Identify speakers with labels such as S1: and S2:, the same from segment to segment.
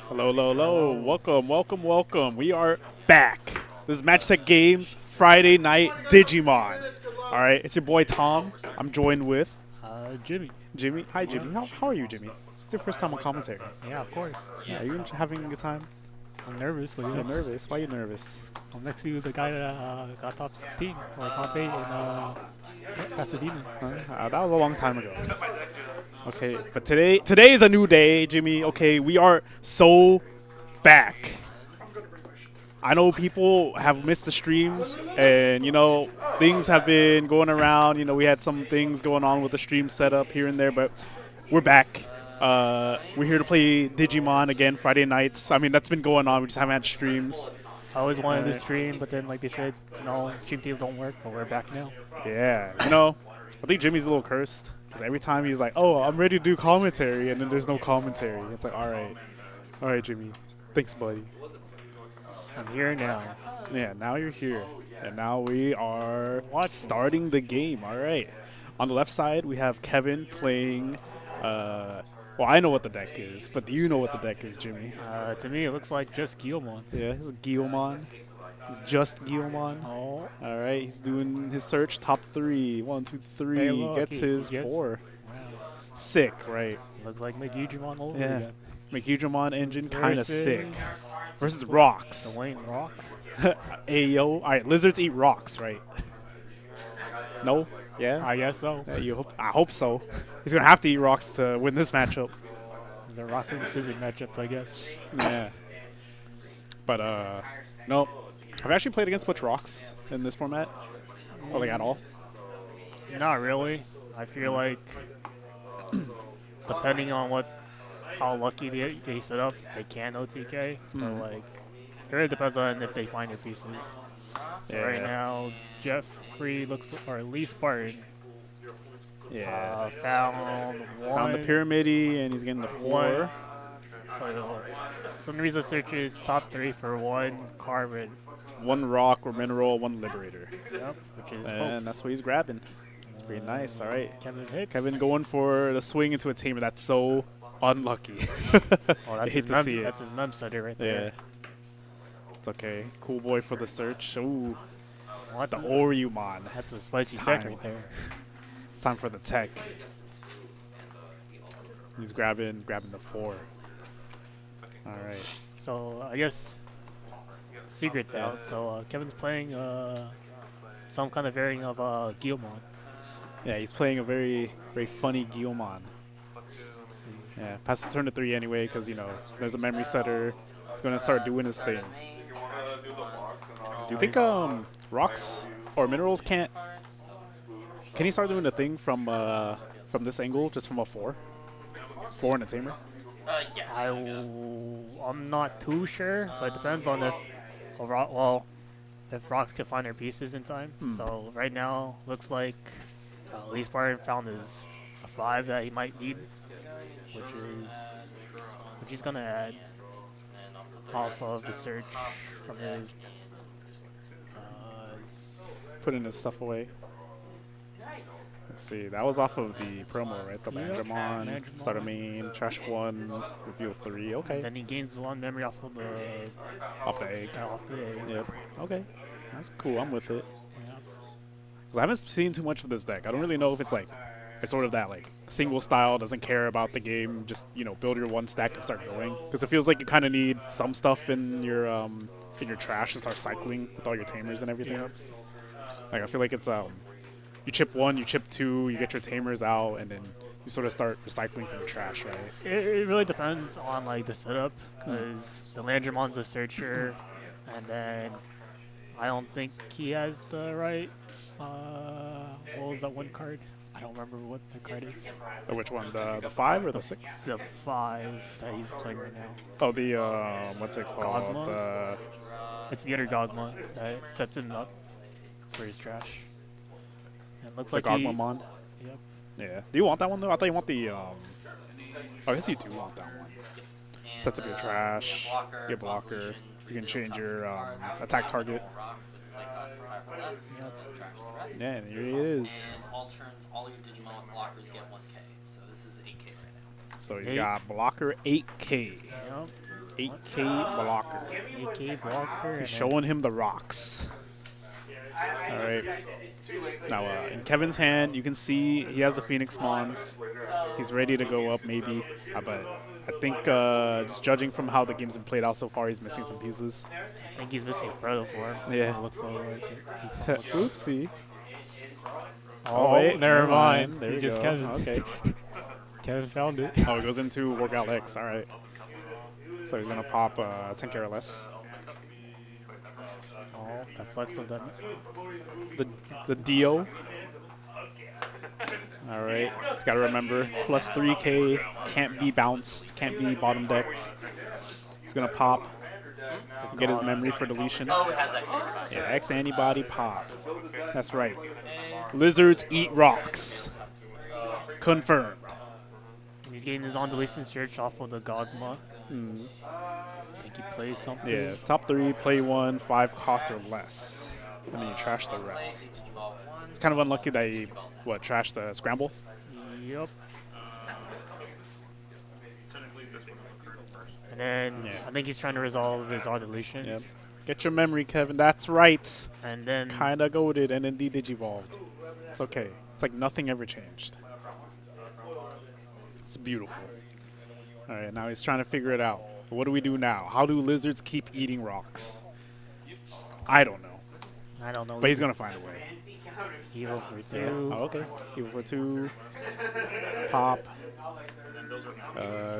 S1: Hello, hello, hello. Welcome, welcome, welcome. We are back. This is Magitek Games Friday Night Digimon. All right, it's your boy Tom. I'm joined with
S2: Jimmy.
S1: Jimmy. Hi, Jimmy. How are you, Jimmy? It's your first time on commentary.
S2: Yeah, of course.
S1: Yeah, are you having a good time?
S2: I'm nervous, but
S1: You're nervous. Why are you nervous?
S2: I'm next to the guy that got top 16 or top 8 in Pasadena.
S1: That was a long time ago. Okay, but today is a new day, Jimmy. Okay, we are so back. I know people have missed the streams, and things have been going around. We had some things going on with the stream setup here and there, but we're back. We're here to play Digimon again Friday nights. I mean, that's been going on. We just haven't had streams.
S2: I always wanted to stream, but then, like they said, no, stream teams don't work, but we're back now.
S1: Yeah, I think Jimmy's a little cursed because every time he's like, "Oh, I'm ready to do commentary," and then there's no commentary. It's like, all right, Jimmy, thanks, buddy.
S2: I'm here now.
S1: Yeah, now you're here, and now we are starting the game. All right. On the left side, we have Kevin playing. Well, I know what the deck is, but do you know what the deck is, Jimmy?
S2: To me, it looks like just Guillemon.
S1: Yeah, this is Guillemon. It's just Guillemon.
S2: Oh.
S1: All right, he's doing his search. Top 3. 1, 2, 3.
S2: Hey, look,
S1: gets his 4.
S2: Wow.
S1: Sick, right?
S2: Looks like Digimon over
S1: Yeah.
S2: again.
S1: Digimon engine, kind of sick. Versus rocks.
S2: The Wayne Rock.
S1: Ayo. All right, lizards eat rocks, right? No? Yeah?
S2: I guess so.
S1: Yeah, I hope so. He's going to have to eat rocks to win this matchup.
S2: It's a rock and scissors matchup, I guess.
S1: Yeah. But, no. Have you actually played against much rocks in this format? Or, like, at all?
S2: Not really. I feel like, depending on how lucky they set up, they can OTK. But, like, it really depends on if they find their pieces. So right now, Jeffrey or at least Barton.
S1: Yeah.
S2: Found
S1: the pyramid-y, and he's getting the 4.
S2: So some reason searches top 3 for 1 carbon.
S1: 1 rock or mineral, 1 liberator.
S2: Yep, which is
S1: and that's what he's grabbing. It's pretty nice. All right.
S2: Kevin hits.
S1: Kevin going for the swing into a tamer. That's so unlucky.
S2: Oh,
S1: I hate to see it.
S2: That's his mem study right there.
S1: Yeah. It's okay. Cool boy for the search. Ooh. What the Oryumon.
S2: That's a spicy tech right there.
S1: It's time for the tech. He's grabbing the 4. All right.
S2: So I guess secret's out. So Kevin's playing some kind of variant of Guillemon.
S1: Yeah, he's playing a very, very funny Guillemon.
S2: Let's see.
S1: Yeah, pass the turn to 3 anyway because, there's a memory setter. He's going to start doing his thing. Do you think rocks or minerals can he start doing the thing from this angle, just from a 4? 4 and a tamer?
S2: Yeah. I'm not too sure, but it depends on if rocks can find their pieces in time. So right now, looks like at least Barton found his a 5 that he might need, which he's gonna add off of the search from his.
S1: Putting his stuff away. Let's see. That was off of the promo, right? The Mandramon, start a main, trash 1, reveal 3. Okay.
S2: And then he gains 1 memory off of the
S1: egg.
S2: Off the egg.
S1: Yep. Okay. That's cool. I'm with it.
S2: Yeah.
S1: 'Cause I haven't seen too much of this deck. I don't really know if it's sort of that single style, doesn't care about the game, just build your 1 stack and start going. Because it feels like you kind of need some stuff in your trash to start cycling with all your tamers and everything.
S2: Yep.
S1: I feel like it's you chip 1, you chip 2, you get your tamers out, and then you sort of start recycling from the trash, right?
S2: It really depends on the setup, because the Landramon's a searcher, and then I don't think he has the right. What was that 1 card? I don't remember what the card is.
S1: Which one? The 5 or the 6?
S2: The 5 that he's playing right now.
S1: Oh, the what's it called?
S2: Gogma? It's the other Gogma that sets him up for his trash. And it looks like
S1: Gogmamon.
S2: Yep.
S1: Yeah. Do you want that one though? I thought you want the. I guess you do want that one. Sets up your trash, your blocker. You can change your attack target.
S3: cost 5 or less,
S2: Yep.
S3: he'll trash the rest.
S1: Yeah, and here he is.
S3: And all turns, all your Digimon blockers get 1k. So this is 8k right now.
S1: So he's
S2: Eight.
S1: got blocker 8K.
S2: Yep.
S1: 8K blocker.
S2: AK blocker.
S1: He's showing him the rocks. All right. Now, in Kevin's hand, you can see he has the Phoenix Mons. He's ready to go up, maybe. But I think just judging from how the game's been played out so far, he's missing some pieces.
S2: I think he's missing a proto form.
S1: Yeah.
S2: It looks like it.
S1: Oopsie.
S2: Oh,
S1: wait,
S2: never mind.
S1: There
S2: He
S1: we
S2: just
S1: go.
S2: Kevin.
S1: Okay.
S2: Kevin found it.
S1: Oh, it goes into Workout X. All right. So he's going to pop 10k or less.
S2: Oh, that flex of them.
S1: The Dio. All right. He's got to remember, plus 3k, can't be bounced, can't be bottom decked. He's going to pop, get his memory for deletion.
S3: Oh, it has X antibody.
S1: Yeah, X antibody pop. That's right. Lizards eat rocks. Confirmed.
S2: He's getting his on deletion search off of the Gogma. I think he plays something.
S1: Yeah, top 3, play 1, 5 cost or less. And then you trash the rest. It's kind of unlucky that he, trashed the scramble?
S2: Yep. And then
S1: Yeah.
S2: I think he's trying to resolve his on deletions.
S1: Yep. Get your memory, Kevin. That's right.
S2: And then
S1: Kinda goaded and then de-digivolved. It's okay. It's like nothing ever changed. It's beautiful. All right, now he's trying to figure it out. What do we do now? How do lizards keep eating rocks? I don't know.
S2: I don't know.
S1: But he's going to find a way.
S2: Evil for
S1: Yeah.
S2: 2.
S1: Oh, okay. Evil for 2. Pop.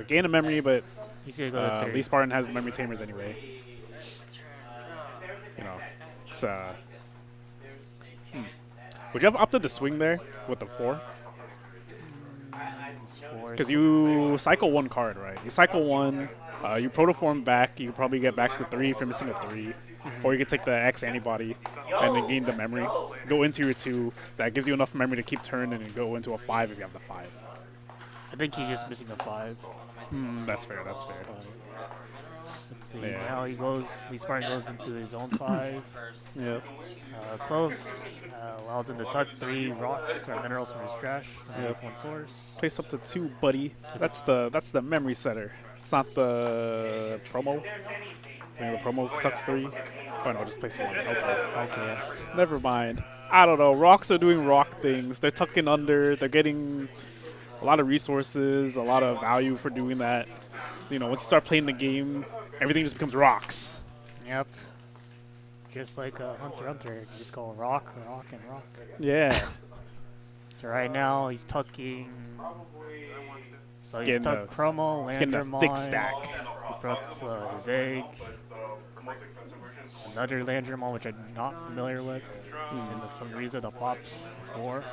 S1: Gain a memory, but
S2: He's gonna go to 3.
S1: Lee Spartan has the memory tamers anyway. You know, it's Would you have opted the swing there with the 4? Because you cycle 1 card, right? You cycle 1, you protoform back. You probably get back to 3 if you're missing a 3. Or you could take the X antibody and then gain the memory. Go into your 2. That gives you enough memory to keep turn and then go into a 5 if you have the 5.
S2: I think he's just missing a 5.
S1: That's fair, that's fair.
S2: Let's see.
S1: Yeah.
S2: Now he goes. Lee Spartan goes into his own 5.
S1: Yep.
S2: Close. Allows him to tuck 3 rocks or minerals from his trash with 1 source.
S1: Place up to 2, buddy. That's the memory setter. It's not the promo. I mean, the promo tucks 3. Oh no, just place 1. Okay. Never mind. I don't know. Rocks are doing rock things. They're tucking under. They're getting a lot of resources, a lot of value for doing that. You know, once you start playing the game, everything just becomes rocks.
S2: Yep. Just like Hunter x Hunter, you just go rock, rock, and rock.
S1: Yeah.
S2: So right now he's tucking. So he
S1: getting
S2: tucked
S1: the-
S2: Promo,
S1: It's getting a
S2: Landramon.
S1: thick stack.
S2: He broke his egg. Another Landramon, which I'm not familiar with. And the some reason that pops 4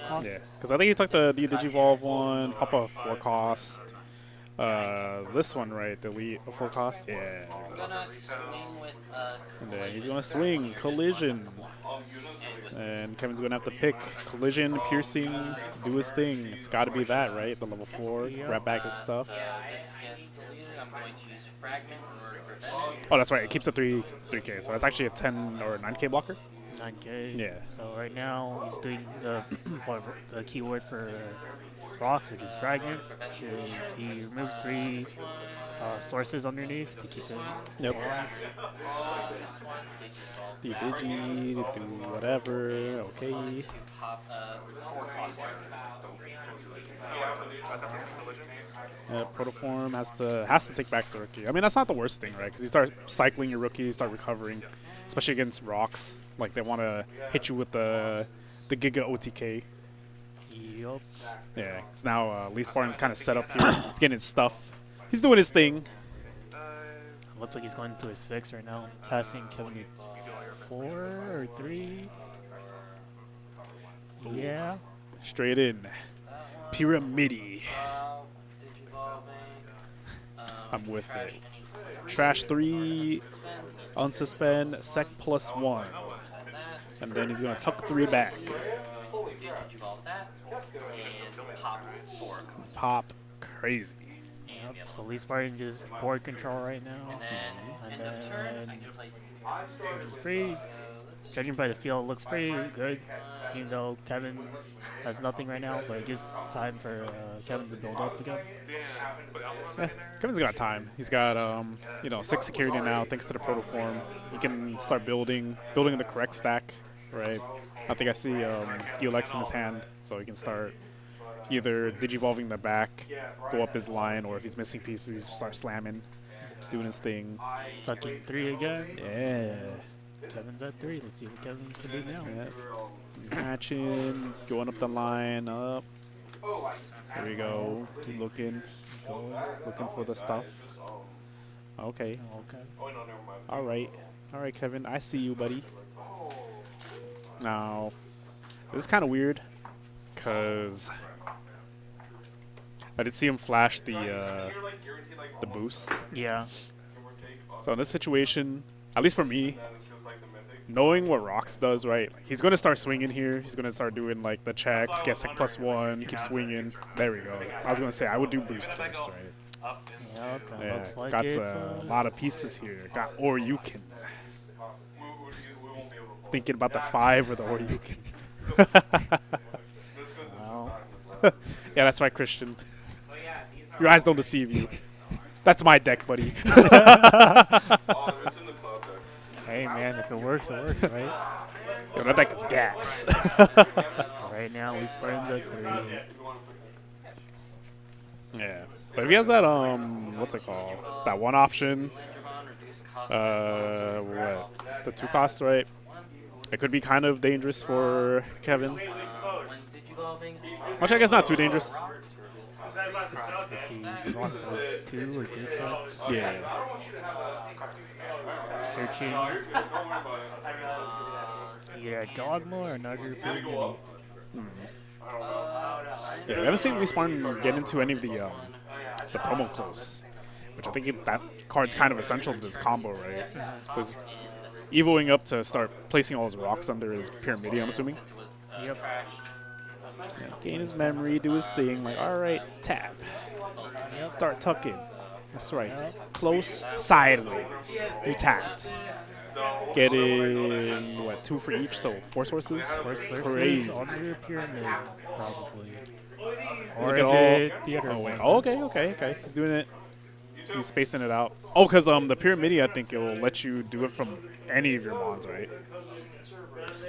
S2: cost.
S1: Yeah. Because I think he took the Digivolve one, pop a 4 cost. This one, right? Delete a 4 cost? Yeah.
S3: I'm gonna swing with
S1: And then he's going to swing. Collision. And Kevin's going to have to pick Collision, Piercing, do his thing. It's got to be that, right? The level 4. Grab back his stuff.
S3: this gets deleted. I'm going to use Fragment in order to prevent it.
S1: Oh, that's right. It keeps a 3K. So that's actually a 10 or 9K blocker.
S2: 9K.
S1: Yeah.
S2: So right now he's doing the the keyword for rocks, which is fragment, which is he removes 3 sources underneath to keep it
S1: Yep.
S2: alive.
S3: This one,
S1: Do Digi, do whatever. Okay.
S3: pop 4 cost targets.
S1: Protoform has to take back the rookie. I mean, that's not the worst thing, right? Because you start cycling your rookie, you start recovering, especially against rocks. Like they want to hit you with the Giga OTK.
S2: Yup.
S1: Yeah. So now Lee Spartan's kind of set up here. He's getting his stuff. He's doing his thing.
S2: Looks like he's going to his 6 right now, passing Kevin 4 or 3. Yeah.
S1: Straight in. Pyramidi. I'm with it. Trash 3, unsuspend, sec plus 1. And then he's going to tuck 3 back.
S3: Digivolve that and pop 4 cost.
S1: Pop crazy.
S2: Yep. So Lee Spartan just board control right now.
S3: And then end of turn, I can place
S2: This is 3. judging by the field, it looks pretty good. Even though Kevin has nothing right now, but it gives time for Kevin to build up again.
S1: Yeah, Kevin's got time. He's got 6 security now thanks to the proto form. He can start building the correct stack, right? I think I see DLX in his hand, so he can start either digivolving the back, go up his line, or if he's missing pieces, just start slamming, doing his thing.
S2: Tucking 3 again.
S1: Yes.
S2: Kevin's at 3. Let's see what Kevin can do now.
S1: Yeah. Matching, going up the line, up. There we go. Keep looking for the stuff. Okay.
S2: Okay.
S1: All right, Kevin. I see you, buddy. Now, this is kind of weird, cause I did see him flash the boost.
S2: Yeah.
S1: So in this situation, at least for me, knowing what Rox does, right? Like, he's gonna start swinging here. He's gonna start doing like the checks, get like +1, keep swinging. There we go. I was gonna say I would do boost first, right?
S2: Yep.
S1: Yeah,
S2: Looks like
S1: got
S2: it's
S1: a lot of pieces here. Got Oryukin. He's thinking about the 5 or the Oryukin.
S2: well,
S1: Yeah, that's right, Christian. Your eyes don't deceive you. That's my deck, buddy.
S2: hey man, if it works, right?
S1: Yo, that deck is gas.
S2: So right now we spend the 3.
S1: Yeah. But if he has that, what's it called? That one option, what? The 2 costs, right? It could be kind of dangerous for Kevin. Which I guess not too dangerous.
S2: Let's see, you want those 2 or 3 checks?
S1: Yeah.
S2: Searching. Either a Dogma or another Big Mini.
S1: Yeah, we haven't seen Respawn get into any of the promo close, which I think that card's kind of essential to this combo, right? So he's evoing up to start placing all his rocks under his Pyramidi, I'm assuming.
S2: Yep.
S1: Yeah, gain his memory, do his thing, like, alright, tap. Start tucking. That's right. Close, sideways. You tapped. Get in, what, 2 for each, so 4 sources? Crazy.
S2: Under Pyramid, probably. Or
S1: Look
S2: is
S1: at all.
S2: it the other
S1: Oh,
S2: way?
S1: wait. Oh, okay. He's doing it. He's spacing it out. Oh, because the Pyramidi, I think it will let you do it from any of your mons, right?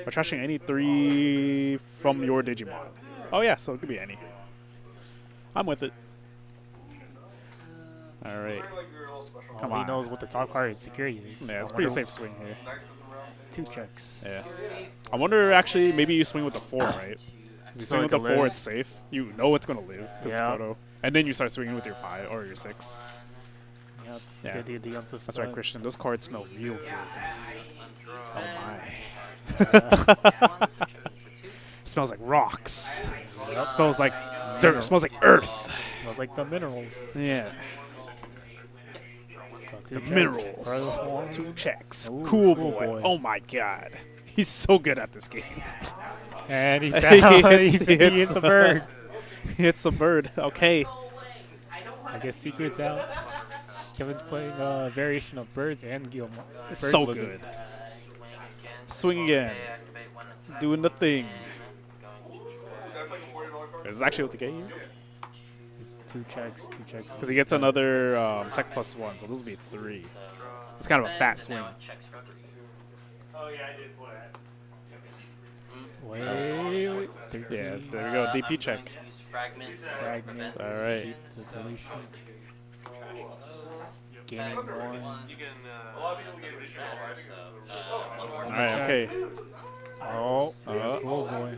S1: Or trashing any 3 from your Digimon. Oh, yeah, so it could be any. I'm with it. All right. Come
S2: He
S1: on.
S2: knows what the top card is security is.
S1: Yeah, it's
S2: I
S1: a pretty
S2: wonder
S1: safe swing here.
S2: 2 checks.
S1: Yeah. I wonder, actually, maybe you swing with the 4, right? If you
S2: So
S1: swing
S2: it
S1: with the
S2: can
S1: 4,
S2: live.
S1: it's safe. You know it's going to live because
S2: Yeah.
S1: it's proto. And then you start swinging with your 5 or your 6.
S2: Yep.
S1: Yeah.
S2: Yeah. The unsuspect.
S1: That's right, Christian. Those cards smell real good. Oh, my. Smells like rocks. Smells like dirt. Smells like earth.
S2: Smells like the minerals.
S1: Yeah.
S2: So 2
S1: The
S2: checks.
S1: minerals.
S2: Further form.
S1: 2 checks.
S2: Ooh,
S1: Cool
S2: cool
S1: boy.
S2: boy.
S1: Oh, my God. He's so good at this game.
S2: And he
S1: He
S2: found
S1: hits-
S2: he
S1: he hits
S2: hits the bird.
S1: He hits a bird. Okay.
S2: I guess secret's out. Kevin's playing a variation of birds and Gilmore.
S1: It's so good. Swing again. Doing the thing. Is this actually OTK here?
S2: It's 2 checks.
S1: Because he gets another sec +1, so this will be 3. It's kind of a fat swing.
S2: Wait. 13.
S1: Yeah, there we go. DP check.
S3: Fragment.
S2: Fragment.
S1: All right.
S2: The deletion. Gaining 1.
S1: All right, okay.
S2: Oh, cool boy.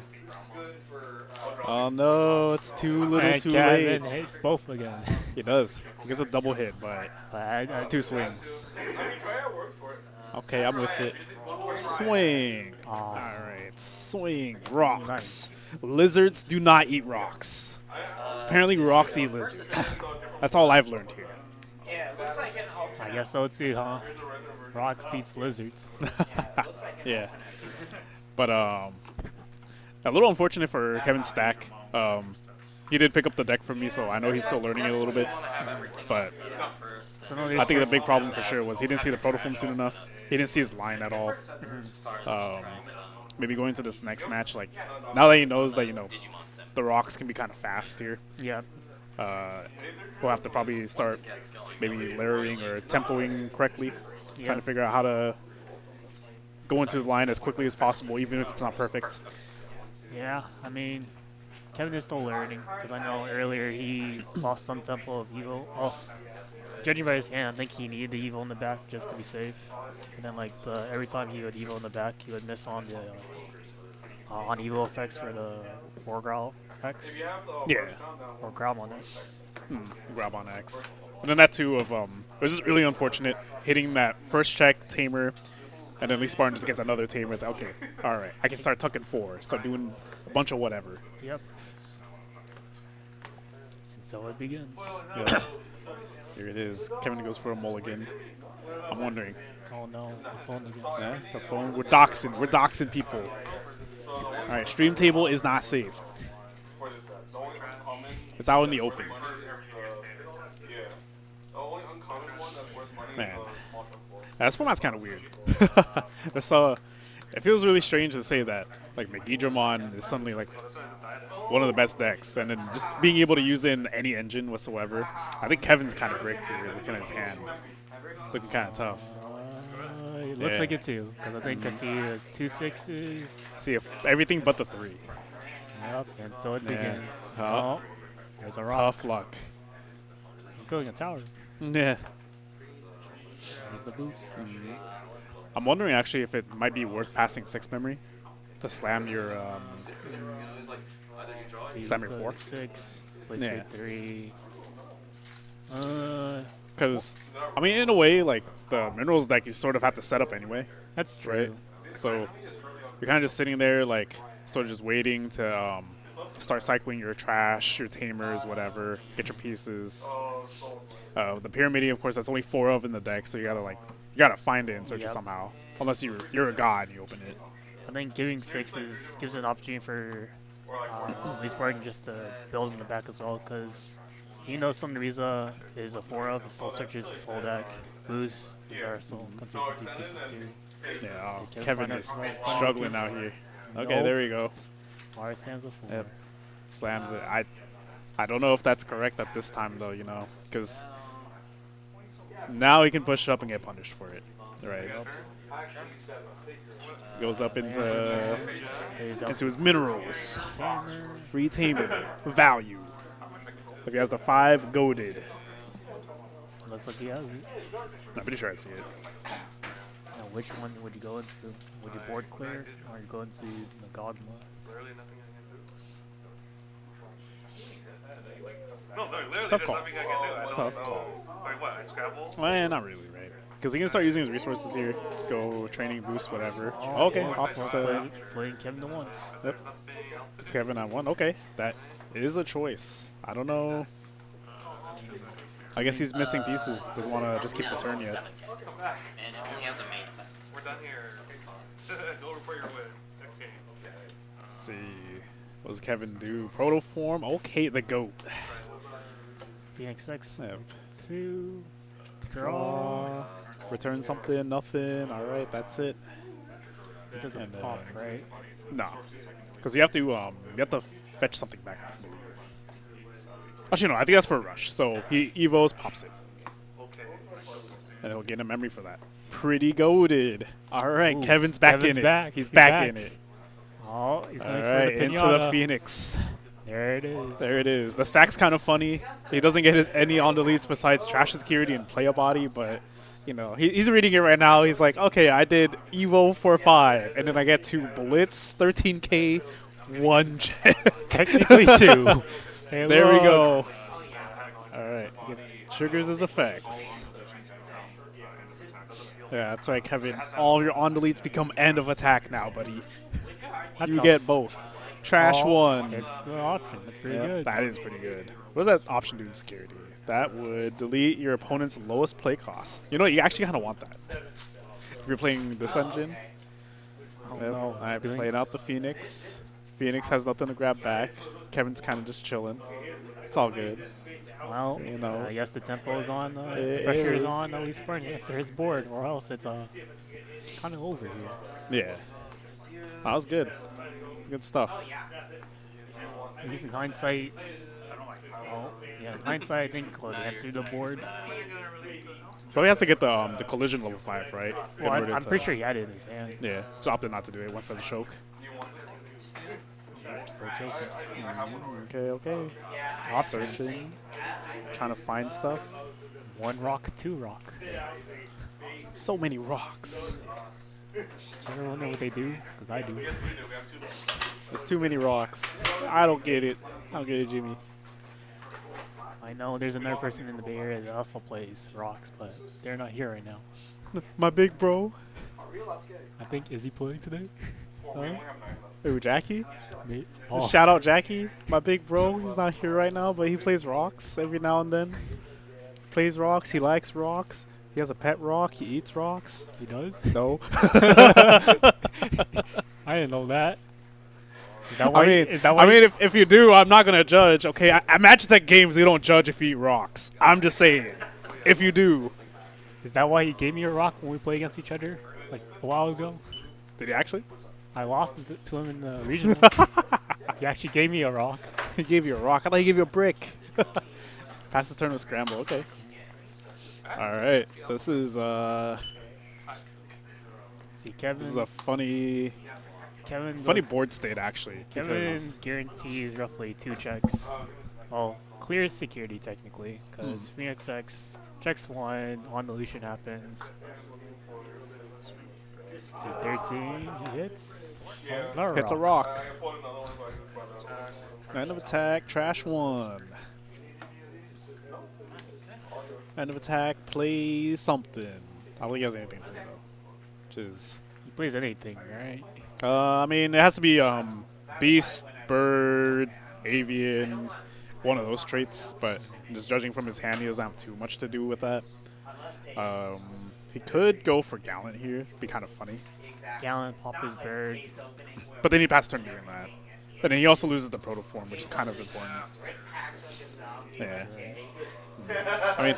S1: Oh no, it's too little
S2: And
S1: too
S2: Kevin
S1: late.
S2: hits both again.
S1: He does. He gets a double hit, but
S2: But
S1: it's 2 swings. Okay, I'm with it. Swing.
S2: Aw.
S1: All right, swing. Rocks. Lizards do not eat rocks. Apparently, rocks eat lizards. That's all I've learned here.
S2: I guess so too, huh? Rocks beats lizards.
S1: Yeah. But a little unfortunate for Kevin's stack. He did pick up the deck from me, so I know he's still learning it a little bit. But
S2: So no,
S1: I think the big problem for sure was he didn't see the protoform soon enough. He didn't see his line at all. Maybe going to this next match, like now that he knows that the rocks can be kind of fast here,
S2: Yeah.
S1: we'll have to probably start maybe layering or tempoing correctly, trying to figure out how to go into his line as quickly as possible, even if it's not perfect.
S2: Yeah, I mean, Kevin is still learning because I know earlier he lost some tempo of Evo. Oh, judging by his hand, I think he needed the Evo in the back just to be safe. And then like every time he would Evo in the back, he would miss on the on Evo effects for the War Growl X.
S1: Yeah,
S2: Or Growl on X.
S1: grab on X. And then that too of it was just really unfortunate hitting that first check tamer, and then Lee Spartan just gets another tamer. It's like, okay, all right, I can start tucking 4, start doing a bunch of whatever.
S2: Yep. And so it begins.
S1: Yeah. Here it is. Kevin goes for a mulligan. I'm wondering.
S2: Oh no, the phone again.
S1: Yeah, the phone. We're doxing people. All right, stream table is not safe. It's out in the open. Man, this format's kind of weird. It feels really strange to say that like Digimon is suddenly like one of the best decks, and then just being able to use it in any engine whatsoever. I think Kevin's kind of bricked here, looking at his hand. It's looking kind of tough.
S2: It looks like it too, because I think I see 2 6s.
S1: See if everything but the 3.
S2: Yep, and so it begins.
S1: Oh.
S2: Oh, there's a rock.
S1: Tough luck.
S2: He's building a tower.
S1: Yeah.
S2: There's the boost.
S1: I'm wondering actually if it might be worth passing 6 memory to slam your
S2: So
S1: Slam your 4?
S2: 6, place
S1: Yeah.
S2: your 3.
S1: because I mean in a way like the minerals deck you sort of have to set up anyway,
S2: That's true.
S1: right? So you're kind of just sitting there like sort of just waiting to start cycling your trash, your tamers, whatever, get your pieces. The pyramid, of course, that's only 4 of in the deck, so you gotta find it and search it
S2: Yep.
S1: somehow. Unless you're a god and you open it.
S2: I think giving 6s gives an opportunity for Lee Spartan just to build in the back as well, because he knows some Riza is a 4 of, it still searches his whole deck. Boost, these are some consistency pieces too.
S1: Yeah,
S2: Can't
S1: Kevin
S2: find
S1: is
S2: out-
S1: struggling out here. Okay,
S2: Nope.
S1: there we go.
S2: Mara stands a 4.
S1: Yep. Slams it. I don't know if that's correct at this time though, because now he can push up and get punished for it. Right. Goes up into his minerals.
S2: Tamer.
S1: Free tamer value. If he has the 5 goaded,
S2: Looks like he has it.
S1: I'm pretty sure I see it.
S2: Now, which one would you go into? Would you board clear, or you go into Nagagma?
S4: No, literally,
S1: Tough
S4: there's
S1: call.
S4: nothing I can do. I don't
S1: Tough
S4: know.
S1: call.
S4: Wait, what? I Scrabble?
S1: Not really, right? Because he can start using his resources here. Just go training, boost, whatever. Okay, off the.
S2: Playing Kevin the 1.
S1: Yep. It's Kevin on 1. Okay, that is a choice. I don't know. I guess he's missing pieces. Doesn't want to just keep the turn yet.
S3: 7K. And it only has a main effect.
S4: We're done here. Go for your win. Next game.
S1: Let's see. What does Kevin do? Protoform. Okay, the goat.
S2: Phoenix 6.
S1: Yep.
S2: 2. Draw.
S1: Draw. Return something. Nothing. All right, that's it.
S2: It doesn't
S1: And,
S2: pop, right?
S1: No, because you have to fetch something back. I believe. Actually, no. I think that's for a rush. So he evos, pops it,
S4: Okay.
S1: and he'll get a memory for that. Pretty goated. All right,
S2: Ooh,
S1: Kevin's back
S2: Kevin's
S1: in it.
S2: back.
S1: He's
S2: He's
S1: back
S2: back.
S1: in it.
S2: Oh, he's
S1: All
S2: going
S1: right,
S2: for the
S1: into
S2: pinata.
S1: the Phoenix.
S2: There it is.
S1: There it is. The stack's kind of funny. He doesn't get any on deletes besides trash security and play a body, but he's reading it right now. He's like, okay, I did Evo for 5, and then I get 2 Blitz, 13K, 1 check.
S2: Technically 2. Hey,
S1: There we
S2: look.
S1: go. All right. Triggers his effects. Yeah, that's right, Kevin. All your on deletes become end of attack now, buddy.
S2: That
S1: You
S2: sounds-
S1: get both. Trash
S2: Oh,
S1: 1.
S2: It's the option. That's pretty
S1: Yeah,
S2: good.
S1: that is pretty good. What does that option do in security? That would delete your opponent's lowest play cost. You know what? You actually kind of want that. If you're playing this engine.
S2: Oh,
S1: Yep.
S2: no.
S1: All right,
S2: He's doing-
S1: playing out the Phoenix. Phoenix has nothing to grab back. Kevin's kind of just chilling. It's all good.
S2: Well,
S1: You know.
S2: I guess the tempo is on, the
S1: It
S2: pressure is
S1: is.
S2: on, at least for an answer his board, or else it's kind of over here.
S1: Yeah. That was good. Good stuff.
S2: At least in hindsight, in hindsight, I think the answer to the board.
S1: But he has to get the collision level 5, right? In
S2: Well,
S1: order
S2: I'm
S1: to-
S2: pretty sure he had it in his hand.
S1: Yeah. Just opted not to do it. Went for the choke.
S2: I'm still joking.
S1: Okay.
S2: Options.
S1: Searching. Trying to find stuff.
S2: 1 rock, 2 rock.
S1: So many rocks.
S2: Does everyone know what they do? Because I do.
S1: There's too many rocks. I don't get it. I don't get it, Jimmy.
S2: I know there's another person in the Bay Area that also plays rocks, but they're not here right now.
S1: My big bro.
S2: I think, is he playing today?
S1: Who, Jackie?
S2: Oh,
S1: Shout out Jackie, my big bro. He's not here right now, but he plays rocks every now and then. Plays rocks. He likes rocks. He has a pet rock. He eats rocks.
S2: he does?
S1: No.
S2: I didn't know that. Is that
S1: I
S2: why?
S1: mean,
S2: is that why?
S1: if you do, I'm not gonna judge. Okay, at Magitek games, we don't judge if you eat rocks. I'm just saying, if you do,
S2: Is that why he gave me a rock when we played against each other like a while ago?
S1: did he actually?
S2: I lost it to him in the regionals. He actually gave me a rock.
S1: He gave you a rock. I thought he gave you a brick. Pass the turn with scramble. Okay. All right. This is
S2: See, Kevin.
S1: this is a funny
S2: Kevin
S1: board state actually.
S2: Kevin
S1: Because
S2: guarantees roughly 2 checks. Well, clears security technically, because Phoenix X checks 1, on deletion happens. See, 13, he hits. Another
S1: hits a
S2: rock.
S1: rock. End of attack. Trash 1. End of attack. Play something. I don't think he has anything to do though. Which is.
S2: He plays anything, right?
S1: I mean, it has to be beast, bird, avian, one of those traits. But just judging from his hand, he doesn't have too much to do with that. He could go for Gallant here. Be kind of funny.
S2: Gallant, pop his bird.
S1: But then he passed turn doing that. And then he also loses the protoform, which is kind of important. Yeah. I mean,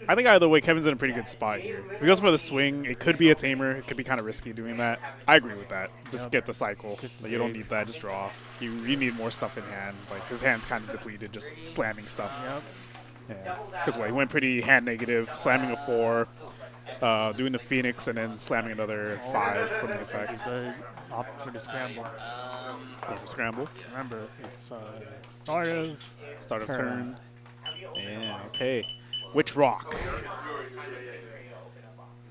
S1: I think either way, Kevin's in a pretty good spot here. If he goes for the swing, it could be a tamer. It could be kind of risky doing that. I agree with that. Just get the cycle. Like, you don't need that. Just draw. You need more stuff in hand. Like, his hand's kind of depleted, just slamming stuff.
S2: Yep.
S1: Yeah. Because he went pretty hand negative, slamming a 4, doing the Phoenix, and then slamming another 5 from the
S2: He
S1: effect.
S2: could opt for the scramble.
S1: Go for scramble.
S2: Remember, it's start of
S1: Start of
S2: turn.
S1: turn. Yeah, okay. Which rock?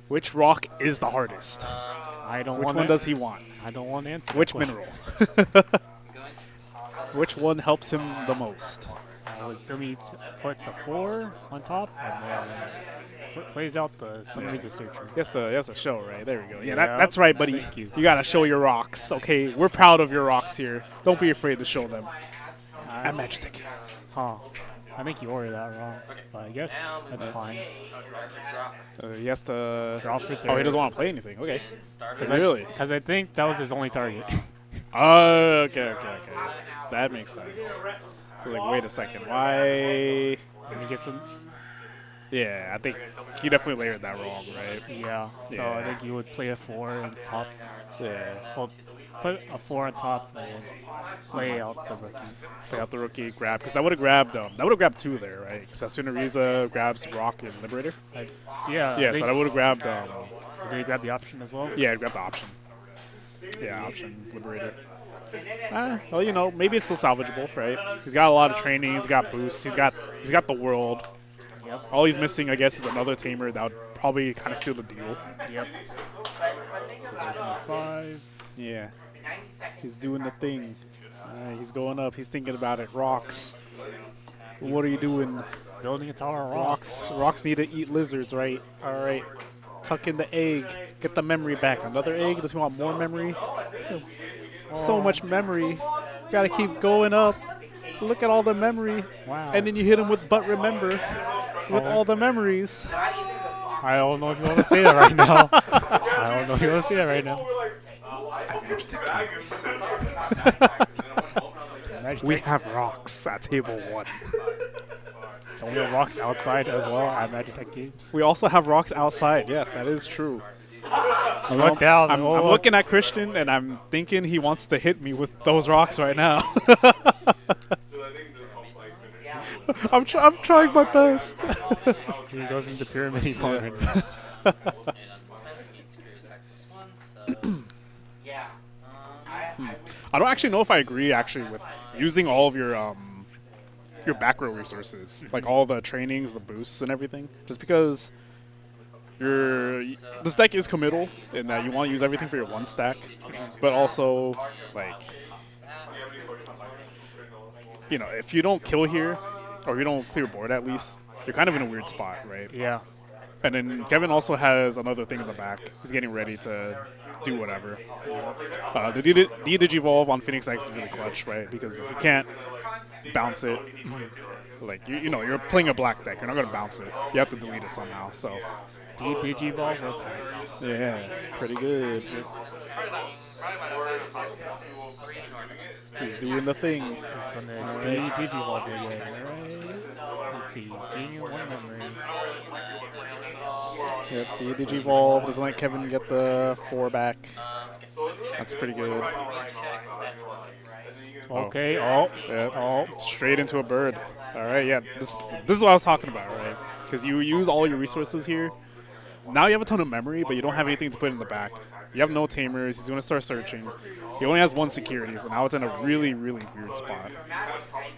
S1: Which rock is the hardest?
S2: I don't
S1: Which
S2: want
S1: one does he want?
S2: I don't want to answer. that
S1: Which
S2: question.
S1: mineral? Which one helps him the most?
S2: I would assume he puts a 4 on top and then plays out the Summaries of Searcher.
S1: That's the show, right? There we go. Yeah,
S2: Yeah,
S1: that's right, buddy.
S2: thank you.
S1: You gotta show your rocks, okay? We're proud of your rocks here. Don't be afraid to show them. At Magitek Games.
S2: Huh. I think you ordered that wrong, but I guess that's fine.
S1: He has to.
S2: Draw for
S1: Oh, he
S2: turn.
S1: doesn't want to play anything. Okay.
S3: Starter.
S1: Really?
S2: Because I think that was his only target.
S1: Oh, okay. That makes sense. So, like, wait a second. Why?
S2: And he gets a,
S1: Yeah, I think he definitely layered that wrong, right?
S2: yeah. So
S1: Yeah.
S2: I think you would play a 4 on top.
S1: Yeah.
S2: Well, put a 4 on top and then play out the rookie.
S1: Play out the rookie, grab. Because I would have grabbed 2 there, right? Because Riza grabs Rock and Liberator.
S2: Yeah.
S1: Yeah,
S2: I
S1: so I would have grabbed.
S2: did he grab the option as well?
S1: Yeah, I'd grab the option. Yeah, options, Liberator. Well, you know, maybe it's still salvageable, right? He's got a lot of training. He's got boosts. He's got the world.
S2: Yep.
S1: All he's missing, I guess, is another tamer that would probably kind of steal the deal.
S2: Yep. So there's number 5.
S1: Yeah. He's doing the thing. He's going up. He's thinking about it. Rocks. What are you doing?
S2: Building a tower of rocks.
S1: Rocks need to eat lizards, right? All right. Tuck in the egg. Get the memory back. Another egg? Does he want more memory? So much memory. Gotta keep going up. Look at all the memory.
S2: Wow.
S1: And then you hit him with but remember. With all the memories.
S2: I don't know if you want to say that right now. I don't know if you want to say that right now.
S1: We have rocks at table 1.
S2: Don't we have rocks outside as well at Magitek Games?
S1: We also have rocks outside. Yes, that is true.
S2: Look down.
S1: I'm
S2: oh,
S1: looking at Christian, and I'm thinking he wants to hit me with those rocks right now. I'm trying my best.
S2: He goes into pyramid part.
S3: And unsuspecting gets superior attack +1, so yeah.
S1: I don't actually know if I agree actually with using all of your back row resources, like all the trainings, the boosts, and everything, just because this deck is committal in that you want to use everything for your one stack, but also like if you don't kill here or you don't clear board at least, you're kind of in a weird spot, right?
S2: Yeah.
S1: And then Kevin also has another thing in the back. He's getting ready to do whatever. The Digivolve on Phoenix X is really clutch, right? Because if you can't bounce it, like you're playing a black deck, you're not gonna bounce it. You have to delete it somehow. So
S2: Digivolve.
S1: yeah, pretty good. He's doing the thing.
S2: He's gonna Digivolve again, right? Let's see. He's gaining 1 memory.
S1: Yep, the Digivolve doesn't let Kevin get the 4 back. That's pretty good.
S2: Okay. Oh.
S1: Yep.
S2: Oh.
S1: Straight into a bird. All right, yeah. This is what I was talking about, right? Because you use all your resources here. Now you have a ton of memory, but you don't have anything to put in the back. You have no tamers. He's going to start searching. He only has 1 security, so now it's in a really, really weird spot.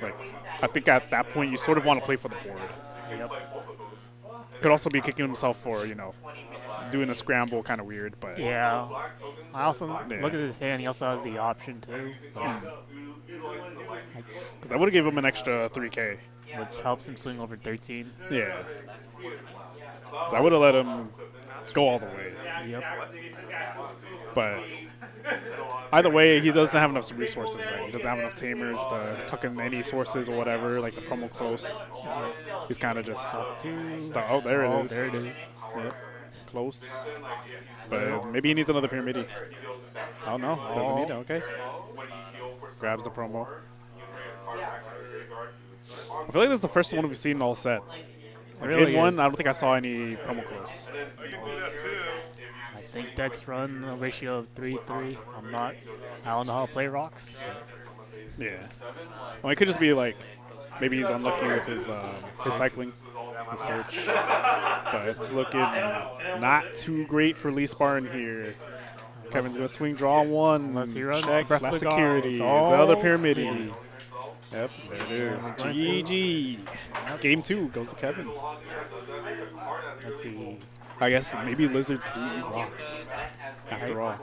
S1: Like, I think at that point you sort of want to play for the board.
S2: Yep.
S1: Could also be kicking himself for, doing a scramble, kind of weird, but
S2: Yeah. I also look at his hand. He also has the option too,
S1: because I would have gave him an extra 3K.
S2: which helps him swing over 13.
S1: Yeah. So I would have let him go all the way.
S2: Yep.
S1: But either way, he doesn't have enough resources, right? He doesn't have enough tamers to tuck in any sources or whatever, like the promo close. He's kind of just stuck. Oh, there it is.
S2: There it is.
S1: Yep. Close. But maybe he needs another pyramid. Oh, no. Doesn't need it. Okay. Grabs the promo. I feel like this is the first one we've seen all set. Like
S2: Really
S1: in one,
S2: is.
S1: I don't think I saw any promo close.
S2: I think decks run a ratio of 3-3. I don't know how to play rocks.
S1: Yeah. Well, it could just be like, maybe he's unlucky with his cycling, his search. But it's looking not too great for Lee Spartan here. Kevin's gonna swing draw 1.
S2: Unless he runs
S1: check,
S2: Breath
S1: last
S2: of God.
S1: security.
S2: Oh,
S1: Is the other pyramid.
S2: yeah.
S1: Yep, there it is.
S2: Yeah,
S1: GG. Game 2 goes to Kevin.
S2: Let's see.
S1: I guess maybe lizards do eat rocks, after all.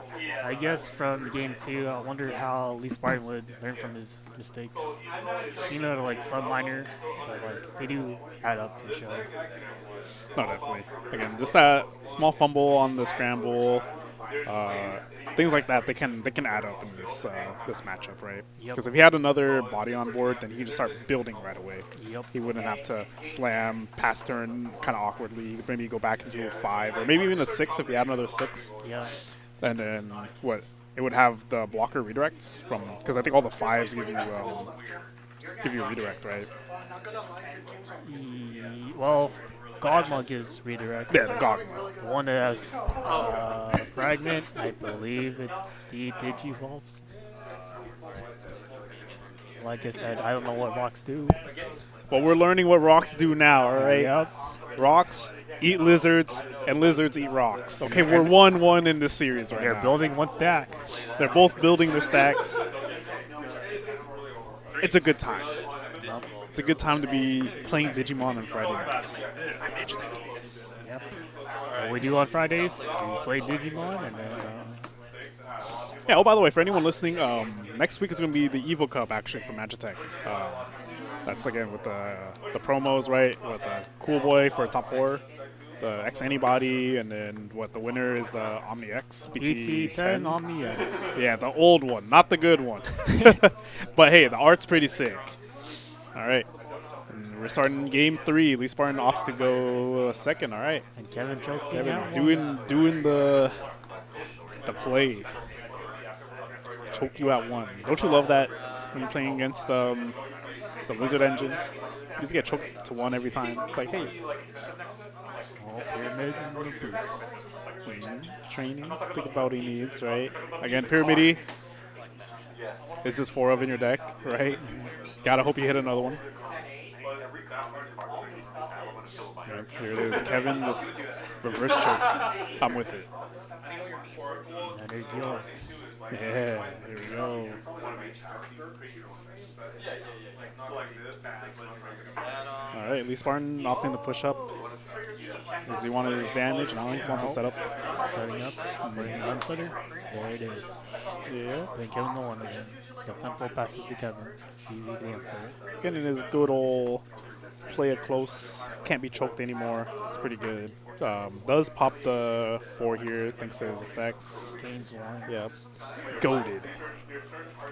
S2: I guess from game 2, I wonder how Lee Spartan would learn from his mistakes. Like some minor, but like they do add up and show.
S1: No, definitely. Again, just that small fumble on the scramble, things like that. They can add up in this matchup, right?
S2: Yep.
S1: Because if he had another body on board, then he could just start building right away.
S2: Yep.
S1: He wouldn't have to slam, pass turn kind of awkwardly. He could maybe go back into a 5 or maybe even a 6 if he had another 6.
S2: Yeah.
S1: And then it would have the blocker redirects from, because I think all the 5s give you a redirect, right?
S2: Well, Godmug is redirect.
S1: Yeah, the Gog.
S2: The one that has fragment, I believe it digivolves. Like I said, I don't know what rocks do.
S1: Well, we're learning what rocks do now, all right?
S2: Yep.
S1: Rocks eat lizards, and lizards eat rocks. Okay, we're 1-1 in this series right
S2: They're
S1: now.
S2: building one stack.
S1: They're both building their stacks. It's a good time. It's a good time to be playing Digimon on Friday nights.
S2: Yep. What we do on Fridays, we play Digimon, and then
S1: Yeah, oh, by the way, for anyone listening, next week is going to be the Evo Cup, actually, for Magitek. That's, again, with the promos, right? With the Cool Boy for top 4, the X Antibody, and then the winner is the Omni X
S2: BT10 Omni X.
S1: Yeah, the old one, not the good one. But hey, the art's pretty sick. All right. And we're starting game 3. Lee Spartan opts to go second. All right.
S2: And Kevin choking
S1: Kevin
S2: out
S1: doing the play. Choke you at 1. Don't you love that when you're playing against the Lizard engine? just get choked to 1 every time. It's like, hey,
S2: Oh, pyramid and the boost.
S1: training, think about what he needs, right? Again, Pyramid is just 4 of in your deck, right? Gotta hope you hit another one. Yep, here it is. Kevin just reverse choke. I'm with it.
S2: Another Gilx.
S1: Yeah, here we go. All right, Lee Spartan opting to push up. Because he wanted his damage, now he just wants to set up.
S2: Setting up. Putting the unsetter. There it is.
S1: Yeah,
S2: Then Kevin the 1 again. So tempo passes to Kevin. See if he can answer it.
S1: getting his good old play it close. Can't be choked anymore. It's pretty good. Does pop the 4 here thanks to his effects.
S2: Gains 1.
S1: Yep. Goated.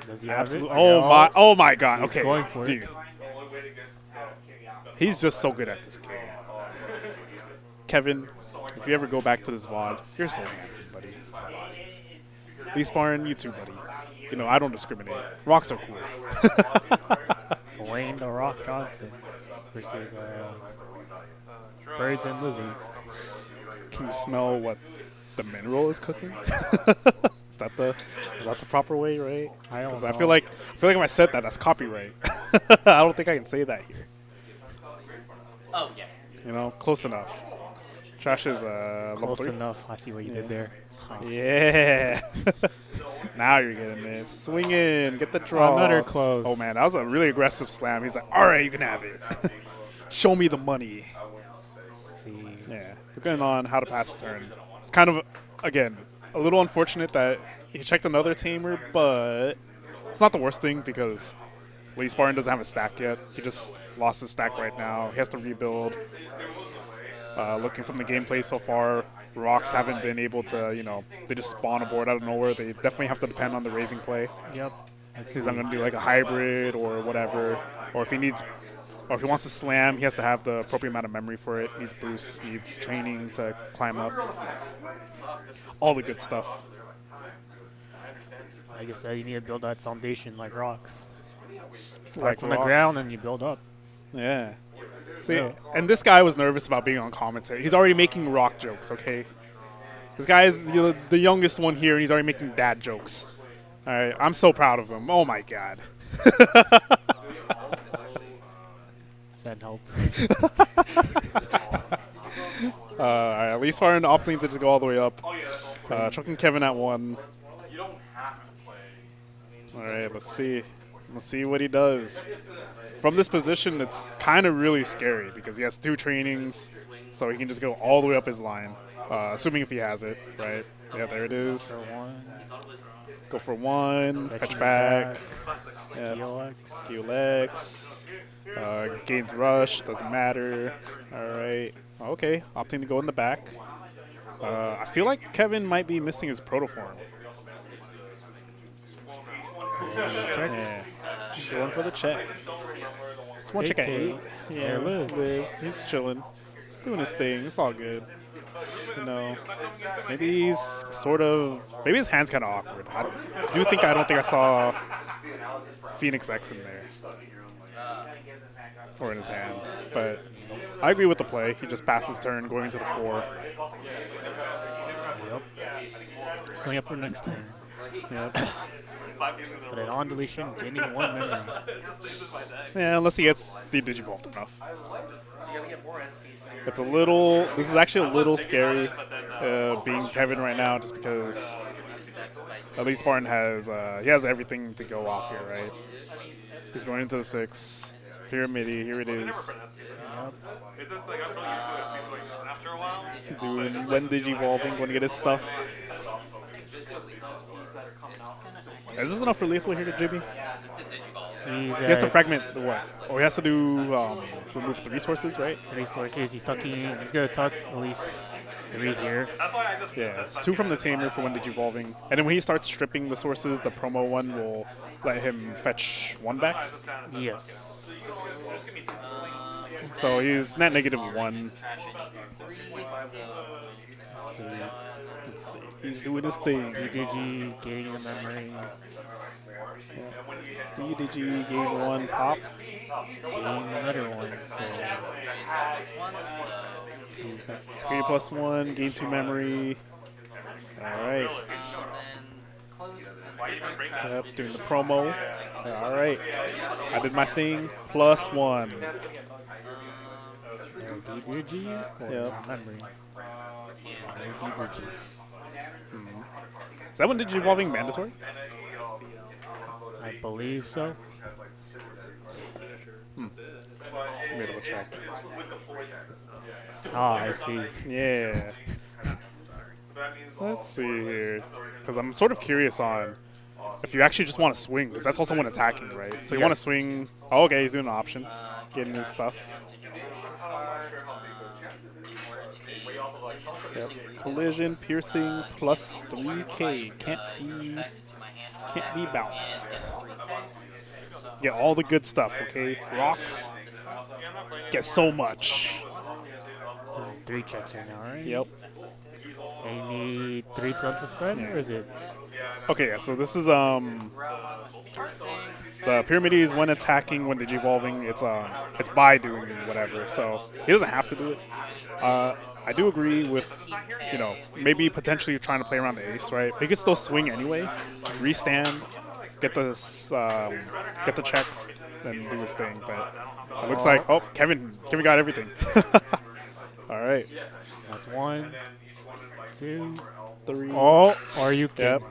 S2: Does he have
S1: Absolutely.
S2: it?
S1: Oh my god.
S2: He's
S1: Okay.
S2: going for it.
S1: Dude. He's just so good at this game. Kevin, if you ever go back to this VOD, you're so handsome, buddy. Lee Spartan, you too, buddy. You know, I don't discriminate. Rocks are cool.
S2: Dwayne the Rock Johnson versus Birds and Lizards.
S1: Can you smell what the mineral is cooking? Is that the proper way, right?
S2: I don't
S1: 'Cause
S2: know.
S1: I feel like if I said that, that's copyright. I don't think I can say that here.
S3: Oh, yeah.
S1: You know, close enough. Trash is level
S2: Close
S1: 3.
S2: enough. I see what you
S1: Yeah.
S2: did there.
S1: Yeah. Now you're getting it. Swing in. Get the draw.
S2: Another close.
S1: Oh, man. That was a really aggressive slam. He's like, all right, you can have it. Show me the money.
S2: Let's see.
S1: Yeah. Looking on how to pass the turn. It's kind of, again, a little unfortunate that he checked another tamer, but it's not the worst thing because Lee Spartan doesn't have a stack yet. He just lost his stack right now. He has to rebuild. Looking from the gameplay so far, Rocks haven't been able to, you know, they just spawn a board out of nowhere. They definitely have to depend on the raising play.
S2: Yep.
S1: He's not going to do like a hybrid or whatever. Or if he wants to slam, he has to have the appropriate amount of memory for it. Needs boosts, needs training to climb up. All the good stuff.
S2: Like I said, you need to build that foundation like rocks. Start
S1: Like
S2: from the
S1: Rocks.
S2: ground and you build up.
S1: Yeah. See,
S2: Yeah.
S1: and this guy was nervous about being on commentary. He's already making rock jokes, okay? This guy is the youngest one here, and he's already making dad jokes. All right, I'm so proud of him. Oh my god.
S2: Send help.
S1: All right, at least Farron opting to just go all the way up. Choking Kevin at 1. All right, let's see. Let's see what he does. From this position, it's kind of really scary because he has 2 trainings, so he can just go all the way up his line, assuming if he has it, right? Yeah, there it is.
S2: For 1.
S1: Go for 1, fetch
S2: Fetching
S1: back,
S2: back.
S1: yeah,
S2: DLX.
S1: heal X, gains rush, doesn't matter. All right, okay, opting to go in the back. I feel like Kevin might be missing his protoform.
S2: Check.
S1: Yeah, going for the check. Just one check at 8. Yeah, lives. He's chilling, doing his thing. It's all good. You know, maybe he's sort of. Maybe his hand's kind of awkward. I don't think I saw Phoenix X in there or in his hand. But I agree with the play. He just passed his turn, going into the 4.
S2: Yep. Setting up for next turn.
S1: Yep.
S2: But an on deletion, gaining 1 memory.
S1: Yeah, unless he gets the Digivolved enough. It's a little. This is actually a little scary, being Kevin right now, just because at least Spartan has he has everything to go off here, right? He's going into the 6. Pyramid, here it is.
S4: It's just like I'm so used to it. It's like after a while.
S1: Doing when Digivolving, going to get his stuff. Is this enough for lethal here to Jimmy?
S2: He's
S1: He has to fragment the what? Oh, he has to do remove the resources, right?
S2: resources. He's tucking. He's gonna tuck at least 3 here.
S4: That's why I just.
S1: Yeah, it's 2 from the tamer for when Digivolving, and then when he starts stripping the sources, the promo one will let him fetch 1 back.
S2: Yes.
S1: So he's net -1. Let's see. He's doing his thing.
S2: 3 Digi, gaining the memory.
S1: Digi game 1 pop.
S2: Game another one. So
S3: He's
S1: Security +1, gain 2 memory. Alright.
S3: then close since the third trash
S1: Yep,
S3: did
S1: doing the
S3: it.
S1: promo. Alright. I did my thing. +1.
S2: DDG or
S1: Yep.
S2: memory. DDG.
S1: Is that one Digivolving mandatory?
S2: I believe so.
S1: Let me double check.
S2: Ah, I see.
S1: Yeah. Let's see here. Because I'm sort of curious on if you actually just want to swing. Because that's also one attacking, right? So you want to swing. Oh, okay, he's doing an option. Getting his stuff. Yep. Collision, piercing, plus 3K. Can't be bounced. Get all the good stuff, okay? Rocks. Get so much.
S2: This is 3 checks right now, right?
S1: Yep.
S2: And you need 3 to unsuspend, or is it?
S1: Okay, yeah, so this is the Pyramides when attacking, when digivolving, it's by doing whatever. So he doesn't have to do it. I do agree with, maybe potentially trying to play around the ace, right? He could still swing anyway, restand, get the checks, and do his thing. But it looks like Kevin got everything. All right,
S2: That's 1, 2,
S1: 3.
S2: Oh, are you kidding?
S1: Yep.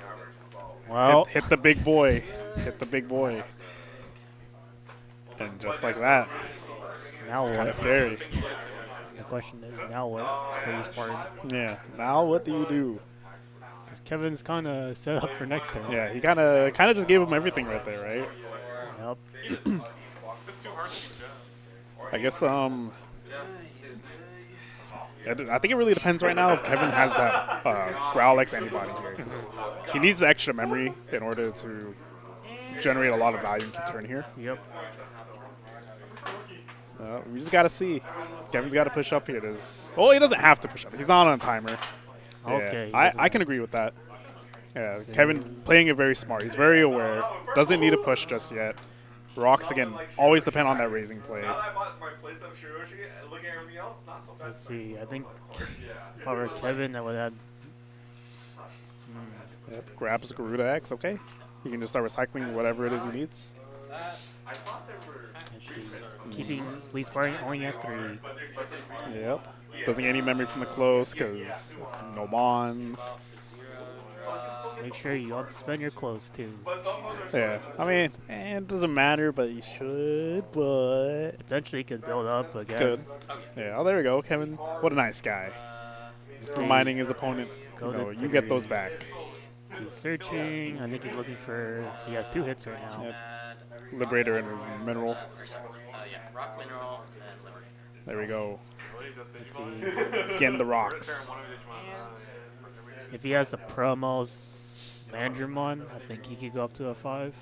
S2: Well,
S1: Hit the big boy. Hit the big boy. And just like that,
S2: now
S1: kind of
S2: what?
S1: scary.
S2: The question is, now what for this part?
S1: Yeah. Now what do you do?
S2: 'Cause Kevin's kind of set up for next turn.
S1: Yeah, he kind of just gave him everything right there, right?
S2: Yep.
S1: I guess I think it really depends right now if Kevin has that Growl X antibody here, because he needs the extra memory in order to generate a lot of value and keep turn here.
S2: Yep.
S1: We just gotta see. Kevin's got to push up here. He doesn't have to push up. He's not on a timer. Yeah,
S2: Okay.
S1: I can agree with that. Yeah, Kevin playing it very smart. He's very aware. Doesn't need to push just yet. Rocks, again, always depend on that raising play.
S2: Let's see. I think if I were Kevin, I would have.
S1: Yep, grabs Garuda X, okay. He can just start recycling whatever it is he needs.
S2: Let's see. Keeping least bar only at 3.
S1: Yep. Doesn't get any memory from the close because no bonds.
S2: Make sure you unsuspend your close too.
S1: Yeah, I mean, it doesn't matter, but you should, but...
S2: Potentially could build up again.
S1: Good. Yeah, oh, there we go, Kevin. What a nice guy. Just reminding his opponent, you get those back.
S2: He's searching. I think he's looking for... He has 2 hits right now.
S1: Yep. Liberator and Mineral.
S3: Rock mineral and liver.
S1: There we go.
S2: Let's see.
S1: He's getting the rocks.
S2: If he has the promos Landremon, I think he could go up to a 5.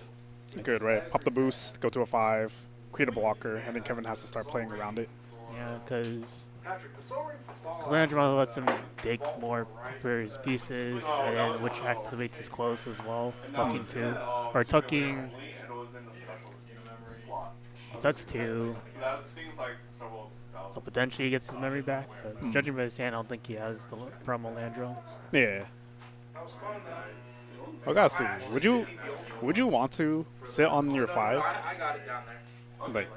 S1: Good, right? Pop the boost, go to a 5, create a blocker, and then Kevin has to start playing around it.
S2: Yeah, because Landremon lets him dig more for his pieces, and then which activates his close as well. Tucking 2. Or tucking... He tucks 2. So potentially he gets his memory back. But judging by his hand, I don't think he has the promo Landro.
S1: Yeah. I gotta see. Would you want to sit on your 5? Like,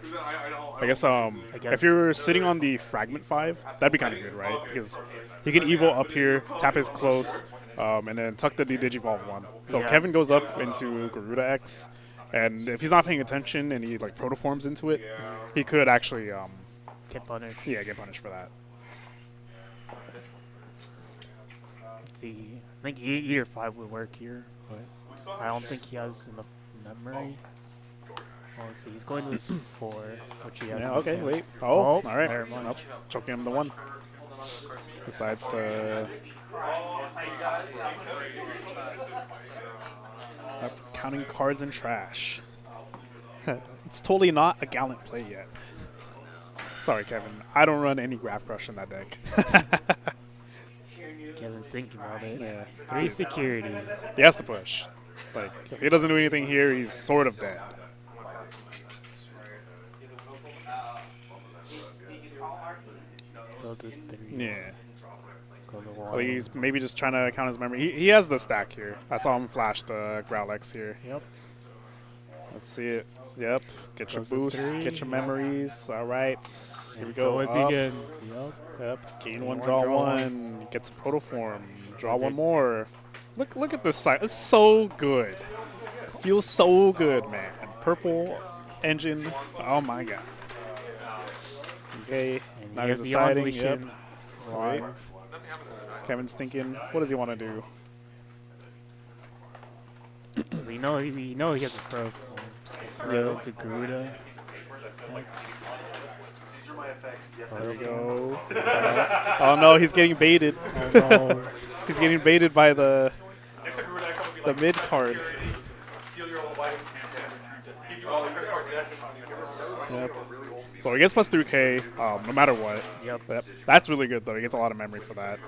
S1: I guess if you're sitting on the fragment 5, that'd be kind of good, right? Because he can evo up here, tap his close, and then tuck the Digivolve 1. So if Kevin goes up into Garuda X, and if he's not paying attention and he like protoforms into it, he could actually
S2: Get punished.
S1: yeah, get punished for that.
S2: Let's see. I think Eater 5 would work here, but I don't think he has enough memory. Well, let's see. He's going to his 4, which he has.
S1: Yeah,
S2: in his
S1: okay,
S2: hand.
S1: wait. Oh, all right.
S2: Never mind.
S1: Nope. Choking him the 1. Decides to counting cards and trash. It's totally not a gallant play yet. Sorry, Kevin. I don't run any Graph Crush in that deck.
S2: Kevin's thinking about it.
S1: Yeah.
S2: 3 security.
S1: He has to push. Like, if he doesn't do anything here, he's sort of dead.
S2: Does it thing.
S1: Yeah.
S2: Go to
S1: I
S2: wall.
S1: think he's maybe just trying to count his memory. He has the stack here. I saw him flash the Growlex here.
S2: Yep.
S1: Let's see it. Yep. Get your
S2: Goes to
S1: boosts.
S2: 3.
S1: Get your memories. All right. Here we
S2: And
S1: go.
S2: so it
S1: Up.
S2: begins. Yep.
S1: Yep. Gain
S2: Gain
S1: one,
S2: one,
S1: draw
S2: draw
S1: one. Gets a protoform. Draw
S2: Is
S1: one
S2: it-
S1: more. Look at this side. It's so good. Feels so good, man. Purple engine. Oh my god. Okay.
S2: And
S1: Now
S2: he
S1: he's
S2: has the
S1: deciding. Yep.
S2: Evolution.
S1: Right.
S2: Live.
S1: Kevin's thinking, what does he want to do?
S2: So you know he has a pro form. So pro
S1: Yeah.
S2: to Garuda. X.
S1: There we go. Oh no, he's getting baited.
S2: Oh no.
S1: He's getting baited by the mid card. Yep. So he gets plus 3k no matter what.
S2: Yep.
S1: Yep. That's really good though. He gets a lot of memory for that.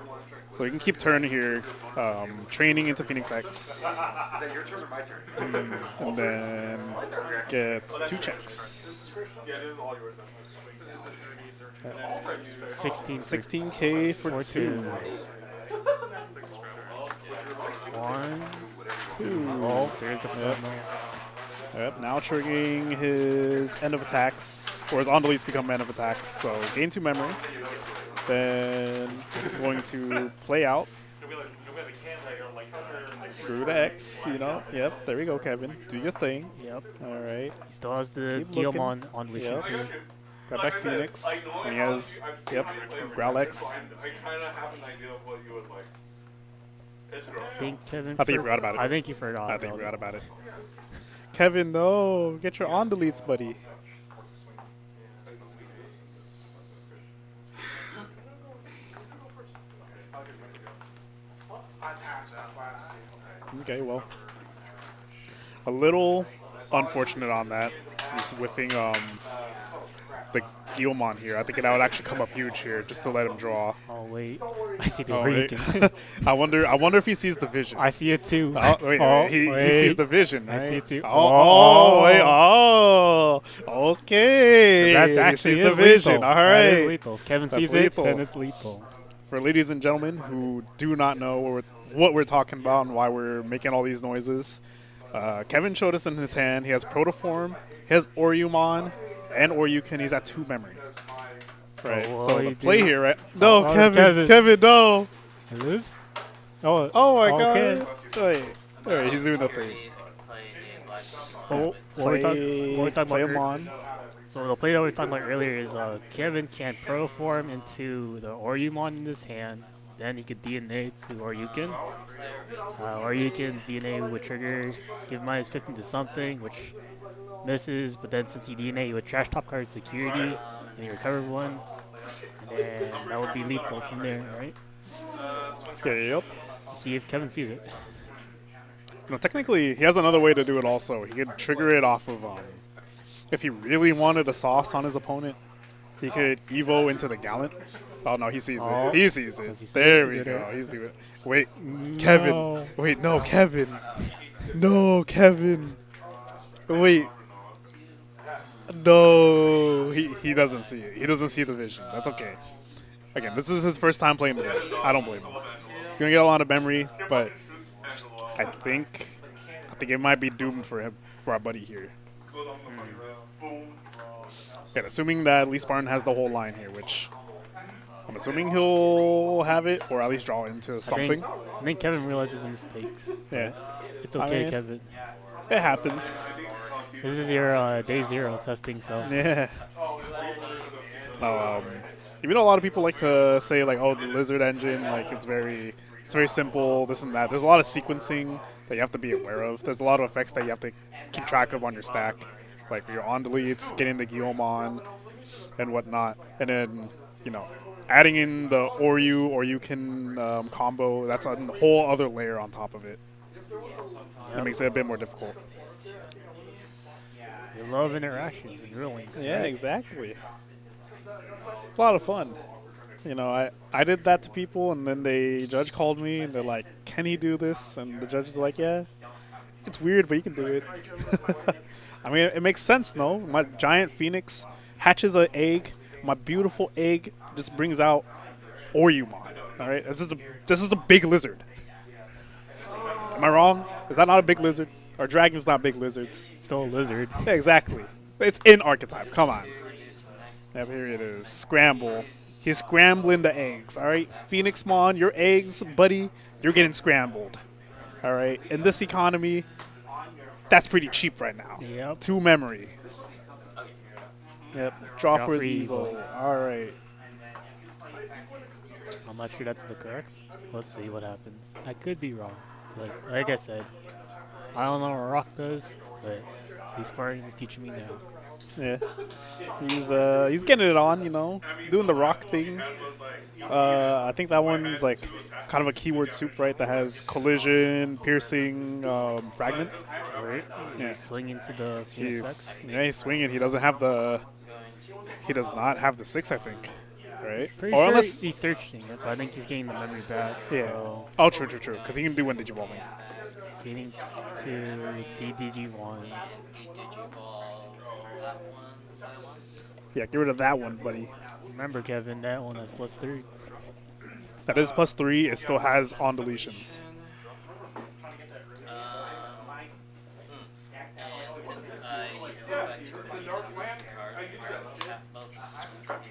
S1: So he can keep turn here, training into Phoenix X.
S4: Is that your turn or my turn?
S1: And then gets 2 checks.
S4: Yeah, this is all yours.
S2: 16.
S1: 16k for 2.
S2: 2. 1.
S1: 2.
S2: Oh, there's the
S1: Yep.
S2: promo.
S1: Yep, now triggering his end of attacks, or his on deletes become end of attacks. So gain 2 memory. Then it's going to play out. Garuda X, you know. Yep, there we go, Kevin. Do your thing.
S2: Yep.
S1: All right.
S2: He still has the
S1: Keep looking.
S2: Guilmon on Lucian
S1: Yep.
S2: too.
S1: Got back Phoenix. And he has, yep, Growlex.
S4: I kind of have an idea of what you would like. It's gross.
S2: I think Kevin.
S1: I think you forgot about it.
S2: I think you forgot.
S1: I think we
S2: about
S1: forgot about it. Kevin, no. Get your on deletes, buddy. Okay, well. A little unfortunate on that. He's whiffing the Guilmon here. I think that would actually come up huge here just to let him draw.
S2: Oh wait, I see the
S1: Oh, wait.
S2: Hurricane.
S1: I wonder if he sees the vision.
S2: I see it too.
S1: Oh, wait,
S2: Oh,
S1: he
S2: wait.
S1: sees the vision.
S2: I
S1: Right?
S2: see it too.
S1: Oh, wait. Oh, okay.
S2: That's
S1: He
S2: actually
S1: sees the
S2: is
S1: vision.
S2: lethal.
S1: All
S2: That is
S1: right.
S2: lethal. If Kevin
S1: That's
S2: sees
S1: lethal.
S2: it, then it's lethal.
S1: For ladies and gentlemen who do not know what we're talking about and why we're making all these noises, Kevin showed us in his hand. He has Protoform, he has Oryumon, and Oryukin. He's at 2 memory. Right.
S2: what
S1: So
S2: do
S1: the
S2: you
S1: play
S2: do?
S1: here, right? No,
S2: Oh,
S1: Kevin,
S2: Kevin.
S1: no.
S2: He lives? Oh,
S1: Oh my
S2: okay.
S1: god. Wait. All right, he's doing the thing.
S2: Oh, what we're talking
S1: Play
S2: about
S1: him on.
S2: So the play that we were talking about earlier is Kevin can proform into the Oryumon in his hand. Then he could DNA to Oryukin. Oryukin's DNA would trigger, give minus 15 to something, which misses. But then since he DNA, he would trash top card security, and he recovered one. And then that would be lethal from there, right?
S1: Okay, yep.
S2: See if Kevin sees it.
S1: No, technically, he has another way to do it also. He could trigger it off of, if he really wanted a sauce on his opponent, he could Evo into the Gallant. Oh, no, he sees
S2: Oh.
S1: it. He sees it.
S2: Does he see
S1: There
S2: it?
S1: we
S2: Did
S1: go.
S2: it?
S1: He's doing it. Wait, Kevin. Wait, no, Kevin. No, Kevin. Wait. No. He doesn't see it. He doesn't see the vision. That's okay. Again, this is his first time playing the game. I don't blame him. He's going to get a lot of memory, but I think it might be doomed for him, for our buddy here. Yeah, assuming that Lee Spartan has the whole line here, which I'm assuming he'll have it, or at least draw into something.
S2: I think Kevin realizes his mistakes.
S1: Yeah,
S2: It's okay,
S1: mean-
S2: Kevin.
S1: it happens.
S2: This is your day 0 testing, so.
S1: Yeah. Even though a lot of people like to say like, oh, the Lizard engine, like it's very simple, this and that. There's a lot of sequencing that you have to be aware of. There's a lot of effects that you have to keep track of on your stack, like your on deletes, getting the Guilmon, and whatnot, and then adding in the Oryukin combo. That's a whole other layer on top of it. That makes it a bit more difficult.
S2: You love interactions and rulings.
S1: Yeah, exactly. It's a lot of fun. I did that to people, and then judge called me, and they're like, "Can he do this?" And the judge is like, "Yeah." It's weird, but you can do it. I mean, it makes sense, no? My giant phoenix hatches an egg. My beautiful egg just brings out Oyumon. All right, this is a big lizard. Am I wrong? Is that not a big lizard? Or dragons not big lizards?
S2: Still a lizard.
S1: Yeah, exactly. It's in archetype. Come on. Yep, here it is. Scramble. He's scrambling the eggs. All right, Phoenixmon, your eggs, buddy, you're getting scrambled. All right, in this economy, that's pretty cheap right now.
S2: Yep.
S1: 2 memory. Yep. Draw for his
S2: for
S1: Evo.
S2: evil.
S1: All right.
S2: I'm not sure that's the correct. Let's see what happens. I could be wrong. Like I said, I don't know what Rock does, but he's Spartan is teaching me now.
S1: Yeah. He's getting it on, you know, doing the rock thing. I think that one's like kind of a keyword soup, right? That has collision, piercing, fragment.
S2: Right?
S1: Yeah.
S2: He's swinging to the Phoenix X.
S1: He's swinging. He doesn't have the. He does not have the 6, I think. Right?
S2: Pretty
S1: Or
S2: sure
S1: unless.
S2: he's searching it, but I think he's getting the memory back.
S1: Yeah.
S2: So
S1: Oh, true. Because he can do one Digivolving.
S2: getting to DDG1.
S3: Digiball, that one.
S1: Yeah, get rid of that one, buddy.
S2: Remember, Kevin, that one has +3.
S1: That is +3. It still has on deletions.
S3: And since I used the effect to remove the card, I tap both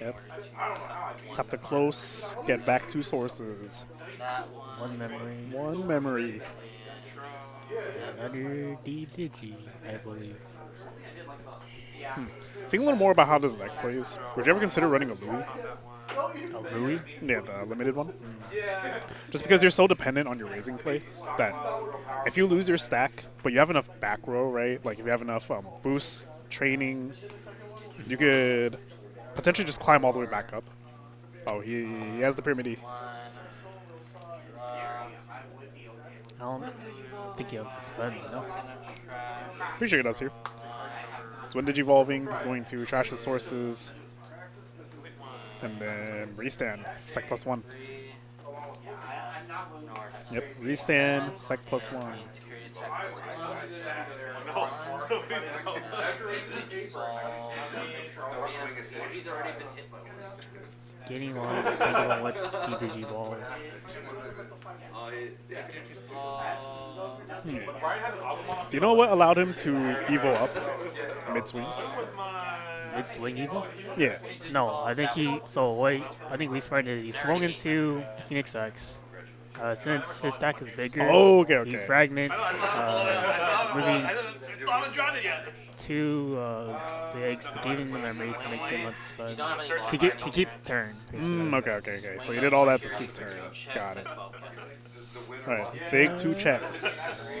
S1: Yep.
S3: in order to tap one
S1: Tap to close. Get back 2 sources.
S3: that one.
S2: One memory.
S1: 1 memory.
S2: Another DDG, I believe.
S1: Seeing a little more about how this deck plays. Would you ever consider running a Louis?
S2: A Louis?
S1: Yeah, the limited one. Just because you're so dependent on your raising play that if you lose your stack, but you have enough back row, right? Like if you have enough boost training, you could potentially just climb all the way back up. Oh, he has the Pyramid E.
S2: I don't think he has to spend, no?
S1: Pretty sure he does here. So when Digivolving, he's going to trash his sources and then restand, sec +1. Yep, restand, sec +1.
S3: Security attack plus He's already been hit.
S2: Getting one, taking one with DDG ball.
S1: Do you know what allowed him to Evo up mid-swing?
S2: Mid swing evil?
S1: Yeah.
S2: No, I think he. So wait, I think Lee Smart did it. He swung into Phoenix X. Since his stack is bigger,
S1: Oh, okay.
S2: he fragments, moving
S4: It's not drawn it yet.
S2: 2 bigs to give him the memory to make him unspun.
S3: You don't have any
S2: To keep turn. basically.
S1: Okay. So you did all that to keep turn. Got it. Alright, big 2 checks.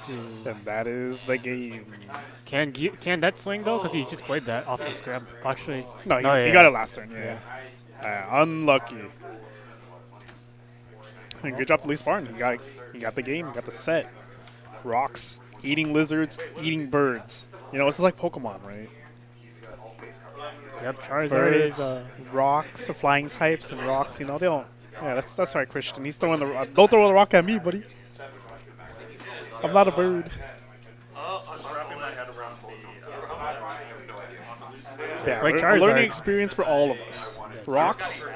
S2: 1, 2.
S1: And that is the game.
S2: Can that swing though? Because he just played that off the scrap. Actually,
S1: No, he
S2: yeah.
S1: got it last turn, yeah. Unlucky. And good job to Lee Spartan. He got the game, he got the set. Rocks, eating lizards, eating birds. You know, it's like Pokemon, right?
S2: Yep, Charizard
S1: Birds,
S2: is.
S1: rocks, flying types, and rocks. You know, they don't. Yeah, that's right, Christian. He's throwing the. Don't throw the rock at me, buddy. I'm not a bird.
S4: I'm wrapping my head around
S1: Yeah,
S2: like
S1: a
S2: Charizard.
S1: learning experience for all of us. Rocks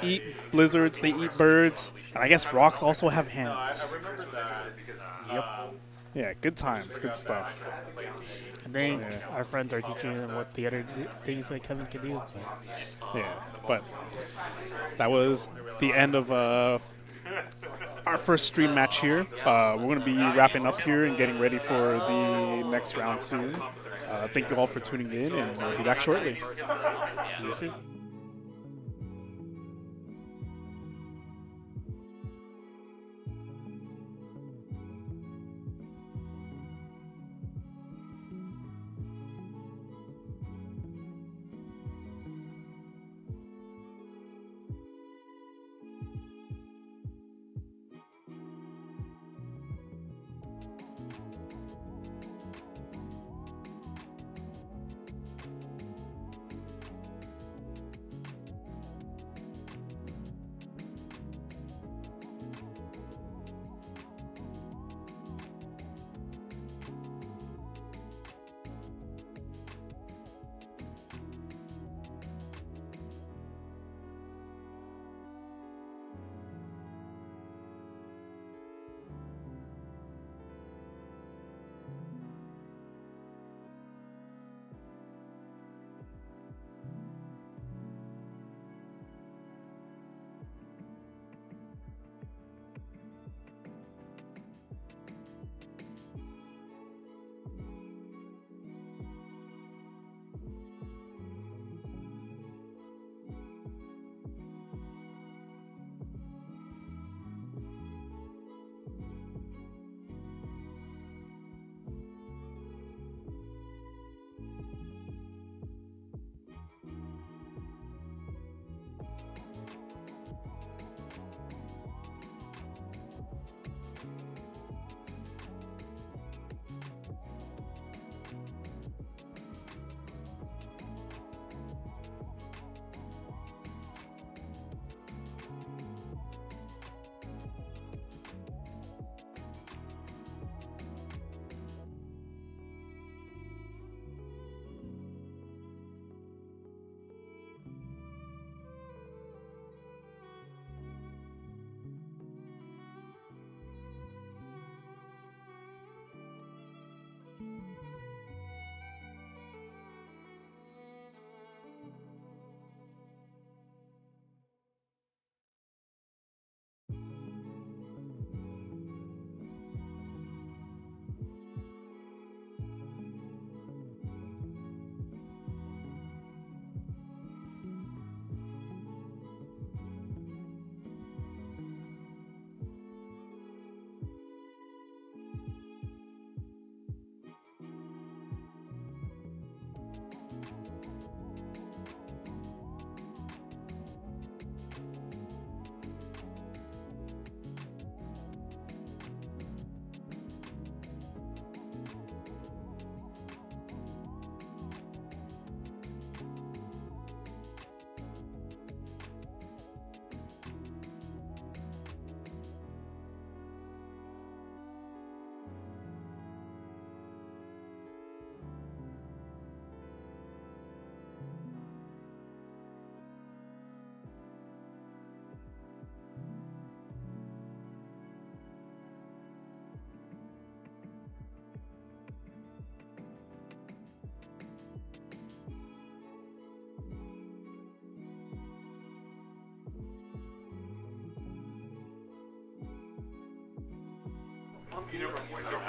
S1: eat lizards. They eat birds, and I guess rocks also have hands.
S2: Yep.
S1: Yeah, good times, good stuff.
S2: I think our friends are teaching him what the other things that Kevin can do.
S1: Yeah, but that was the end of our first stream match here. We're going to be wrapping up here and getting ready for the next round soon. Thank you all for tuning in, and we'll be back shortly.
S2: See you soon.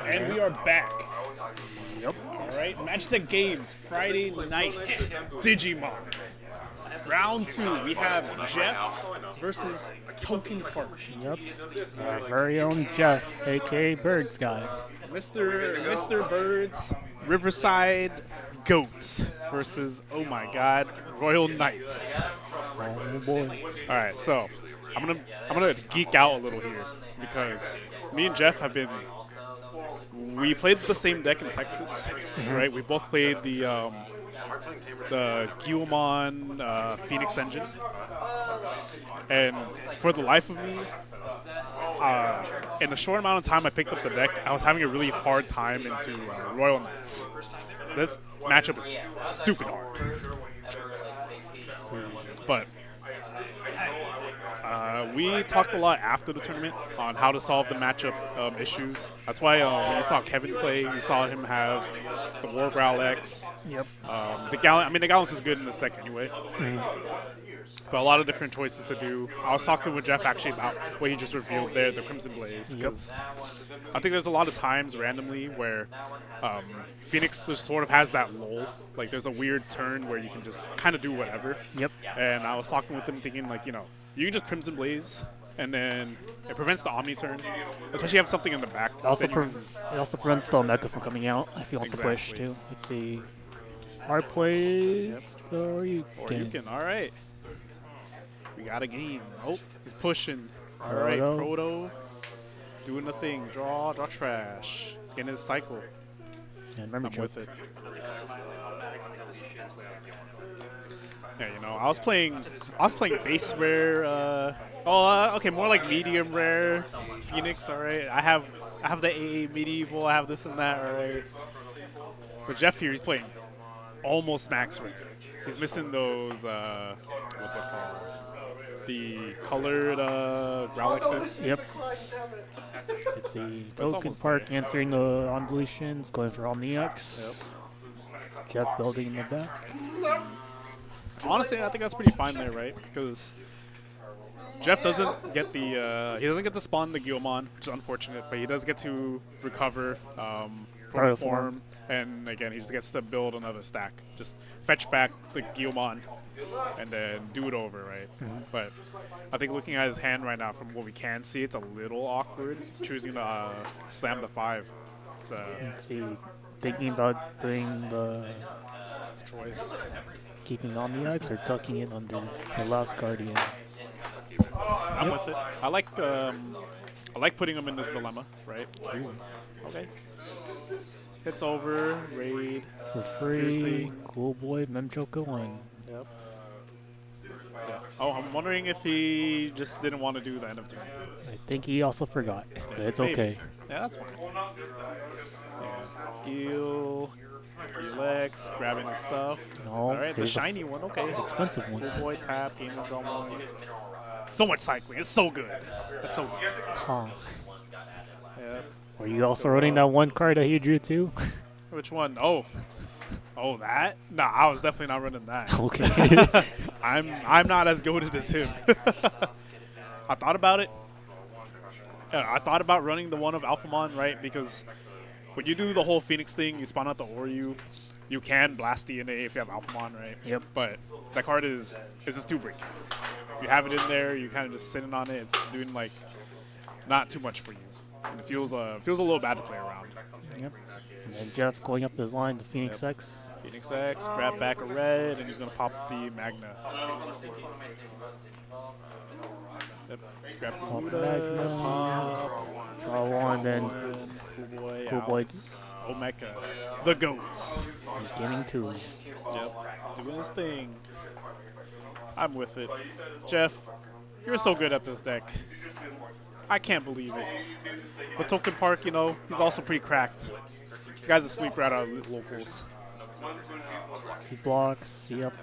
S1: And we are back. Yep. All right, Magitek Games, Friday night, Digimon. Round 2, we have Jeff versus Token Park.
S2: Yep. Our very own Jeff, aka Birds guy.
S1: Mr. Birds, Riverside Goat versus, oh my god, Royal Knights.
S2: Oh boy.
S1: All right, so I'm gonna geek out a little here because me and Jeff we played the same deck in Texas, right? We both played the Guilmon Phoenix Engine, and for the life of me, in a short amount of time I picked up the deck, I was having a really hard time into Royal Knights. So this matchup is stupid hard, but we talked a lot after the tournament on how to solve the matchup issues. That's why when you saw Kevin play, you saw him have the War Growl X.
S2: Yep.
S1: The Gallons is good in this deck anyway. But a lot of different choices to do. I was talking with Jeff actually about what he just revealed there, the Crimson Blaze, because I think there's a lot of times randomly where Phoenix just sort of has that lull. Like there's a weird turn where you can just kind of do whatever.
S2: Yep.
S1: And I was talking with him thinking like, you can just Crimson Blaze, and then it prevents the Omni turn, especially if you have something in the back.
S2: It also prevents the Mecha from coming out if you want to push too. Let's see. Hard plays or you can.
S1: All right. We got a game. Oh, he's pushing. All right, Proto doing the thing. Draw trash. He's getting his cycle.
S2: And remember,
S1: I'm with it. Yeah, I was playing base rare. Okay, more like medium rare Phoenix. All right, I have the AA medieval. I have this and that. All right. But Jeff here, he's playing almost max rare. He's missing those. What's it called? The colored Growlixes.
S2: Yep. Let's see. Token Park answering the Omnitions, going for Omni-X.
S1: Yep.
S2: Jeff building in the back.
S1: Honestly, I think that's pretty fine there, right? Because Jeff doesn't get the spawn the Guilmon, which is unfortunate, but he does get to recover form, and again he just gets to build another stack. Just fetch back the Guilmon and then do it over, right? But I think looking at his hand right now, from what we can see, it's a little awkward. He's choosing to slam the 5.
S2: Let's see. Thinking about doing the
S1: choice.
S2: Keeping Omni-X or tucking it under the Last Guardian.
S1: I'm with it. I like putting him in this dilemma, right?
S2: Ooh.
S1: Okay. It's over. Raid.
S2: For free. Cool boy. Memchoco 1.
S1: Yep. Yeah. Oh, I'm wondering if he just didn't want to do the end of turn.
S2: I think he also forgot. But it's
S1: Maybe.
S2: okay.
S1: Yeah, that's fine. Yeah. Lex, grabbing his stuff.
S2: No,
S1: alright, the shiny one, okay.
S2: Expensive one.
S1: Cool boy, tap, game draw 1. So much cycling, it's so good. It's so good.
S2: Huh.
S1: Yeah.
S2: Were you also running that one card that he drew too?
S1: Which one? Oh, that? Nah, I was definitely not running that.
S2: Okay.
S1: I'm not as goated as him. I thought about it. Yeah, I thought about running the one of Alphamon, right? Because when you do the whole Phoenix thing, you spawn out the Oryu, you can blast DNA if you have Alphamon, right?
S2: Yep.
S1: But that card is just too breaking. You have it in there, you kind of just sitting on it. It's doing like not too much for you, and it feels a little bad to play around.
S2: Yep. And then Jeff going up his line to Phoenix X.
S1: Phoenix X, grab back a red, and he's gonna pop the Magna. Yep. Grab the Magna.
S2: Draw 1, then
S1: Cool boy. Omeka. The goats.
S2: he's getting 2.
S1: Yep. Doing his thing. I'm with it. Jeff, you're so good at this deck. I can't believe it. But Token Park, he's also pretty cracked. This guy's a sleeper out of locals.
S2: He blocks, yep.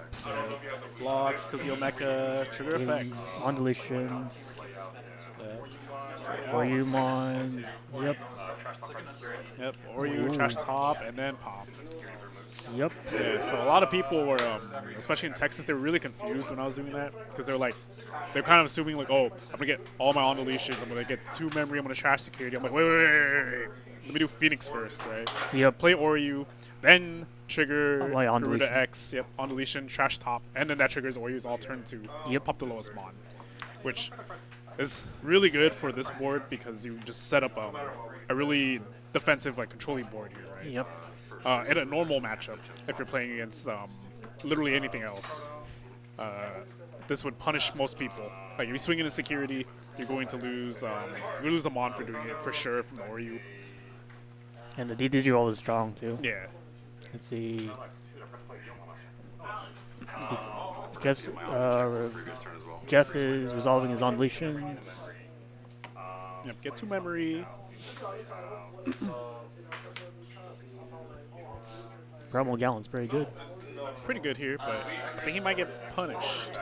S1: Blocks, because the Omeka trigger effects.
S2: Undulations.
S1: Yeah.
S2: Orumon, yep.
S1: Yep, or you trash top and then pop.
S2: Yep.
S1: Yeah, so a lot of people were, especially in Texas, they were really confused when I was doing that because they're kind of assuming like, oh, I'm gonna get all my on deletions, I'm gonna get 2 memory, I'm gonna trash security. I'm like, wait. Let me do Phoenix first, right?
S2: Yep.
S1: Play Oryu, then trigger
S2: my on
S1: Garuda
S2: deletion.
S1: X, yep, on deletion, trash top, and then that triggers Oryu's all turn to pop the lowest mon, which is really good for this board because you just set up a really defensive, like, controlling board here, right?
S2: Yep.
S1: In a normal matchup, if you're playing against literally anything else, this would punish most people. Like if you swing into security, you're going to lose. You lose a mon for doing it for sure from the Oryu.
S2: And the DDG roll is strong too.
S1: Yeah.
S2: Let's see. Jeff's, Jeff is resolving his on deletions.
S1: Yep. Get 2 memory.
S2: Rumble Gallon's pretty good.
S1: Pretty good here, but I think he might get punished.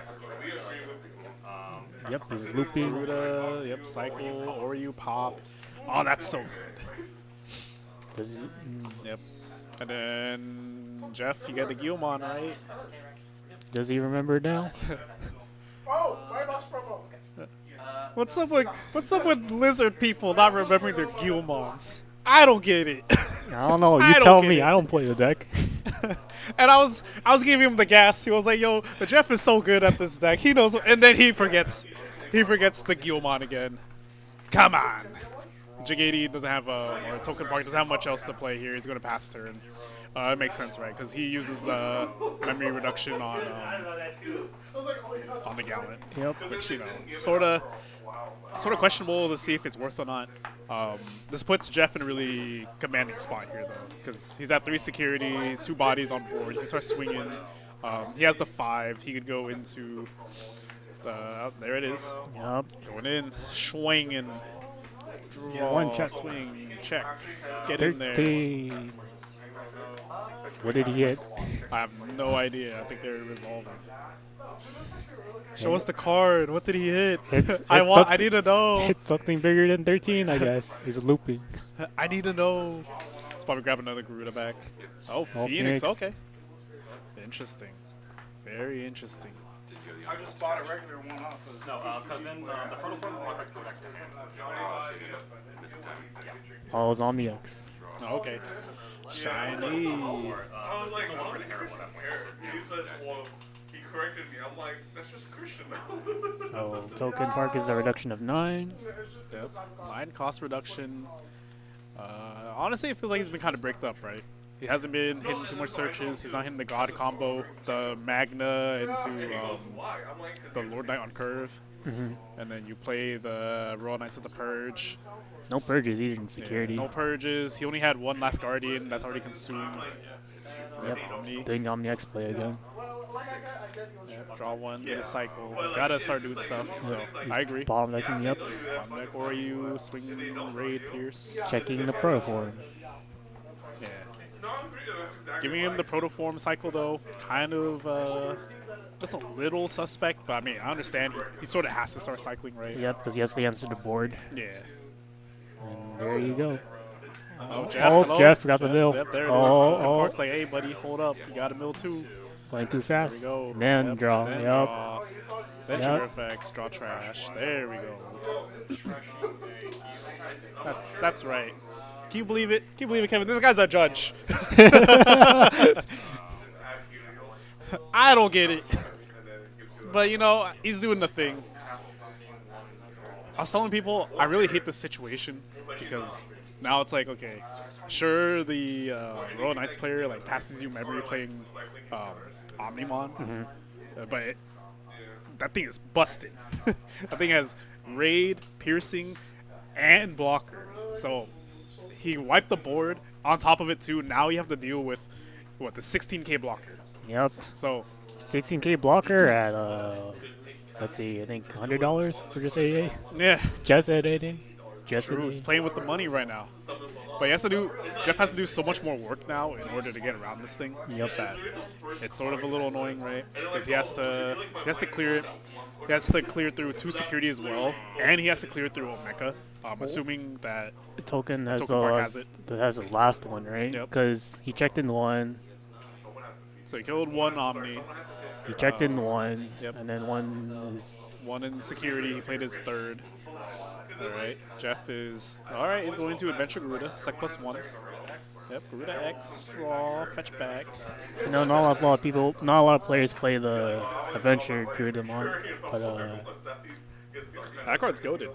S2: Yep, he's looping.
S1: Garuda, yep, cycle, Oryu, pop. Oh, that's so good.
S2: Does he,
S1: Yep. And then Jeff, you got the Guilmon, right?
S2: does he remember it now?
S1: What's up with lizard people not remembering their Guilmons? I don't get it.
S2: I don't know.
S1: I
S2: You
S1: don't
S2: tell
S1: get
S2: me.
S1: it.
S2: I don't play the deck.
S1: And I was giving him the gas. He was like, "Yo, but Jeff is so good at this deck. He knows." And then he forgets the Guilmon again. Come on. Jagady doesn't have or Token Park doesn't have much else to play here. He's going to pass turn. It makes sense, right? Because he uses the memory reduction on the Gallant.
S2: Yep.
S1: Which, you know, sort of questionable to see if it's worth or not. This puts Jeff in a really commanding spot here, though, because he's at 3 security, 2 bodies on board. He can start swinging. He has the 5. He could go into the. There it is.
S2: Yep.
S1: Going in, swinging. Draw,
S2: 1 check.
S1: swing, check. Get in there.
S2: 13. What did he hit?
S1: I have no idea. I think they're resolving. Show us the card. What did he hit? I need to know.
S2: It's something bigger than 13, I guess. He's looping.
S1: I need to know. Let's probably grab another Garuda back. Oh, Phoenix.
S2: Phoenix.
S1: Okay. Interesting. Very interesting.
S4: I just bought a regular one off of.
S5: No, because then the protoform will go back to hand.
S2: Oh, it's on the X.
S1: Oh, okay. Shiny.
S4: I was like, oh, he says, well, he corrected me. I'm like, that's just Christian though.
S2: So Token Park is a reduction of 9.
S1: Yep. 9 cost reduction. Honestly, it feels like he's been kind of bricked up, right? He hasn't been hitting too much searches. He's not hitting the God combo, the Magna into the Lord Knight on curve. And then you play the Royal Knights of the Purge.
S2: No purges, either in
S1: Yeah,
S2: security.
S1: no purges. He only had 1 last Guardian that's already consumed.
S2: Yep.
S1: Omni.
S2: Doing Omni X play again.
S1: Yeah, draw 1, get a cycle. He's got to start doing stuff. So I agree.
S2: Bottom decking, yep.
S1: On deck, or you swing, raid, pierce.
S2: Checking the protoform.
S1: Yeah. Giving him the protoform cycle though, kind of just a little suspect. But I mean, I understand he sort of has to start cycling, right?
S2: Yep, because he has to answer the board.
S1: Yeah.
S2: And there you go.
S1: Oh, Jeff.
S2: Oh,
S1: Hello?
S2: Jeff got the mill.
S1: Yep, there it is.
S2: Oh,
S1: Token
S2: oh.
S1: Park's like, hey, buddy, hold up. You got a mill too.
S2: Playing too
S1: There we
S2: fast.
S1: go.
S2: And then
S1: Yep,
S2: draw.
S1: Then
S2: Yep.
S1: draw. Then
S2: Yep.
S1: trigger effects. Draw trash. There we go. That's right. Can you believe it? Can you believe it, Kevin? This guy's a judge. I don't get it. But, you know, he's doing the thing. I was telling people I really hate this situation because now it's like, okay, sure, the Royal Knights player like passes you memory playing Omnimon, but that thing is busted. That thing has raid, piercing, and blocker. So he wiped the board on top of it too. Now you have to deal with the 16k blocker.
S2: Yep.
S1: So
S2: 16k blocker at, let's see, I think $100 for just AA.
S1: yeah,
S2: Just at AA. Just at
S1: true. He's
S2: AA.
S1: playing with the money right now. But Jeff has to do so much more work now in order to get around this thing.
S2: Yep.
S1: That it's sort of a little annoying, right? Because he has to clear it. He has to clear through 2 security as well, and he has to clear through Omeka. Assuming that
S2: Token has
S1: Token Park has it.
S2: the last one, right?
S1: Yep.
S2: Because he checked in 1,
S1: So he killed one Omni,
S2: He checked in one,
S1: Yep.
S2: and then one is.
S1: one in security. He played his third. All right, Jeff is all right. He's going to Adventure Garuda, sec +1. Yep, Garuda X, raw, fetch back.
S2: You know, not a lot of people, not a lot of players play the Adventure Gridamon, but
S1: That card's goated.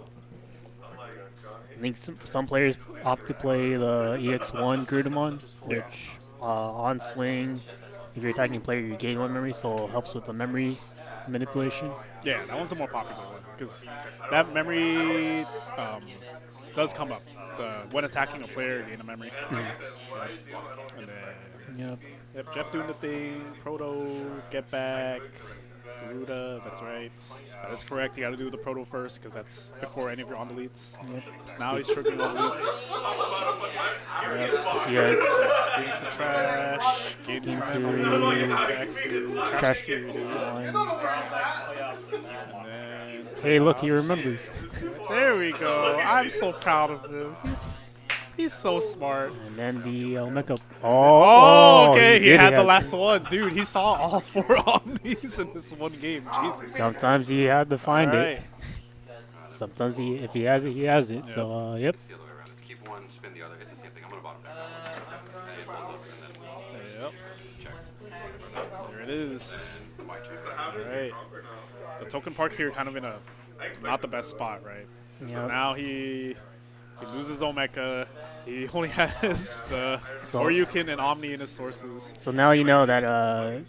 S2: I think some players opt to play the EX1 Gridamon, which on swing, if you're attacking a player, you gain 1 memory, so it helps with the memory manipulation.
S1: Yeah, that one's the more popular one because that memory does come up. When attacking a player, gain a memory. And then,
S2: Yep.
S1: Jeff doing the thing. Proto, get back. Garuda, that's right. That is correct. You got to do the Proto first because that's before any of your on deletes. Now he's triggering on deletes.
S2: Yeah.
S1: Getting some trash. Gain 2
S2: Gain
S1: memory.
S2: 2.
S1: Trash
S2: Trash
S1: security.
S2: one.
S1: And then,
S2: Hey, look, he remembers.
S1: there we go. I'm so proud of him. He's so smart.
S2: And then the Omega.
S1: Oh, okay. He
S2: did
S1: had the
S2: have-
S1: last one. Dude, he saw all 4 Omnis in this one game. Jesus.
S2: Sometimes he had to find
S1: All
S2: it.
S1: right.
S2: Sometimes if he has it, he has it. So, yep.
S5: It's the other way around. It's keep one, spin the other. It's the same thing. I'm gonna bottom deck. And it rolls up, and then
S1: Yep.
S5: check.
S1: There it is.
S5: And my turn.
S1: All right. The token park here kind of in a not the best spot, right? Because
S2: Yep.
S1: now he loses Omeka. He only has the
S2: So-
S1: Oryukin and Omni in his sources.
S2: So now you know that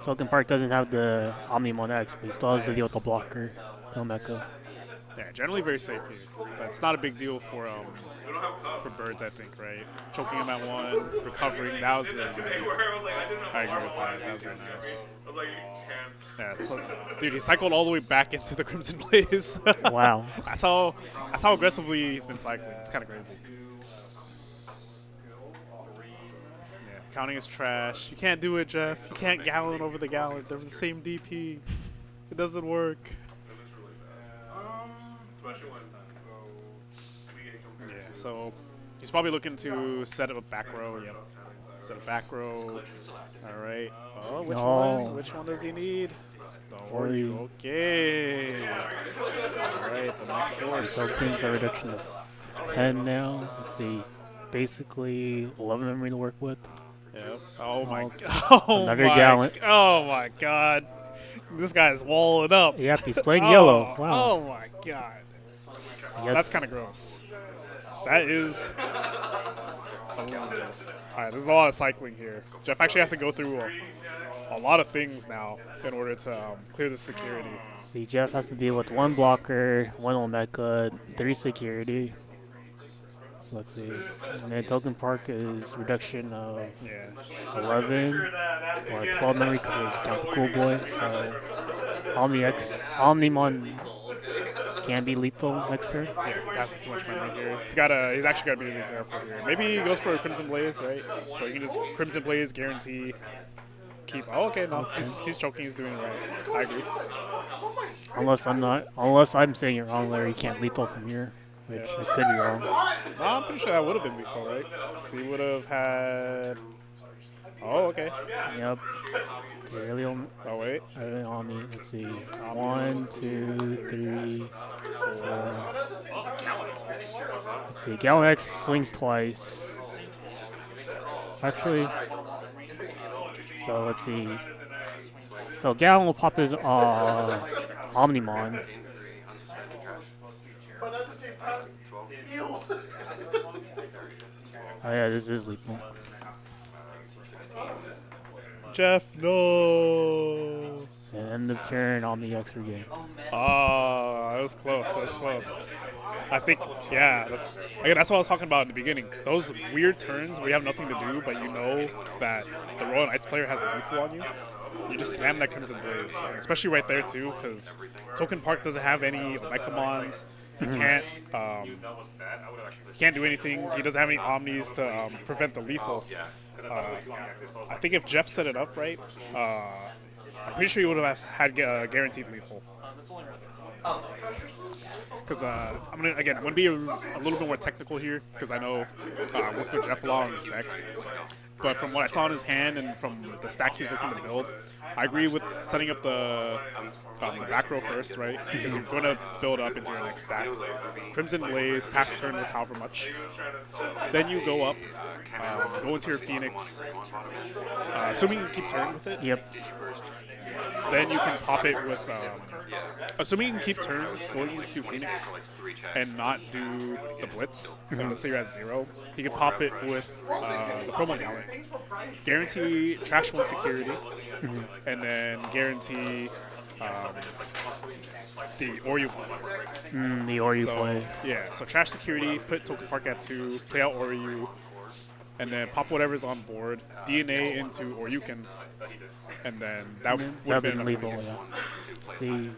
S2: Token Park doesn't have the Omnimon X, but he still has to deal with the blocker, Omeka.
S1: Yeah, generally very safe here. But it's not a big deal for birds, I think, right? Choking him at 1, recovering, that was really good. I agree with that. That was very nice. Yeah, so, dude, he cycled all the way back into the Crimson Blaze.
S2: Wow.
S1: That's how aggressively he's been cycling. It's kind of crazy. Yeah, counting is trash. You can't do it, Jeff. You can't gallon over the gallon. They're the same DP. It doesn't work. Yeah, so he's probably looking to set up a back row. Yep. Set a back row. All right. Oh, which
S2: No.
S1: one? Which one does he need? The
S2: Ori.
S1: Ori. Okay. All right, the next source.
S2: So gains a reduction of 10 now. Let's see. Basically 11 memory to work with.
S1: Yep. Oh my.
S2: Oh,
S1: Oh
S2: another
S1: my,
S2: gallant.
S1: Oh my God. This guy's walling up.
S2: Yep, he's playing
S1: Oh,
S2: yellow. Wow.
S1: Oh my God.
S2: Yes.
S1: That's kind of gross. That is. Alright, there's a lot of cycling here. Jeff actually has to go through a lot of things now in order to clear the security.
S2: See, Jeff has to deal with 1 blocker, 1 Omeka, 3 security. So let's see. And then Token Park is reduction of
S1: Yeah.
S2: 11 or 12 memory because they count the cool boy. So Omnimon can be lethal next turn.
S1: Yeah, passes too much memory here. He's actually gotta be really careful here. Maybe he goes for a Crimson Blaze, right? So you can just Crimson Blaze, guarantee, keep. Oh, okay, no, he's choking. He's doing it right. I agree.
S2: Unless I'm saying it wrong, Larry, he can't lethal from here, which I could be wrong.
S1: No, I'm pretty sure that would have been lethal, right? So he would have had. Oh, okay.
S2: Yep. Really
S1: Oh wait.
S2: on me. Let's see. 1, 2, 3, 4. Let's see. Gallon X swings twice. Actually, so let's see. So Gallon will pop his Omnimon. Oh yeah, this is lethal.
S1: Jeff, no.
S2: And end of turn on the X game.
S1: Oh, that was close. That was close. I think, yeah. That's what I was talking about in the beginning. Those weird turns where you have nothing to do, but you know that the Royal Knights player has the lethal on you. You just slam that Crimson Blaze, especially right there too, because Token Park doesn't have any Mekamons. He can't do anything. He doesn't have any Omnis to prevent the lethal. I think if Jeff set it up right, I'm pretty sure he would have had guaranteed lethal. Because I'm gonna be a little bit more technical here because I know I worked with Jeff a lot on this deck, but from what I saw in his hand and from the stack he's looking to build, I agree with setting up the back row first, right? Because you're going to build up into your next stack. Crimson Blaze, pass turn with however much. Then you go up, go into your Phoenix, assuming you keep turn with it.
S2: Yep.
S1: Then you can pop it with, assuming you can keep turns going into Phoenix and not do the Blitz, like let's say you're at 0, you can pop it with the Promo Gallant. Guarantee Trash 1 security, and then guarantee the Oryu play.
S2: The Oryu
S1: So,
S2: play.
S1: yeah, so Trash security, put Token Park at 2, play out Oryu, and then pop whatever's on board, DNA into Oryuken, and then that would have
S2: That'd
S1: been
S2: be
S1: enough.
S2: lethal. Yeah. See,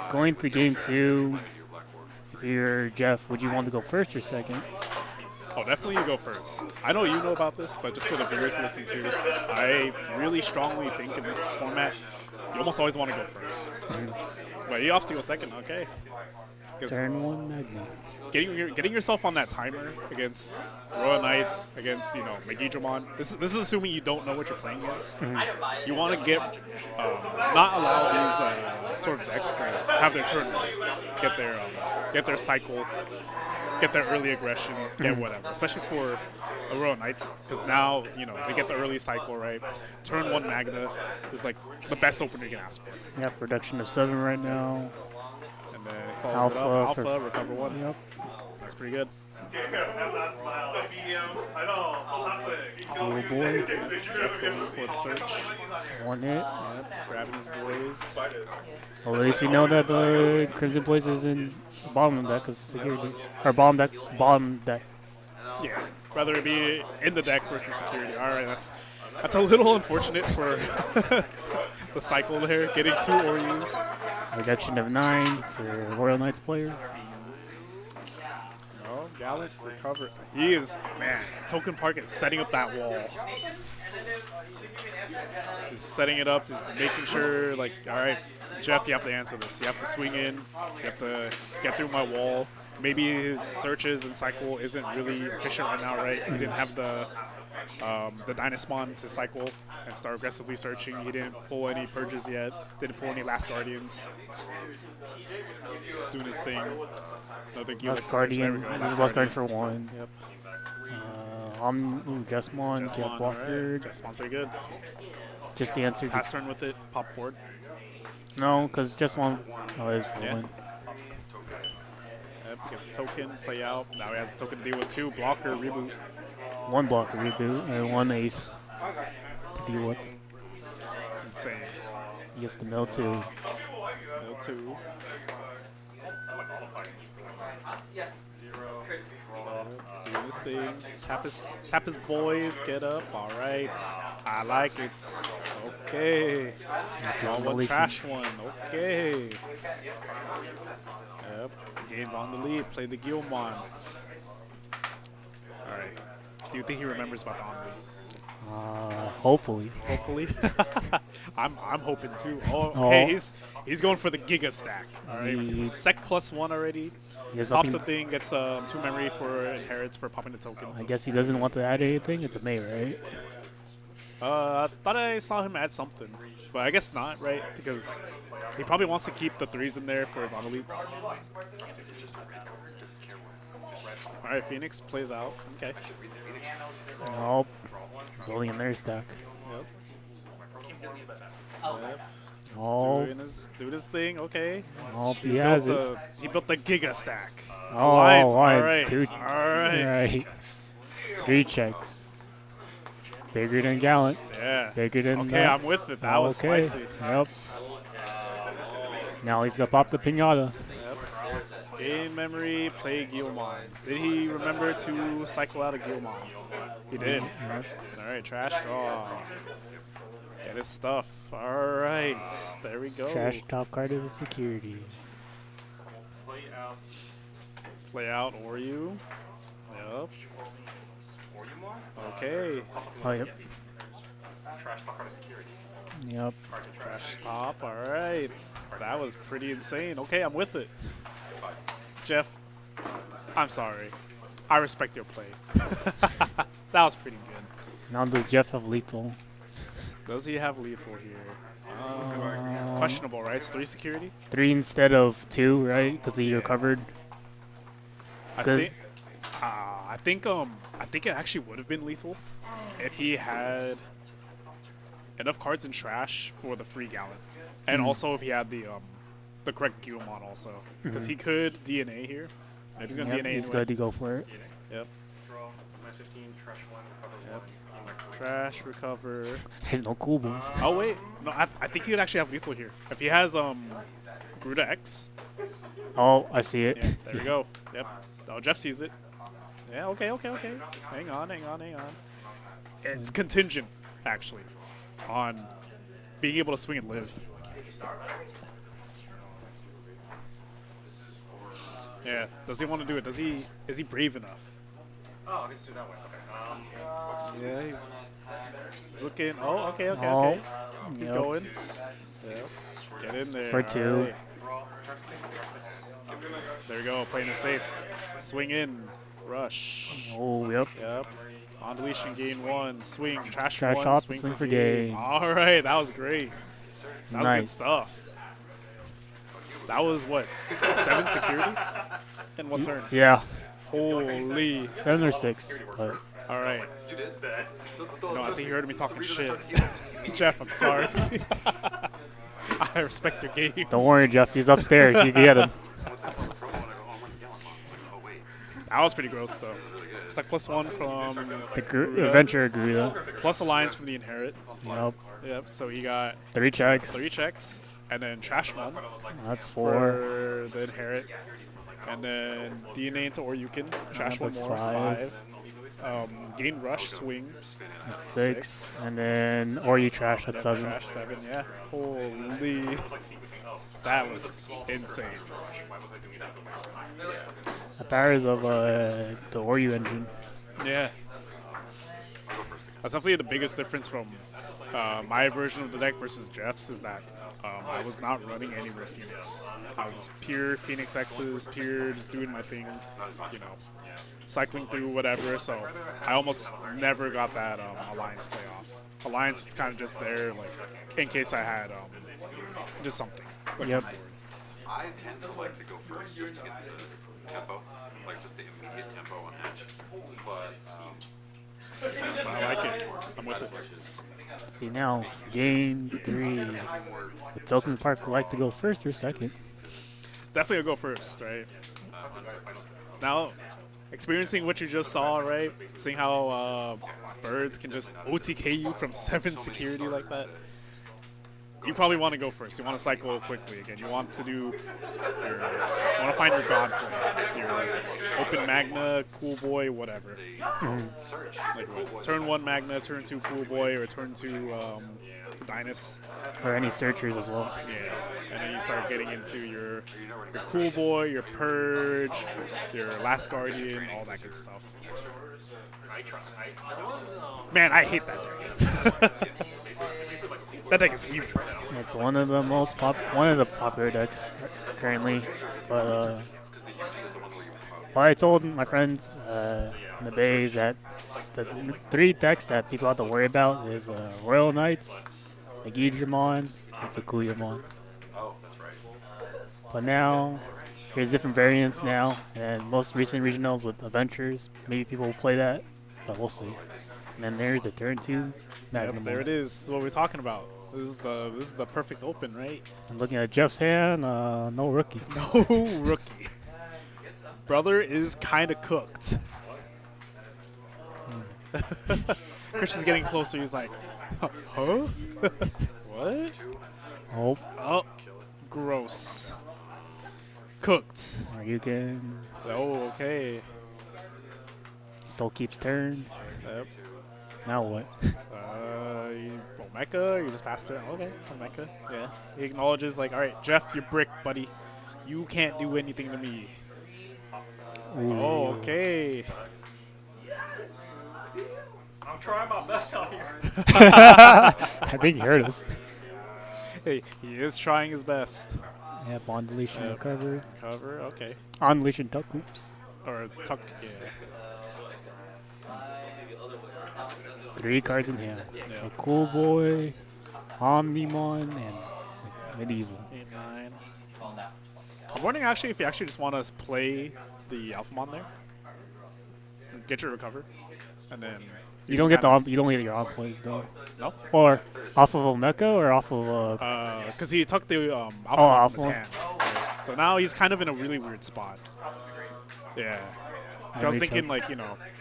S2: going to game 2, if you're Jeff, would you want to go first or second?
S1: Oh, definitely you go first. I know you know about this, but just for the viewers to listen to, I really strongly think in this format, you almost always want to go first. But you opts to go second, okay. 'Cause
S2: Turn 1 Magna.
S1: getting yourself on that timer against Royal Knights, against, you know, Digimon. This is assuming you don't know what you're playing against. You want to get, not allow these sort of decks to have their turn right. Get their cycle, get their early aggression, get whatever. Especially for Royal Knights, because now, you know, they get the early cycle right. Turn 1 Magna is like the best opener you can ask for.
S2: Yep, production of 7 right now.
S1: And then it follows it up,
S2: Alpha
S1: Alpha, recover 1.
S2: Yep.
S1: That's pretty good.
S2: Oh boy.
S1: Jeff going for the search.
S2: 1 hit.
S1: Yep, grabbing his boys.
S2: Well, at least we know that the Crimson Blaze is in the bottom deck of security. Or bottom deck.
S1: Yeah, rather it be in the deck versus security. All right, that's a little unfortunate for the cycle there. Getting 2 Oryus.
S2: Reduction of 9 for Royal Knights player.
S1: Oh, Gallus recover. He is, man, Token Park is setting up that wall. He's setting it up. He's making sure, like, all right, Jeff, you have to answer this. You have to swing in. You have to get through my wall. Maybe his searches and cycle isn't really efficient right now, right? He didn't have the Dynasmon to cycle and start aggressively searching. He didn't pull any purges yet. Didn't pull any Last Guardians. Doing his thing. Another Gila
S2: Last Guardian.
S1: There we go.
S2: This is Last Guardian for 1.
S1: Yep.
S2: Jesmon,
S1: Jesmon,
S2: get
S1: all
S2: blocker.
S1: right. Jesmon's pretty good.
S2: Just the answer.
S1: Pass turn with it. Pop board.
S2: No, because Jesmon is for
S1: Yeah.
S2: 1.
S1: Yep, get the token, play out. Now he has the token to deal with 2. Blocker, reboot.
S2: 1 blocker reboot and 1 ace to deal with.
S1: Insane.
S2: He gets the mill 2.
S1: Mill 2. Doing this thing. Tap his boys. Get up. All right. I like it. Okay. Draw 1 trash 1. Okay. Yep. Gains on the lead. Play the Gilmon. All right. Do you think he remembers about the on-lead?
S2: Hopefully.
S1: Hopefully. I'm hoping too. Oh, okay.
S2: Oh.
S1: He's going for the Giga stack. All right.
S2: He's-
S1: Sec +1 already.
S2: He has
S1: Pops
S2: nothing.
S1: the thing, gets 2 memory for inherits for popping the token.
S2: I guess he doesn't want to add anything. It's a May, right?
S1: I thought I saw him add something, but I guess not, right? Because he probably wants to keep the 3s in there for his on elites. All right, Phoenix plays out. Okay.
S2: Nope. Building another stack.
S1: Yep.
S2: Oh,
S1: Doing his thing. Okay.
S2: oh, he has it.
S1: He built the Giga stack.
S2: Oh,
S1: Alliance. All
S2: Alliance,
S1: right.
S2: dude.
S1: All right.
S2: Right. 3 checks. Bigger than Gallant.
S1: Yeah.
S2: Bigger than
S1: Okay,
S2: that.
S1: I'm with it. That was
S2: Okay.
S1: spicy.
S2: Yep. Now he's gonna pop the pinata.
S1: Game memory, play Gilmon. Did he remember to cycle out a Gilmon? He did. All right, trash draw. Get his stuff. All right, there we go.
S2: Trash top card of the security.
S1: Play out Oryu. Yep. Okay.
S2: Oh, yep. Yep.
S1: Trash top. All right. That was pretty insane. Okay, I'm with it. Jeff, I'm sorry. I respect your play. That was pretty good.
S2: Now does Jeff have lethal?
S1: Does he have lethal here? Questionable, right? It's 3 security.
S2: 3 instead of 2, right? Because he recovered.
S1: I
S2: Good.
S1: think. I think it actually would have been lethal if he had enough cards in trash for the free Gallon, and also if he had the correct Guilmon also, because he could DNA here. Maybe he's gonna
S2: Yep,
S1: DNA
S2: he's
S1: anyway.
S2: good to go for it.
S1: Yep.
S5: Draw. My 15. Trash 1. Recover
S1: Yep.
S5: 1.
S1: Trash recover.
S2: There's no cool booms.
S1: Oh wait, no, I think he would actually have lethal here if he has Gruda X.
S2: Oh, I see it.
S1: Yeah, there we go. Yep. Oh, Jeff sees it. Yeah. Okay. Hang on. It's contingent, actually, on being able to swing and live. Yeah. Does he want to do it? Is he brave enough?
S5: Oh, I guess do it that way. Okay.
S1: Yeah, he's looking. Oh, okay.
S2: Oh,
S1: He's
S2: yep.
S1: going. Yeah. Get in there.
S2: For 2.
S1: Alright. There we go. Playing it safe. Swing in. Rush.
S2: Oh, yep.
S1: Yep. On deletion, gain 1. Swing. Trash
S2: Trash
S1: 1.
S2: top,
S1: Swing
S2: swing
S1: for
S2: for
S1: gain.
S2: gain.
S1: All right. That was great. That was good
S2: Nice.
S1: stuff. That was what? 7 security? In 1 turn.
S2: Yeah,
S1: Holy.
S2: 7 or 6. But
S1: All right.
S5: You did.
S1: No, I think you heard me talking shit. Jeff, I'm sorry. I respect your game.
S2: don't worry, Jeff. He's upstairs. You can get him.
S5: Once I saw the promo, and I go, oh, I'm running Gallon. I'm like, oh, wait.
S1: That was pretty gross, though. It's like +1 from
S2: The Adventure Garuda.
S1: plus Alliance from the Inherit.
S2: Yep.
S1: Yep, so he got
S2: 3 checks.
S1: 3 checks, and then Trash 1
S2: That's 4.
S1: for the Inherit, and then DNA into Oryukin, Trash 1
S2: that's
S1: more,
S2: 5.
S1: 5. Gain Rush, Swing,
S2: 6. And then, or you trash at
S1: then
S2: 7.
S1: Trash 7, yeah. Holy. That was insane.
S2: The powers of the Oryu engine.
S1: Yeah. That's definitely the biggest difference from my version of the deck versus Jeff's is that I was not running anywhere Phoenix. I was just pure Phoenix X's, pure just doing my thing, you know, cycling through whatever. So I almost never got that Alliance playoff. Alliance was kind of just there, like, in case I had just something. Like,
S2: Yep.
S5: I tend to like to go first just to get the tempo, like just the immediate tempo on edge. But
S1: I like it. I'm with it.
S2: Let's see now. Game 3. The Token Park would like to go first or second.
S1: Definitely I'll go first, right? Now, experiencing what you just saw, right? Seeing how birds can just OTK you from 7 security like that. You probably want to go first. You want to cycle quickly again. You want to do you want to find your god play. Your open Magna, Cool Boy, whatever. Like what? Turn 1 Magna, turn 2 Cool Boy, or turn 2 Dynus.
S2: Or any searchers as well.
S1: Yeah, and then you start getting into your Cool Boy, your Purge, your Last Guardian, all that good stuff. Man, I hate that deck. That deck is evil.
S2: It's one of the one of the popular decks currently. But well, I told my friends in the Bays that the 3 decks that people have to worry about is Royal Knights, Digimon, and Sakuyamon. But now, there's different variants now, and most recent regionals with Adventures. Maybe people will play that, but we'll see. And then there's the turn 2 Magnum.
S1: Yep, there it is. This is what we're talking about. This is the perfect open, right?
S2: I'm looking at Jeff's hand. No rookie.
S1: No rookie. Brother is kind of cooked. Christian's getting closer. He's like, huh? What?
S2: Oh,
S1: Oh, gross. Cooked.
S2: or you can
S1: Oh, okay.
S2: still keeps turn.
S1: Yep.
S2: Now what?
S1: Omeka, you just passed it. Okay, Omeka. Yeah. He acknowledges, like, all right, Jeff, you're brick, buddy. You can't do anything to me. Oh, okay.
S4: I'm trying my best out here.
S2: I think he heard us.
S1: Hey, he is trying his best.
S2: Yep, on deletion
S1: Yep.
S2: recovered.
S1: Cover, okay.
S2: On deletion tuck hoops.
S1: Or tuck, yeah.
S2: 3 cards in hand. A Cool Boy, Omnimon, and like, Medieval.
S1: 8-9. I'm wondering actually if you actually just want to play the Alphamon there, get your recover, and then
S2: You don't get the you don't get your on plays though.
S1: no,
S2: Or off of a mecha or off of a
S1: because he took the Alphamon
S2: Alphamon.
S1: from his hand. Right? So now he's kind of in a really weird spot. Yeah. I was thinking like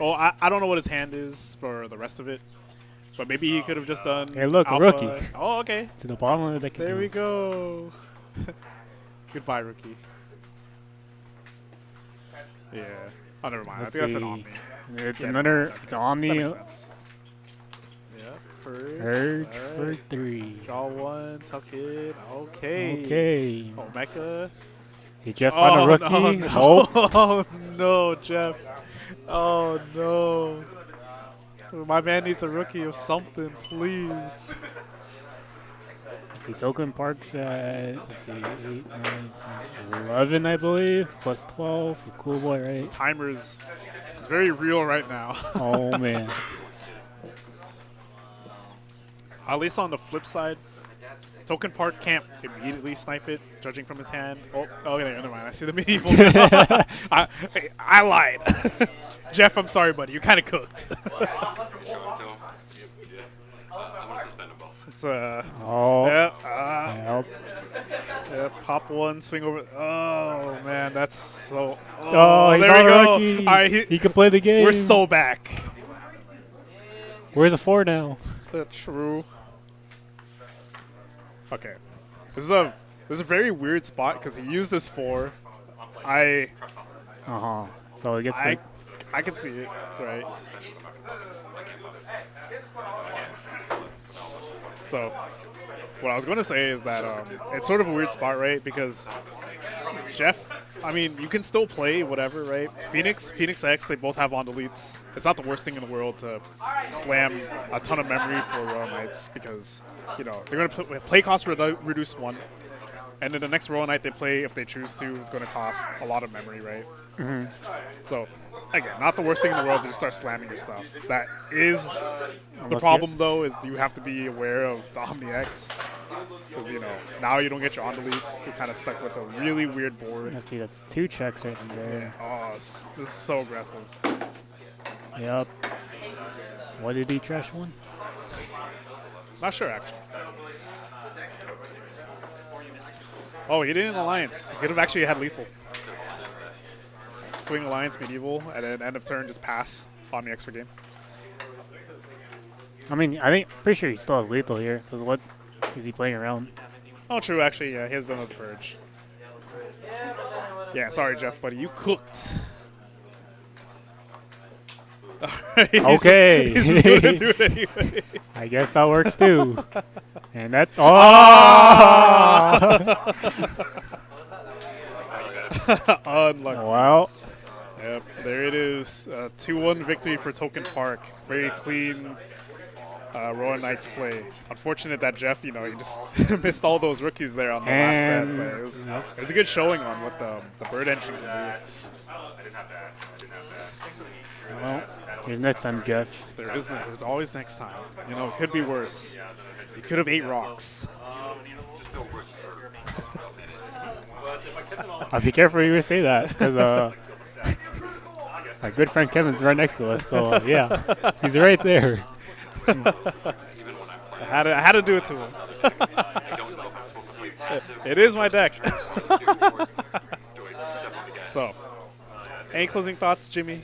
S1: oh I don't know what his hand is for the rest of it, but maybe he could have just done.
S2: Hey, look, a
S1: Alpha.
S2: rookie.
S1: Oh okay.
S2: to the bottom of the deck.
S1: There we go. Goodbye, rookie. Yeah. Oh, never mind.
S2: Let's
S1: I think that's an
S2: see.
S1: Omni.
S2: It's
S1: Yeah,
S2: another.
S1: that
S2: It's Omni.
S1: makes sense. Yeah.
S2: Urge for
S1: Alright.
S2: 3.
S1: Draw one, tuck it. Okay.
S2: Okay.
S1: Oh, Mecha.
S2: Did Jeff find a rookie?
S1: No,
S2: Nope.
S1: no. Oh, no, Jeff. Oh, no. My man needs a rookie of something, please.
S2: Let's see, Token Park's at, let's see, 8, 9, 10, 11, I believe, plus 12 for Cool Boy, right?
S1: Timer's it's very real right now.
S2: Oh, man.
S1: At least on the flip side, Token Park can't immediately snipe it, judging from his hand. Oh, okay, never mind. I see the medieval. I lied. Jeff, I'm sorry, buddy. You kind of cooked.
S5: Show it to him. Yeah. I'm gonna suspend them both.
S1: It's
S2: Oh,
S1: yeah,
S2: yep.
S1: yeah, pop one, swing over. Oh man, that's so.
S2: Oh, he's
S1: there we
S2: not a
S1: go.
S2: rookie.
S1: All right,
S2: He can play the game.
S1: we're so back.
S2: Where's the 4 now?
S1: True. Okay, this is a very weird spot because he used this 4.
S2: Uh-huh. So it gets
S1: I can see it, right? So, what I was going to say is that it's sort of a weird spot, right? Because Jeff, I mean, you can still play whatever, right? Phoenix X, they both have on deletes. It's not the worst thing in the world to slam a ton of memory for Royal Knights because, they're going to play cost reduce 1. And then the next Royal Knight they play, if they choose to, is going to cost a lot of memory, right?
S2: Mm-hmm.
S1: So, again, not the worst thing in the world to just start slamming your stuff. That is the
S2: Unless
S1: problem, though, is you have to be aware of the Omni X. Because, now you don't get your on deletes. You're kind of stuck with a really weird board.
S2: Let's see, that's 2 checks right in there.
S1: Oh, this is so aggressive.
S2: Yep. What did he trash one?
S1: Not sure, actually. Oh, he didn't Alliance. He could have actually had lethal. Swing Alliance, Medieval, and then end of turn just pass Omni X for game.
S2: I mean, pretty sure he still has lethal here. Because what is he playing around?
S1: Oh, true, actually, yeah, he has done the purge. Yeah, sorry, Jeff, buddy, you cooked.
S2: Okay.
S1: He's just gonna do it anyway.
S2: I guess that works too. And that's
S1: Unlucky.
S2: Well,
S1: Yep, there it is. 2-1 victory for Token Park. Very clean Royal Knights play. Unfortunate that Jeff, he just missed all those rookies there on the last set.
S2: And-
S1: But it was a good showing on what the bird engine can do.
S2: well, here's next time, Jeff.
S1: There's always next time. It could be worse. You could have ate rocks.
S2: I'll be careful you say that because my good friend Kevin's right next to us. So yeah, he's right there.
S1: I had to do it to him.
S5: I don't know if I'm supposed to play passive.
S1: It is my deck.
S5: Do I step on the gas?
S1: So, any closing thoughts, Jimmy?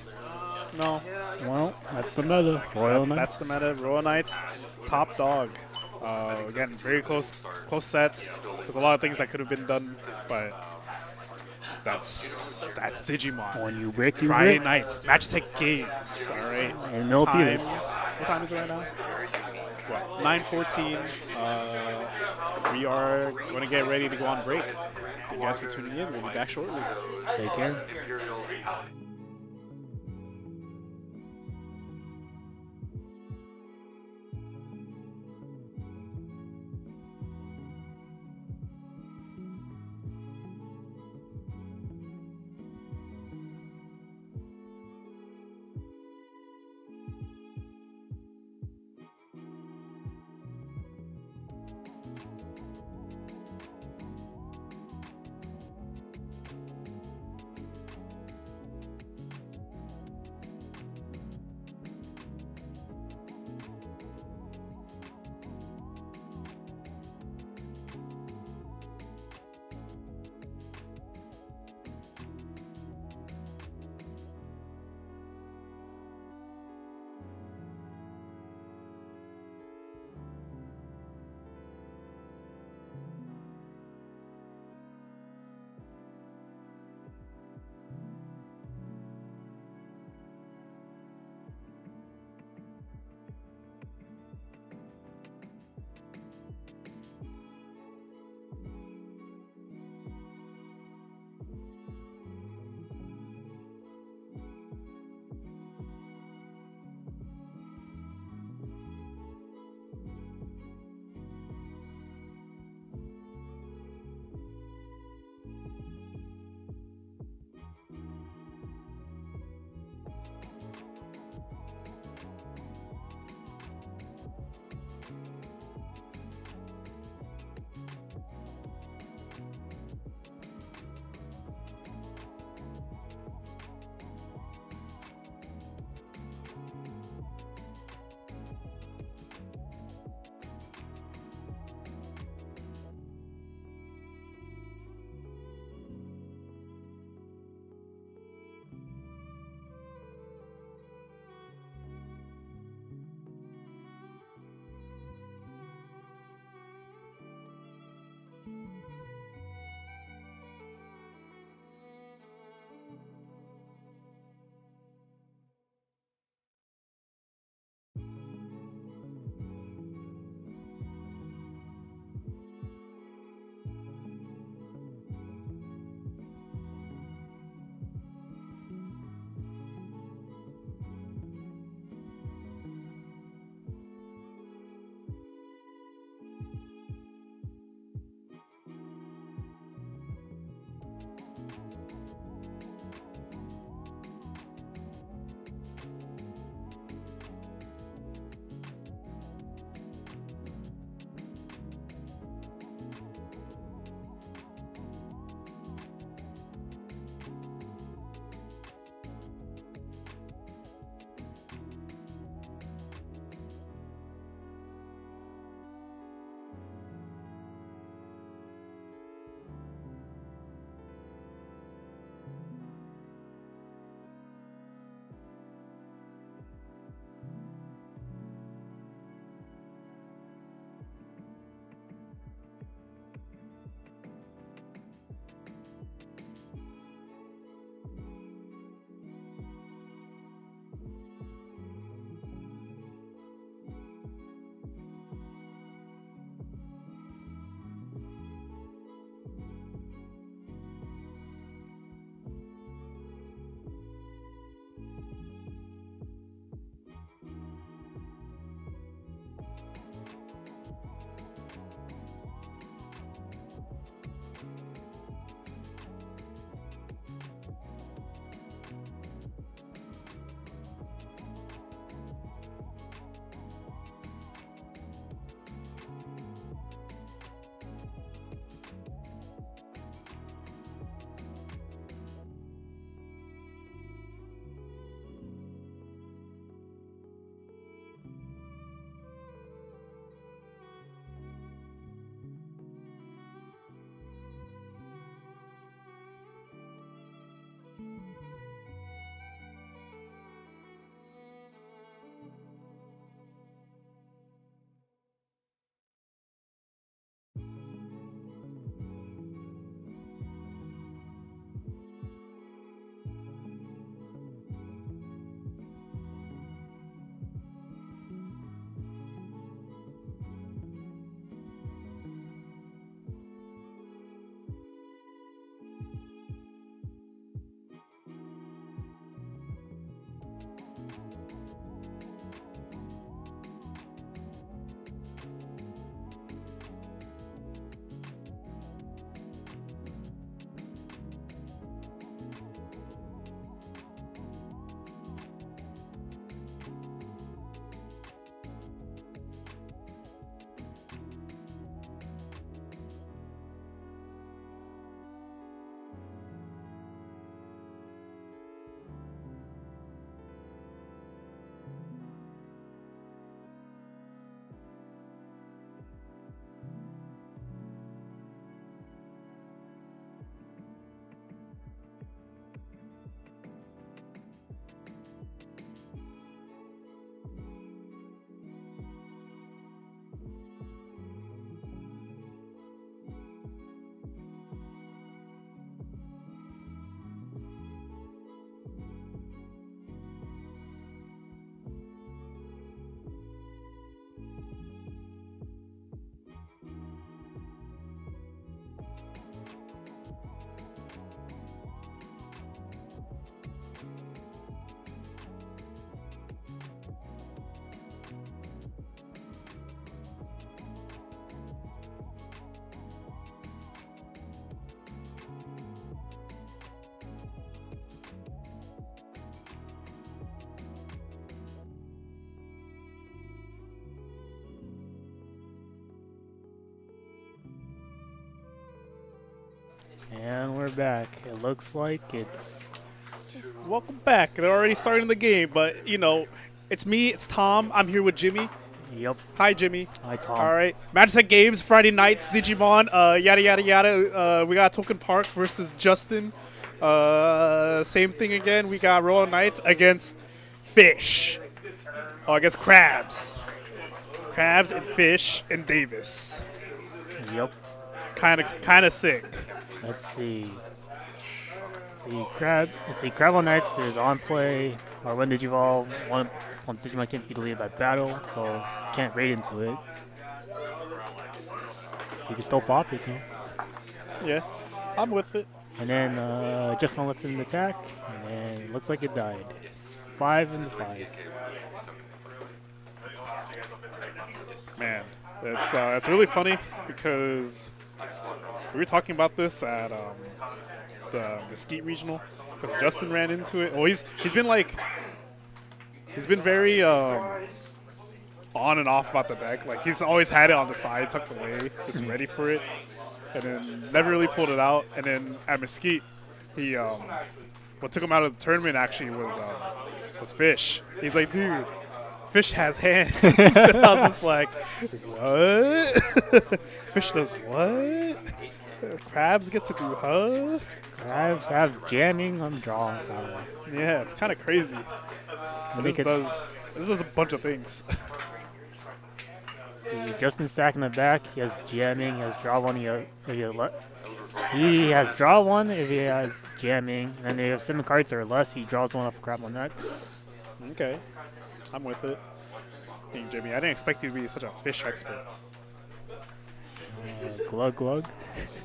S1: No.
S2: Well, that's the meta. Royal Knights.
S1: That's the meta. Royal Knights, top dog. Again, very close sets. There's a lot of things that could have been done, but that's Digimon.
S2: When you break, you
S1: Friday
S2: break.
S1: nights, Magitek games. All right.
S2: And no
S1: Time.
S2: Peters.
S1: What time is it right now? What? 9:14. We are going to get ready to go on break. Thank you guys for tuning in. We'll be back shortly.
S2: Take care.
S5: Imperials out.
S2: And we're back. It looks like it's
S1: Welcome back. They're already starting the game, but you know, it's me, it's Tom. I'm here with Jimmy.
S2: yep.
S1: Hi, Jimmy.
S2: Hi, Tom.
S1: All right. Magitek Games, Friday nights, Digimon, yada, yada, yada. We got Token Park versus Justin. Same thing again. We got Royal Knights against Fish. Oh, against Crabs. Crabs and Fish and Davis.
S2: Yep.
S1: Kind of sick.
S2: Let's see. Crab on Knights is on play. Or when Digivolve, once Digimon can't be deleted by battle, so can't raid into it. You can still pop it though.
S1: Yeah, I'm with it.
S2: And then just one lets in an attack, and then it looks like it died. 5 and 5.
S1: Man, it's really funny because we were talking about this at the Mesquite Regional because Justin ran into it. Well, he's been very on and off about the deck. Like he's always had it on the side, tucked away, just ready for it, and then never really pulled it out. And then at Mesquite, he what took him out of the tournament actually was Fish. He's like, dude, Fish has hands. And I was just like, what? Fish does what? Crabs get to do huh?
S2: Crabs have jamming on draw power.
S1: Yeah, it's kind of crazy. This does a bunch of things.
S2: See, Justin stack in the back. He has jamming. He has draw one. He has draw one if he has jamming. And if 7 cards or less, he draws one off Crab on next.
S1: Okay, I'm with it. Hey, Jimmy, I didn't expect you to be such a Fish expert.
S2: Glug glug.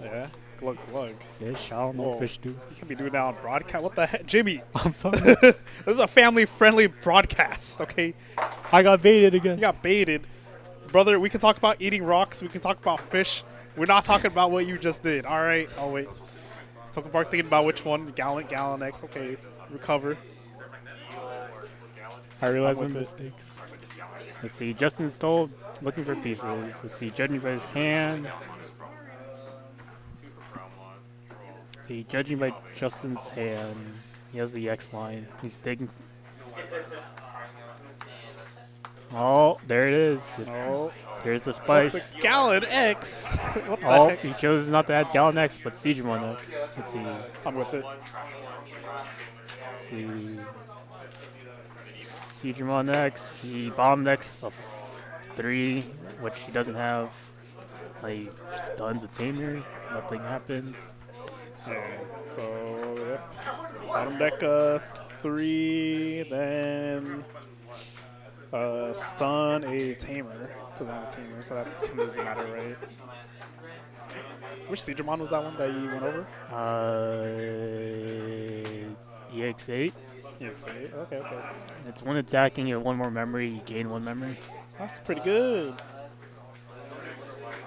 S1: Yeah, glug glug.
S2: Fish. I don't know what fish do.
S1: You can be doing that on broadcast. What the heck, Jimmy?
S2: I'm sorry.
S1: This is a family-friendly broadcast. Okay,
S2: I got baited again.
S1: you got baited, brother. We can talk about eating rocks. We can talk about fish. We're not talking about what you just did. All right. Oh wait. Token Park thinking about which one. Gallon X. Okay. Recover.
S2: I realize my
S1: with it.
S2: mistakes. Let's see. Justin's still looking for pieces. Let's see. Judging by his hand. See, judging by Justin's hand, he has the X line. He's digging. Oh, there it is.
S1: Oh,
S2: There's the spice.
S1: Gallon X. What the
S2: Oh,
S1: heck?
S2: he chose not to add Gallon X, but Digimon X. Let's see.
S1: I'm with it.
S2: Let's see. Digimon X. He bombed X of 3, which he doesn't have. Like, stuns a tamer. Nothing happens.
S1: Yeah. So, yep. Bottom deck 3, then stun a tamer. Doesn't have a tamer, so that kind of doesn't matter, right? Which Digimon was that one that you went over?
S2: EX8.
S1: Yes. Okay.
S2: It's one attacking, you have 1 more memory, you gain 1 memory.
S1: That's pretty good.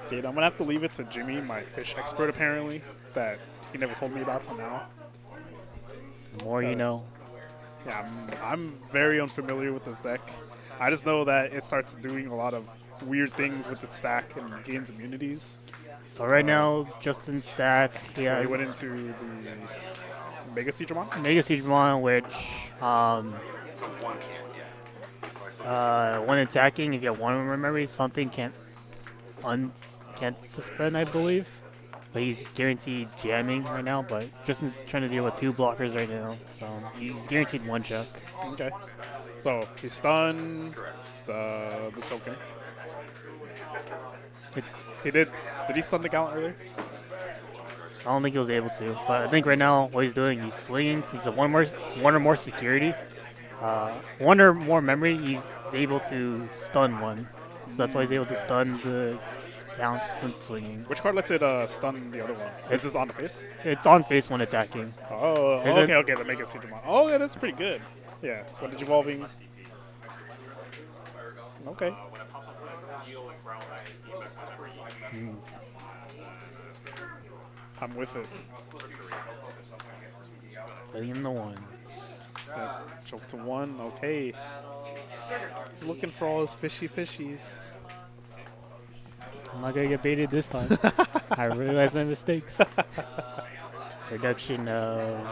S1: Dude, I'm gonna have to leave it to Jimmy, my fish expert apparently, that he never told me about till now.
S2: The more you know.
S1: Yeah, I'm very unfamiliar with this deck. I just know that it starts doing a lot of weird things with its stack and gains immunities.
S2: So right now, Justin's stack, he
S1: Yeah,
S2: has
S1: he went into the Mega Digimon.
S2: Mega Digimon, which when attacking, if you have 1 memory, something can't suspend, I believe. But he's guaranteed jamming right now. But Justin's trying to deal with 2 blockers right now, so he's guaranteed 1 check.
S1: Okay. So he stunned the token. He did. Did he stun the Gallant earlier?
S2: I don't think he was able to, but I think right now what he's doing, he's swinging. Since it's 1 or more security, 1 or more memory, he's able to stun 1. So that's why he's able to stun the count when swinging.
S1: Which card lets it stun the other one? Is this on the face?
S2: It's on face when attacking.
S1: Oh,
S2: Is it?
S1: okay, the Mega Digimon. Oh, yeah, that's pretty good. Yeah, what did evolving? Okay. I'm with it.
S2: Putting in the 1.
S1: Choke to 1. Okay. He's looking for all his fishies.
S2: I'm not gonna get baited this time. I realized my mistakes. Reduction of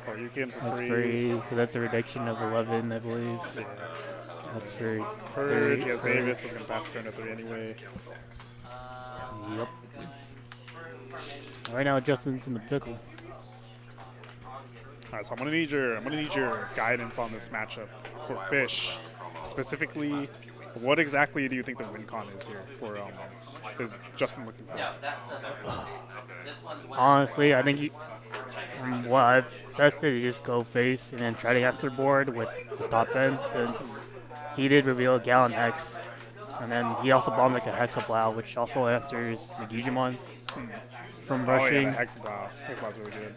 S1: Oh, you can for
S2: that's
S1: free.
S2: free. So that's a reduction of 11, I believe. That's for
S1: Purge, he has Davis, he's gonna pass turn to 3 anyway.
S2: Yep. Right now, Justin's in the pickle.
S1: Alright, so I'm gonna need your guidance on this matchup for Fish. Specifically, what exactly do you think the win con is here for is Justin looking for?
S2: Honestly, I think from what I've tested, you just go face and then try to answer board with his top end, since he did reveal Gallon X. And then he also bombed like a Hexablow, which also answers the Digimon from rushing.
S1: Oh yeah, Hexablow. Hexablow's really good.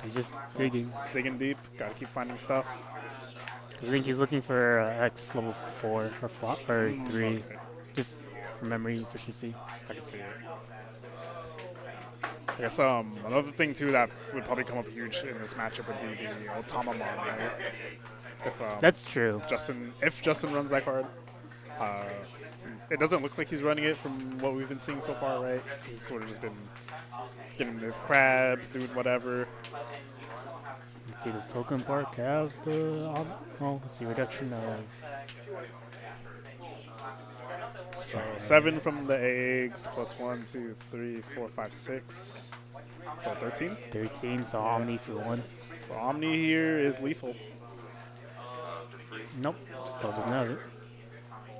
S2: He's just digging.
S1: Digging deep, gotta keep finding stuff.
S2: I think he's looking for X level 4 or 3,
S1: Okay.
S2: just for memory efficiency.
S1: I can see it. I guess another thing too that would probably come up huge in this matchup would be the Otamamon, right? If
S2: That's true.
S1: if Justin runs that card, it doesn't look like he's running it from what we've been seeing so far, right? He's sort of just been getting his crabs, doing whatever.
S2: Let's see, does Token Park have the let's see, reduction of
S1: So 7 from the eggs, plus 1, 2, 3, 4, 5, 6. So 13.
S2: 13, so Omni for 1.
S1: So Omni here is lethal.
S2: Nope, still doesn't have it.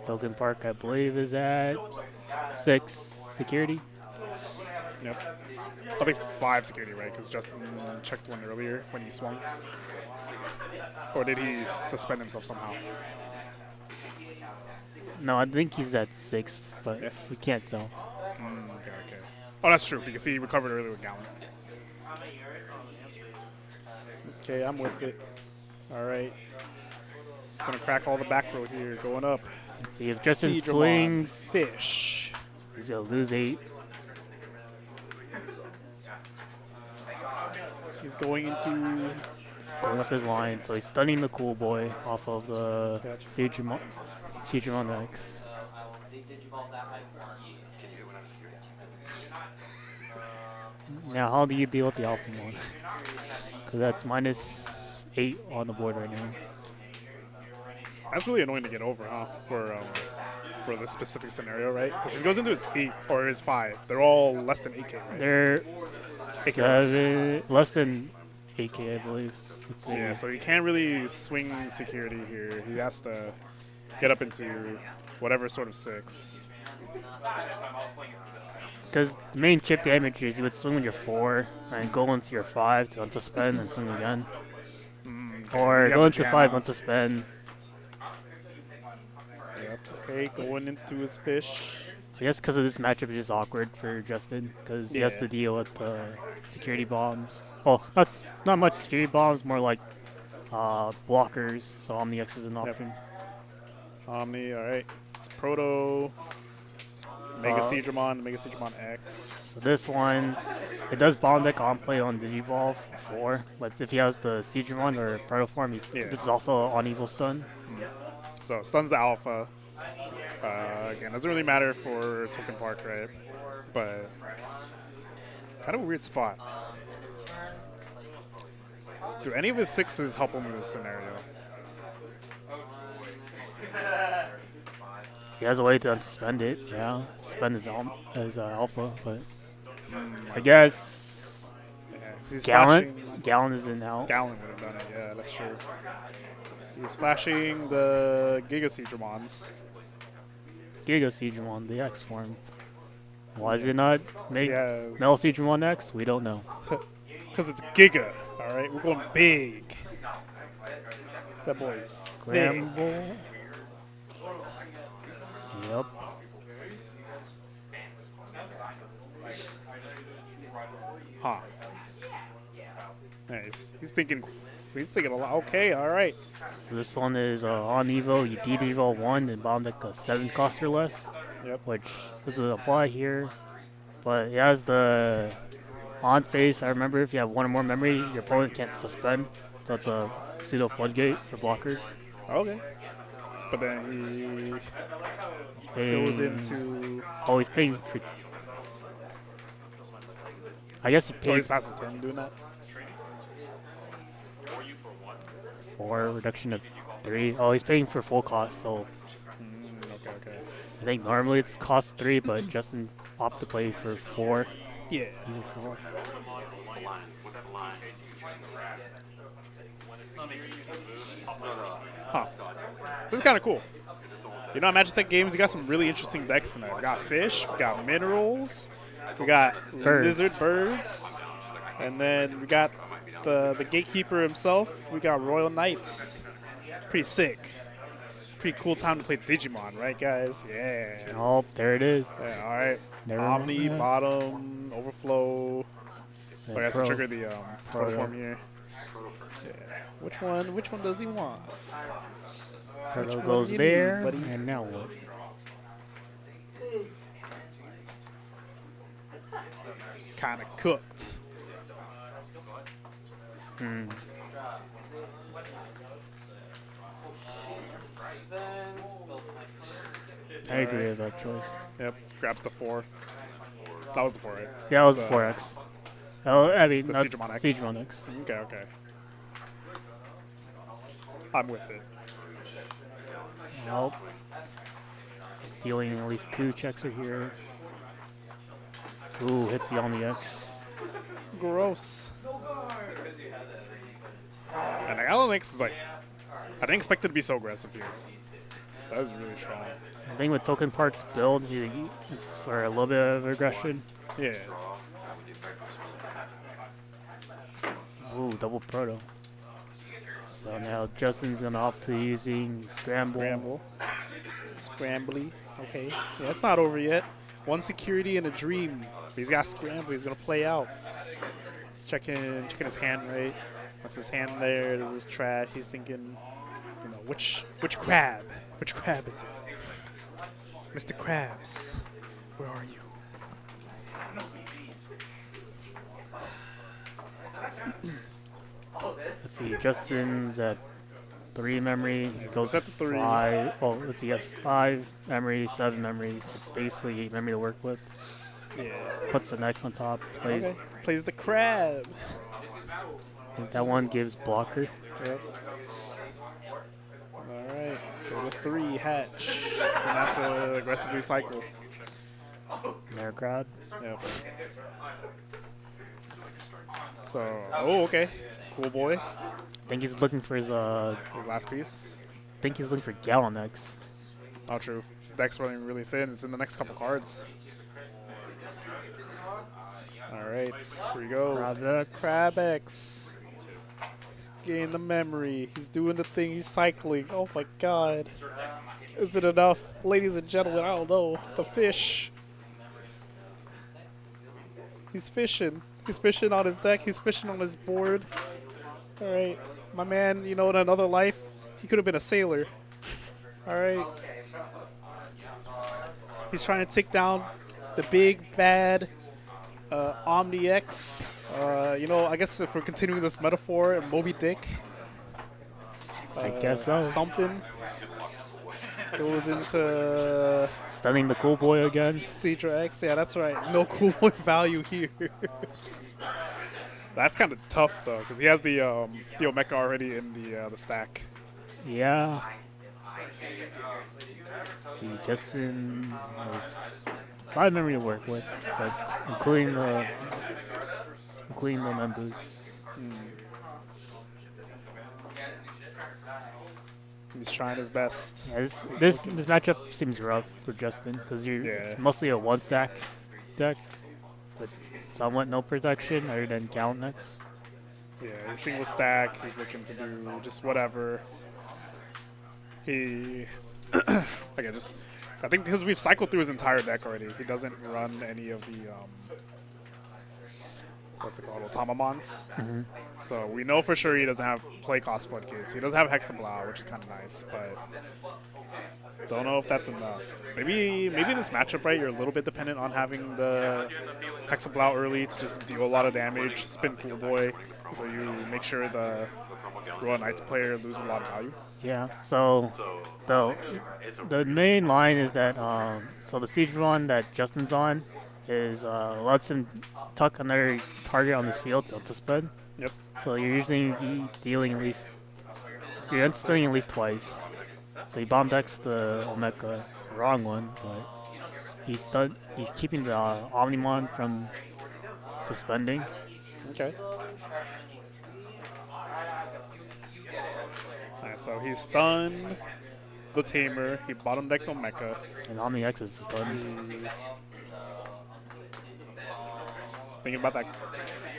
S2: Token Park, I believe, is at 6 security.
S1: Yep. I think 5 security, right? Because Justin checked 1 earlier when he swung. Or did he suspend himself somehow?
S2: No, I think he's at 6, but
S1: Yeah.
S2: we can't tell.
S1: Okay. Oh, that's true, because he recovered earlier with Gallon. Okay, I'm with it. All right. It's going to crack all the back row here, going up.
S2: Let's see if Justin
S1: Digimon
S2: swings.
S1: Fish.
S2: He's gonna lose 8.
S1: He's going into...
S2: Going up his line, so he's stunning the cool boy off of the
S1: Gotcha.
S2: Digimon X. Now, how do you deal with the Alpha one? Because that's -8 on the board right now.
S1: That's really annoying to get over, huh? For this specific scenario, right? Because if he goes into his 8 or his 5, they're all less than 8K, right?
S2: They're
S1: 8K
S2: less than 8K, I believe. Let's see.
S1: Yeah, so he can't really swing security here. He has to get up into whatever sort of 6.
S2: Because the main chip damage is you would swing with your 4 and go into your 5 to unsuspend and swing again. Or
S1: You
S2: go
S1: have
S2: into
S1: to
S2: 5,
S1: jam.
S2: unsuspend.
S1: Yep. Okay, going into his fish.
S2: I guess because of this matchup, it's just awkward for Justin because he has
S1: Yeah.
S2: to deal with security bombs. Well, that's not much security bombs, more like blockers. So Omni-X is an option.
S1: Omni, alright. It's Proto. Mega Seedramon, Mega Seedramon X.
S2: So this one, it does bomb deck on play on Digivolve 4, but if he has the Seedramon or Proto form,
S1: Yeah.
S2: this is also on Evil Stun.
S1: So stuns the alpha. Again, doesn't really matter for Token Park, right? But kind of a weird spot. Do any of his 6s help him in this scenario?
S2: He has a way to unsuspend it, yeah. Suspend his alpha, but I guess
S1: Yeah, 'cause he's flashing.
S2: Gallon is in out.
S1: Gallon would have done it, yeah, that's true. He's flashing the Giga Seedramons.
S2: Giga Seedramon, the X form. Why is it not make
S1: Yes.
S2: Mel Seedramon X? We don't know.
S1: Because it's Giga, alright? We're going big. That boy's thick.
S2: Scramble. Yep.
S1: Huh. Yeah, he's thinking a lot. Okay, alright.
S2: So this one is on Evo. You D-Evo 1 and bomb deck a 7 cost or less.
S1: Yep.
S2: Which doesn't apply here. But he has the on face. I remember if you have 1 or more memory, your opponent can't suspend. So it's a pseudo floodgate for blockers.
S1: Okay. But then
S2: He's
S1: he
S2: paying,
S1: goes into.
S2: Oh, he's paying for. I guess he
S1: Oh,
S2: paid
S1: he's past his turn doing that.
S2: for reduction of 3. Oh, he's paying for full cost. So
S1: Okay.
S2: I think normally it's cost 3, but Justin opted to play for 4.
S1: Yeah.
S2: Either 4.
S5: What's the line? What's the line?
S1: Huh. This is kind of cool. You know, at Magitek games, we got some really interesting decks tonight. We got fish, we got minerals, we got lizard birds, and then we got the gatekeeper himself. We got Royal Knights. Pretty sick. Pretty cool time to play Digimon, right, guys? Yeah.
S2: Oh, there it is.
S1: Yeah, all right.
S2: Never
S1: Omni,
S2: mind.
S1: bottom, overflow.
S2: And
S1: Oh, I have to
S2: Pro.
S1: trigger the
S2: Proto.
S1: proto form here. Yeah. Which one does he want?
S2: Proto
S1: one
S2: goes
S1: you
S2: there,
S1: need, buddy?
S2: and now what?
S1: Kind of cooked.
S2: I agree with that choice.
S1: Yep. Grabs the 4. That was the 4, right?
S2: Yeah, it was
S1: The-
S2: 4X. Oh, I mean,
S1: the
S2: that's
S1: Seedramon X.
S2: Seedramon X.
S1: Okay. I'm with it.
S2: Nope. Dealing at least 2 checks are here. Ooh, hits the Omni-X.
S1: Gross. And Alan X is like, I didn't expect it to be so aggressive here. That was really strong.
S2: The thing with Token Park's build, it's for a little bit of aggression.
S1: Yeah.
S2: Ooh, double proto. So now Justin's gonna opt to using Scramble.
S1: Scrambly. Okay. Yeah, it's not over yet. One security and a dream. He's got Scramble. He's going to play out. He's checking his hand rate. What's his hand there? This is trash. He's thinking, you know, which crab? Which crab is it? Mr. Krabs, where are you?
S2: Let's see, Justin's at 3 memory. He goes
S1: Set to 3.
S2: 5. Oh, let's see, he has 5 memory, 7 memory. So basically 8 memory to work with.
S1: Yeah.
S2: Puts the next on top. Plays.
S1: Okay. Plays the crab.
S2: I think that one gives blocker.
S1: Yep. All right. Go to 3, hatch. He's gonna have to aggressively cycle.
S2: Air grab.
S1: Yep. So, oh, okay. Cool boy.
S2: I think he's looking for his
S1: His last piece.
S2: I think he's looking for Gallon next.
S1: Not true. His deck's running really thin. It's in the next couple cards. Alright, here we go. Crab-X. Gain the memory. He's doing the thing. He's cycling. Oh my god. Is it enough? Ladies and gentlemen, I don't know. The fish. He's fishing. He's fishing on his deck. He's fishing on his board. Alright. My man, you know, in another life, he could have been a sailor. Alright. He's trying to take down the big, bad Omni X. You know, I guess if we're continuing this metaphor, Moby Dick.
S2: I guess so.
S1: Something goes into
S2: Stunning the cool boy again.
S1: Cedra X. Yeah, that's right. No cool boy value here. That's kind of tough though, because he has the Omeka already in the stack.
S2: Yeah. See, Justin has 5 memory to work with, but including the members.
S1: He's trying his best.
S2: Yeah, this matchup seems rough for Justin because it's mostly a 1-stack deck with somewhat no protection other than Count next.
S1: Yeah, he's single stack. He's looking to do just whatever. He, okay, just I think because we've cycled through his entire deck already, he doesn't run any of the what's it called, Otamamons. So we know for sure he doesn't have play cost floodgates. He doesn't have Hexablow, which is kind of nice, but don't know if that's enough. Maybe this matchup, right? You're a little bit dependent on having the Hexablow early to just deal a lot of damage, spin Cool Boy, so you make sure the Royal Knights player loses a lot of value.
S2: Yeah. So the main line is that so the siege run that Justin's on is lets him tuck another target on this field to spin.
S1: Yep.
S2: So you're usually dealing at least you're spinning at least twice. So he bomb decks the Omeka, wrong one, but he's keeping the Omnimon from suspending.
S1: Okay. Alright, so he's stunned the Tamer. He bottom decked Omeka.
S2: And Omni X is stunned.
S1: Thinking about that.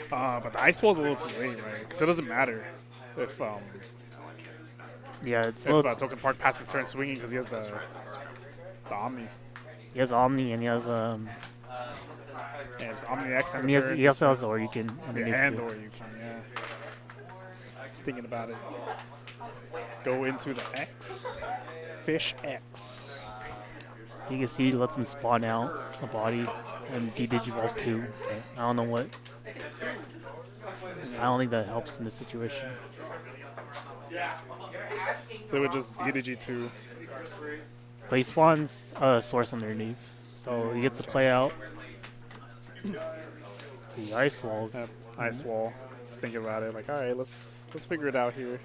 S1: But the Ice Wall's a little too late, right? Because it doesn't matter if
S2: Yeah, it's
S1: Token Park passes turn swinging because he has the Omni.
S2: he has Omni and he has
S1: Yeah, there's Omni X and
S2: he also has Oricon
S1: yeah,
S2: underneath
S1: and
S2: too.
S1: or you can, yeah. Just thinking about it. Go into the X. Fish X.
S2: You can see he lets him spawn out a body and de-digivolve too. But I don't know what. I don't think that helps in this situation.
S1: So it would just DDG2.
S2: But he spawns a source underneath, so he gets to play out. See, ice walls.
S1: Yep, Ice Wall. Just thinking about it, like, alright, let's figure it out here.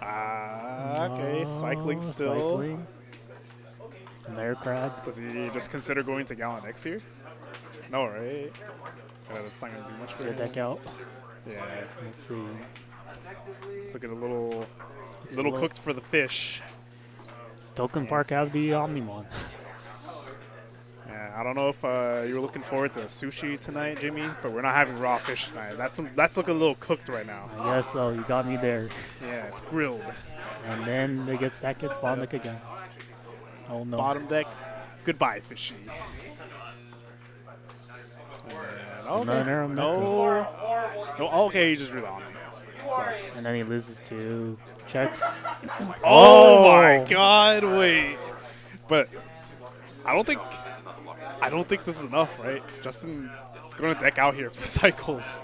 S1: Okay, cycling still.
S2: Cycling. An air crab.
S1: Does he just consider going to Gallon X here? No, right? Yeah, that's not gonna do much for
S2: Get
S1: him.
S2: deck out.
S1: Yeah,
S2: Let's see.
S1: let's look at a little cooked for the fish.
S2: Does Token Park have the Omnimon?
S1: Yeah, I don't know if you were looking forward to sushi tonight, Jimmy, but we're not having raw fish tonight. That's looking a little cooked right now.
S2: I guess so. You got me there.
S1: Yeah, it's grilled.
S2: And then that gets spawn deck again. Oh no.
S1: Bottom deck, goodbye, fishy. And,
S2: Another
S1: no. Okay, he just drew the Omni. So.
S2: And then he loses to checks.
S1: Oh my God! Wait, but I don't think this is enough, right? Justin is going to deck out here if he cycles.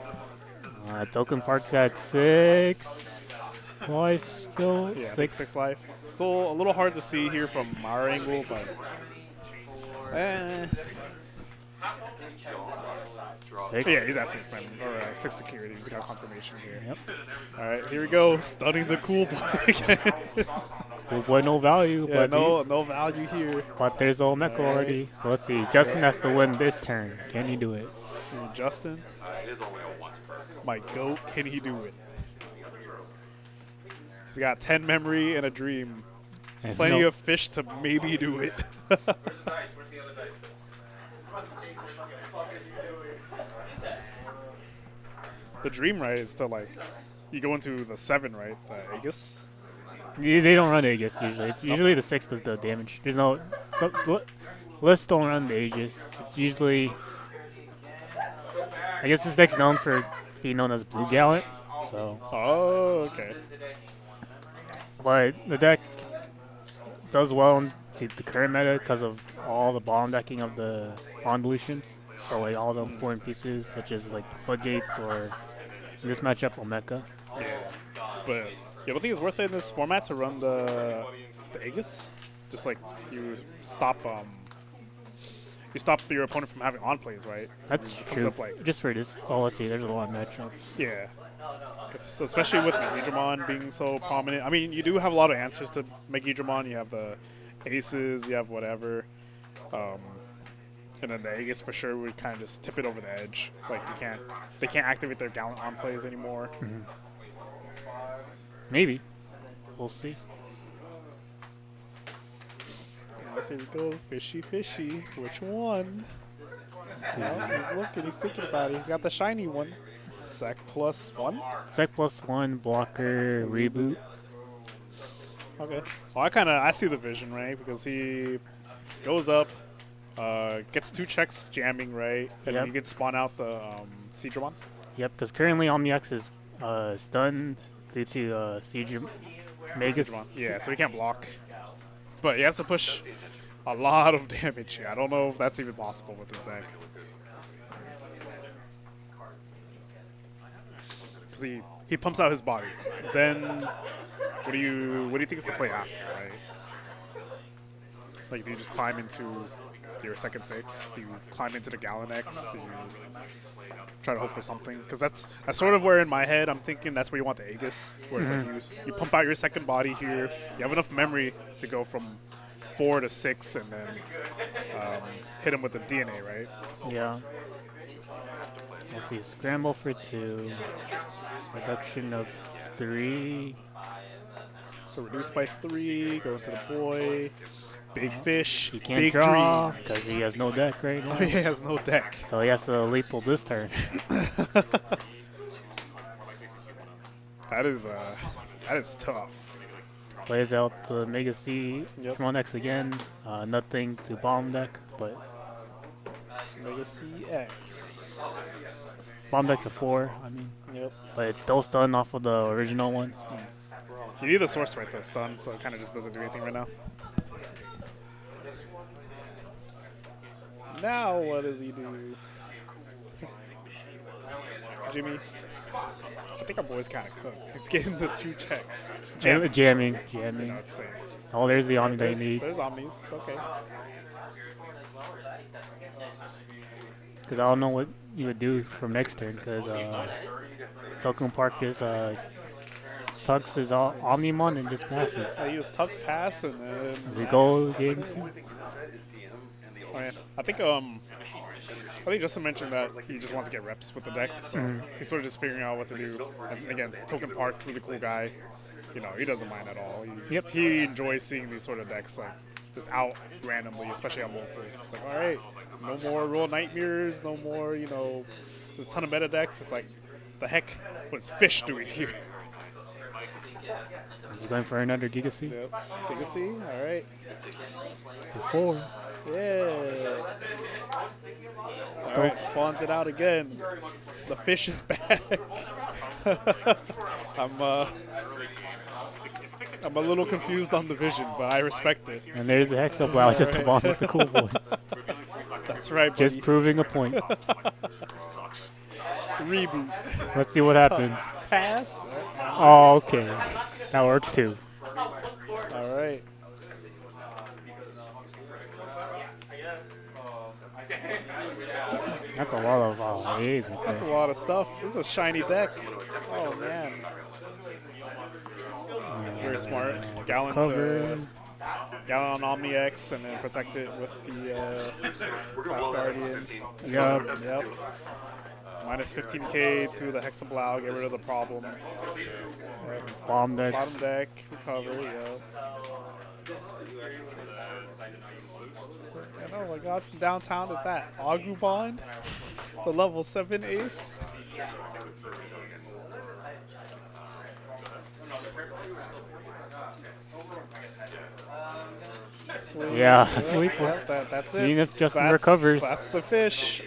S2: Token Park's at 6 life still.
S1: Yeah,
S2: 6.
S1: 6 life. Still a little hard to see here from our angle, but.
S2: 6.
S1: Yeah, he's at 6 man, or 6 security. He's got confirmation here.
S2: Yep.
S1: All right, here we go. Stunning the cool boy again.
S2: Blue boy, no value.
S1: Yeah,
S2: but
S1: no value here.
S2: But there's the Omeka already. So let's see. Justin has to win this turn. Can he do it?
S1: Justin,
S5: It is only a once per.
S1: my goat, can he do it? He's got 10 memory and a dream.
S2: And
S1: Plenty
S2: no-
S1: of fish to maybe do it. The dream, right, is to like, you go into the 7, right? The Aegis.
S2: They don't run Aegis usually. It's usually the 6 does the damage. There's no. Lists don't run the Aegis. It's usually. I guess this deck's known for being known as Blue Gallant. So.
S1: Oh, okay.
S2: But the deck does well in the current meta because of all the bomb decking of the Ondelutions. So like all the important pieces such as like Floodgates or in this matchup Omeka.
S1: Yeah. But you don't think it's worth it in this format to run the Aegis? Just like you stop your opponent from having on plays, right?
S2: That's
S1: It comes
S2: true.
S1: up like
S2: Just for this. Oh, let's see. There's a lot of matchups.
S1: yeah. Especially with Digimon being so prominent. I mean, you do have a lot of answers to Digimon. You have the aces, you have whatever. And then the Aegis for sure would kind of just tip it over the edge. Like they can't activate their Gallant on plays anymore.
S2: Maybe. We'll see.
S1: Here we go, fishy. Which one? Oh, he's looking, he's thinking about it. He's got the shiny one. Sec +1.
S2: Sec +1 blocker reboot.
S1: Okay. Well, I see the vision, right? Because he goes up, gets 2 checks jamming, right? And then
S2: Yep.
S1: you can spawn out the Seedramon.
S2: Yep, because currently OmniX is stunned due to Siege Magus.
S1: Seedramon. Yeah, so he can't block. But he has to push a lot of damage here. I don't know if that's even possible with this deck. Because he pumps out his body. Then what do you think is the play after, right? Like, do you just climb into your second 6? Do you climb into the Galanex? Do you try to hope for something? Because that's sort of where in my head I'm thinking that's where you want the Aegis, where it's like you pump out your second body here. You have enough memory to go from 4 to 6 and then hit him with the DNA, right?
S2: Yeah. Let's see. Scramble for 2. Reduction of 3.
S1: So reduce by 3, go into the boy. Big fish,
S2: He can't
S1: big
S2: draw
S1: dreams.
S2: because he has no deck right now.
S1: He has no deck.
S2: So he has to lethal this turn.
S1: That is tough.
S2: Plays out the Mega C.
S1: Yep.
S2: Come on X again. Nothing to bomb deck, but
S1: Mega CX.
S2: bomb deck's a 4. I mean,
S1: Yep.
S2: but it's still stunned off of the original one.
S1: You need the source right to stun, so it kind of just doesn't do anything right now. Now what does he do? Jimmy. I think our boy's kind of cooked. He's getting the 2 checks.
S2: Jamming.
S1: No, it's safe.
S2: Oh, there's the Omni that he
S1: There's,
S2: needs.
S1: there's Omnis. Okay.
S2: Because I don't know what you would do from next turn. Because Token Park is tucks his Omnimon and just passes.
S1: I use tuck pass and then
S2: We go game 2.
S1: Oh, yeah. I think Justin mentioned that he just wants to get reps with the deck, so he's sort of just figuring out what to do. And again, Token Park, really cool guy. You know, he doesn't mind at all. He enjoys seeing these sort of decks like just out randomly, especially on locals. It's like, all right, no more Royal Nightmares, no more, you know, there's a ton of meta decks. It's like, the heck, what's Fish doing here?
S2: He's going for another Giga C.
S1: Yep. Take a C. All right.
S2: 4.
S1: Yeah. All right, spawns it out again. The fish is back. I'm a little confused on the vision, but I respect it.
S2: And there's the Hexablow. It's just a bomb with the cool boy.
S1: That's right, buddy.
S2: Just proving a point.
S1: Reboot.
S2: Let's see what happens.
S1: Pass.
S2: Oh, okay. That works too.
S1: All right.
S2: That's a lot of AAs right
S1: That's a
S2: there.
S1: lot of stuff. This is a shiny deck. Oh, man. very smart. Gallant
S2: Cover.
S1: Gallant on Omni X and then protect it with the Last Guardian.
S2: Yep.
S1: Yep. Minus 15k to the Hexablow, get rid of the problem.
S2: Bomb
S1: Bottom
S2: decks.
S1: deck, recover, yeah. And oh my god, from downtown is that Agu Bond? The level 7 ace? Sweet.
S2: Yeah,
S1: Yep,
S2: sweet.
S1: yep, that's it.
S2: Even if Justin
S1: That's-
S2: recovers.
S1: That's the fish.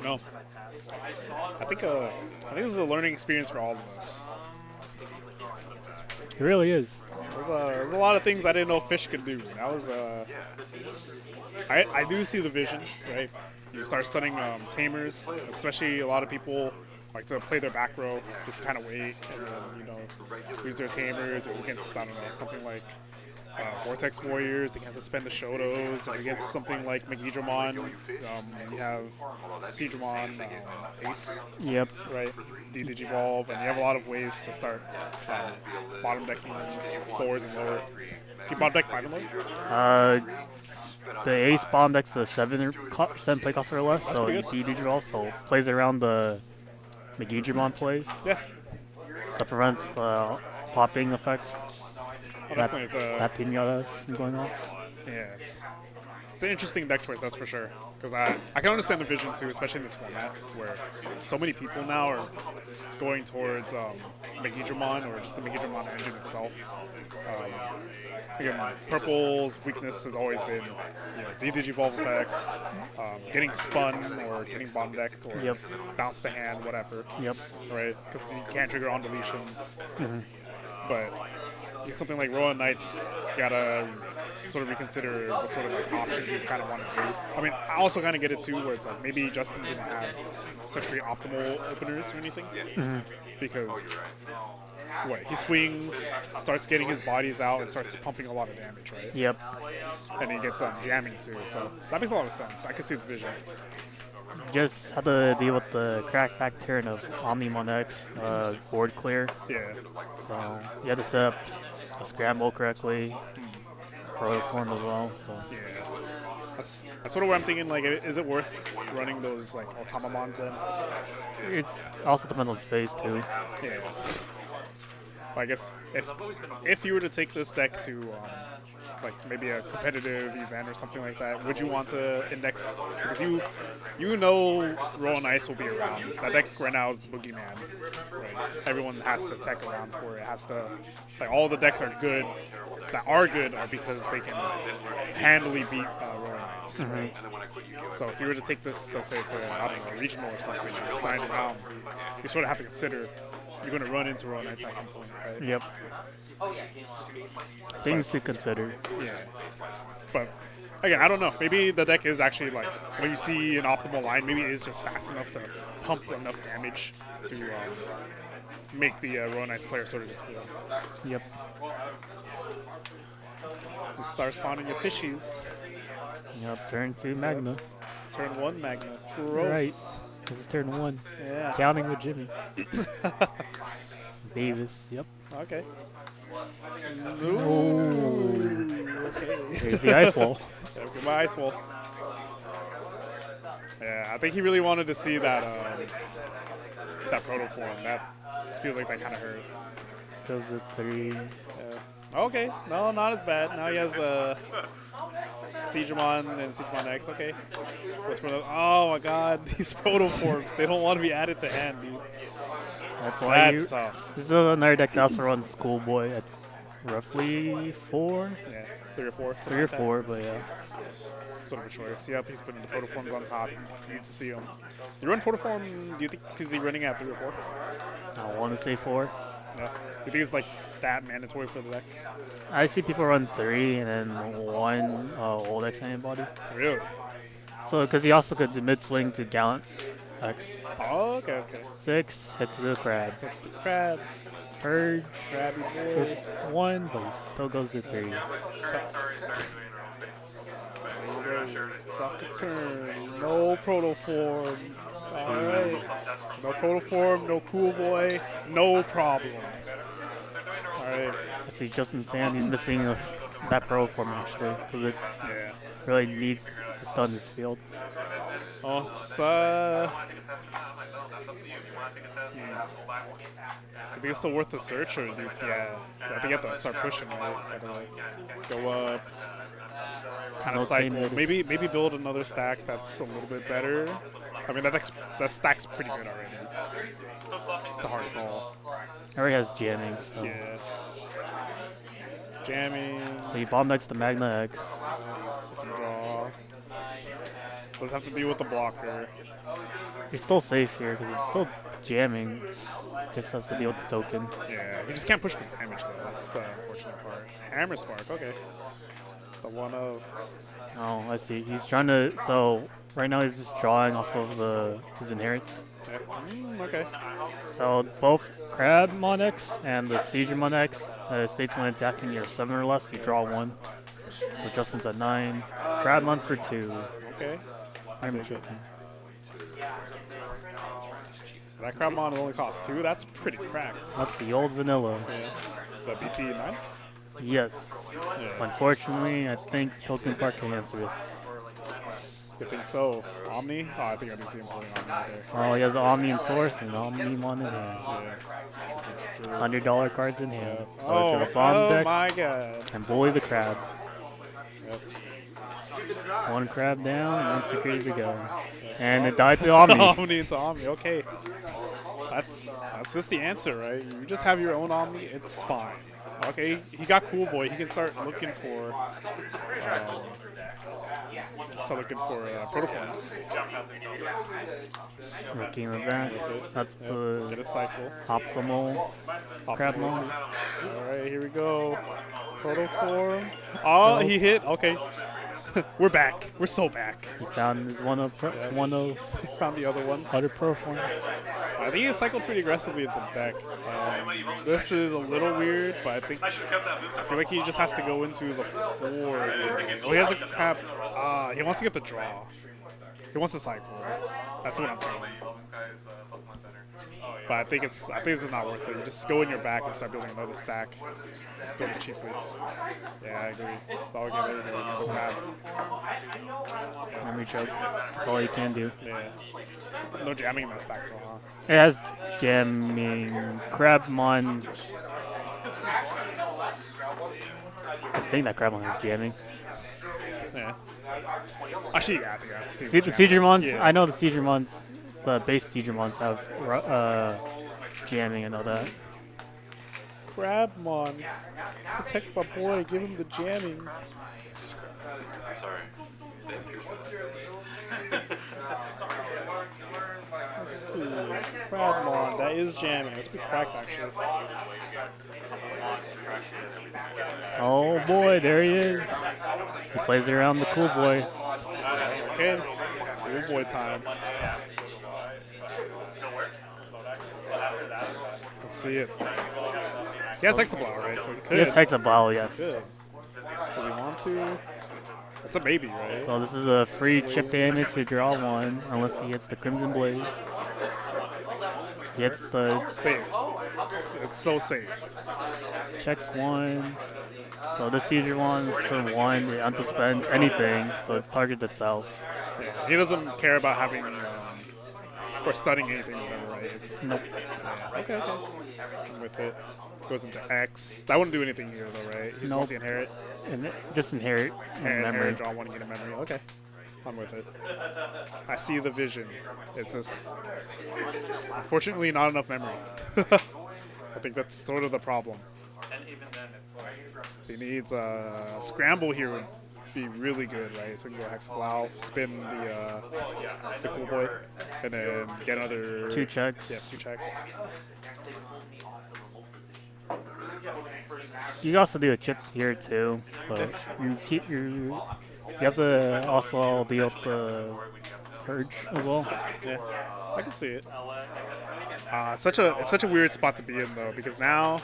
S1: No. I think this is a learning experience for all of us.
S2: It really is.
S1: There's a lot of things I didn't know fish could do. That was I do see the vision, right? You start stunning tamers, especially a lot of people like to play their back row, just kind of wait and then use their tamers against I don't know something like Vortex Warriors. They can suspend the Shotos, and against something like Magidramon, you have Seedramon Ace,
S2: Yep.
S1: right? Digivolve, and you have a lot of ways to start bottom decking 4s and lower. Can you bottom deck 5 and lower?
S2: The ace bomb deck's a 7 play cost or less, so
S1: pretty
S2: D digital also plays around the Magidramon plays.
S1: Yeah.
S2: That prevents the popping effects.
S1: Oh, definitely. It's
S2: That pinata from going off.
S1: yeah, it's an interesting deck choice, that's for sure. Because I can understand the vision too, especially in this format where so many people now are going towards Magidramon or just the Magidramon engine itself. Again, Purple's weakness has always been D-Digivolve effects, getting spun or getting bomb decked or
S2: Yep.
S1: bounce the hand, whatever.
S2: Yep.
S1: Right? Because you can't trigger on deletions. But something like Rowan Knights, you gotta sort of reconsider what sort of like options you kind of want to do. I mean, I also kind of get it too, where it's like maybe Justin didn't have such really optimal openers or anything, because he swings, starts getting his bodies out, and starts pumping a lot of damage, right?
S2: Yep.
S1: And he gets jamming too, so that makes a lot of sense. I can see the vision.
S2: Just had to deal with the crackback turn of Omnimon X, board clear.
S1: Yeah.
S2: So you had to set up a scramble correctly, protoform as well. So
S1: Yeah. That's sort of what I'm thinking. Like, is it worth running those like Automamons then?
S2: it's also depends on space too.
S1: Yeah. But I guess if you were to take this deck to like maybe a competitive event or something like that, would you want to index, because you know Royal Knights will be around. That deck right now is the Boogeyman. Right? Everyone has to tech around for it. Has to, like, all the decks are good that are good are because they can handily beat Royal Knights. Right? So if you were to take this, let's say, to I don't know, regional or something, it's 90 rounds, you sort of have to consider you're going to run into Royal Knights at some point, right?
S2: Yep. Things to consider.
S1: Yeah. But again, I don't know. Maybe the deck is actually like when you see an optimal line, maybe it is just fast enough to pump enough damage to make the Royal Knights player sort of just feel.
S2: Yep.
S1: You start spawning your fishies.
S2: Yep. Turn 2 Magna.
S1: Turn 1 Magna. Gross.
S2: This is turn 1.
S1: Yeah.
S2: Counting with Jimmy. Davis. Yep.
S1: Okay.
S2: Ooh.
S1: Okay.
S2: Here's the ice wall.
S1: Goodbye, Ice Wall. Yeah, I think he really wanted to see that that protoform. That feels like that kind of hurt.
S2: Goes to 3.
S1: Yeah. Okay, no, not as bad. Now he has Seedramon and Seedramon X. Okay, goes for the. Oh my God, these protoforms. They don't want to be added to hand, dude.
S2: That's why
S1: That's tough.
S2: This is another deck that also runs Schoolboy at roughly 4.
S1: Yeah, 3 or 4.
S2: 3 or 4, but yeah.
S1: Sort of a choice. Yep, he's putting the protoforms on top. You need to see him. Do you run protoform? Do you think is he running at 3 or 4?
S2: I want to say 4.
S1: No. Do you think it's like that mandatory for the deck?
S2: I see people run 3 and then 1 old X antibody.
S1: Really?
S2: So, because he also could mid swing to Gallant X.
S1: Oh, okay.
S2: 6 hits the crab.
S1: It's the crab.
S2: Purge
S1: Crabby
S2: with
S1: boy.
S2: 1, but he still goes to 3.
S1: There you go. Drop the turn. No proto form. Alright. No proto form, no cool boy, no problem. Alright.
S2: I see Justin Sand, he's missing that pro form actually, because it
S1: Yeah.
S2: really needs to stun this field.
S1: Oh, it's I think it's still worth the search, or do yeah. I think you have to start pushing, right? Gotta like go up, kind of
S2: No chain
S1: cycle.
S2: notice.
S1: Maybe build another stack that's a little bit better. I mean that stack's pretty good already. It's a hard call.
S2: Already has jamming, so.
S1: Yeah. It's jamming.
S2: So you bomb next to Magna X.
S1: It's a draw. Does have to deal with the blocker.
S2: You're still safe here because it's still jamming. Just has to deal with the token.
S1: Yeah, he just can't push for damage though. That's the unfortunate part. Hammer Spark, okay. The one of
S2: Oh, I see. He's trying to. So right now he's just drawing off of his inherits.
S1: yeah. Okay.
S2: So both Crabmon X and the Digimon X states when attacking your 7 or less, you draw 1. So Justin's at 9. Crabmon for 2.
S1: Okay.
S2: I'm joking.
S1: That Crabmon only costs 2. That's pretty cracked.
S2: That's the old vanilla.
S1: Yeah. The BT 9?
S2: Yes.
S1: Yeah.
S2: Unfortunately, I think Token Park can answer this.
S1: You think so? Omni? Oh, I think I do see him pulling Omni right there.
S2: Oh, he has the Omni in source and Omnimon in hand.
S1: Yeah.
S2: $100 cards in hand. So he's
S1: Oh,
S2: gonna bomb deck
S1: my god.
S2: and bully the crab.
S1: Yep.
S2: One crab down, and one security to go. And it died to Omni.
S1: Omni into Omni, okay. That's just the answer, right? You just have your own Omni, it's fine. Okay, he got Cool Boy. He can start looking for protoforms.
S2: Looking at that. That's
S1: Get
S2: the
S1: a cycle.
S2: optimal Crabmon.
S1: All right, here we go. Protoform. Oh, he hit. Okay. We're back. We're so back.
S2: He found his one of
S1: Found the other one.
S2: other pro form.
S1: I think he cycled pretty aggressively into the deck. This is a little weird, but I feel like he just has to go into the 4. Oh, he has a crap. He wants to get the draw. He wants to cycle. That's what I'm thinking. But I think this is not worth it. You just go in your back and start building another stack. Just build it cheaply. Yeah, I agree. Ball game, there you go. Another crab.
S2: Memory choke. That's all you can do.
S1: Yeah. No jamming in that stack though, huh?
S2: It has jamming Crabmon. I think that Crabmon is jamming.
S1: Yeah. Actually, yeah, I think that's
S2: The Digimons,
S1: Yeah.
S2: I know the Digimons, the base Digimons have jamming, I know that.
S1: Crabmon. Protect my boy. Give him the jamming.
S5: I'm sorry. They have huge ones.
S1: Let's see. Crabmon. That is jamming. That's pretty cracked, actually.
S2: Oh boy, there he is. He plays around the cool boy.
S1: Okay. Cool boy time. Let's see it. He has Hexablow, right? So he could.
S2: He has Hexablow, yes.
S1: Could. Does he want to? It's a maybe, right?
S2: So this is a free chip damage to draw 1, unless he hits the Crimson Blaze. He hits the
S1: Safe. It's so safe.
S2: checks 1. So this Digimon is for 1, it unsuspends anything, so it targets itself.
S1: Yeah. He doesn't care about having or stunning anything or whatever, right? It's just,
S2: Nope.
S1: yeah. Okay. I'm with it. Goes into X. That wouldn't do anything here, though, right? He just wants to inherit.
S2: And just inherit in memory.
S1: Inherit, draw 1 and get a memory. Okay. I'm with it. I see the vision. It's just, unfortunately, not enough memory. I think that's sort of the problem.
S3: And even then, it's like.
S1: So he needs a scramble here would be really good, right? So we can go Hexablow, spin the cool boy, and then get another
S2: 2 checks.
S1: Yeah, 2 checks.
S2: You can also do a chip here too, but you have to also deal with the purge as well.
S1: Yeah, I can see it. It's such a weird spot to be in though, because now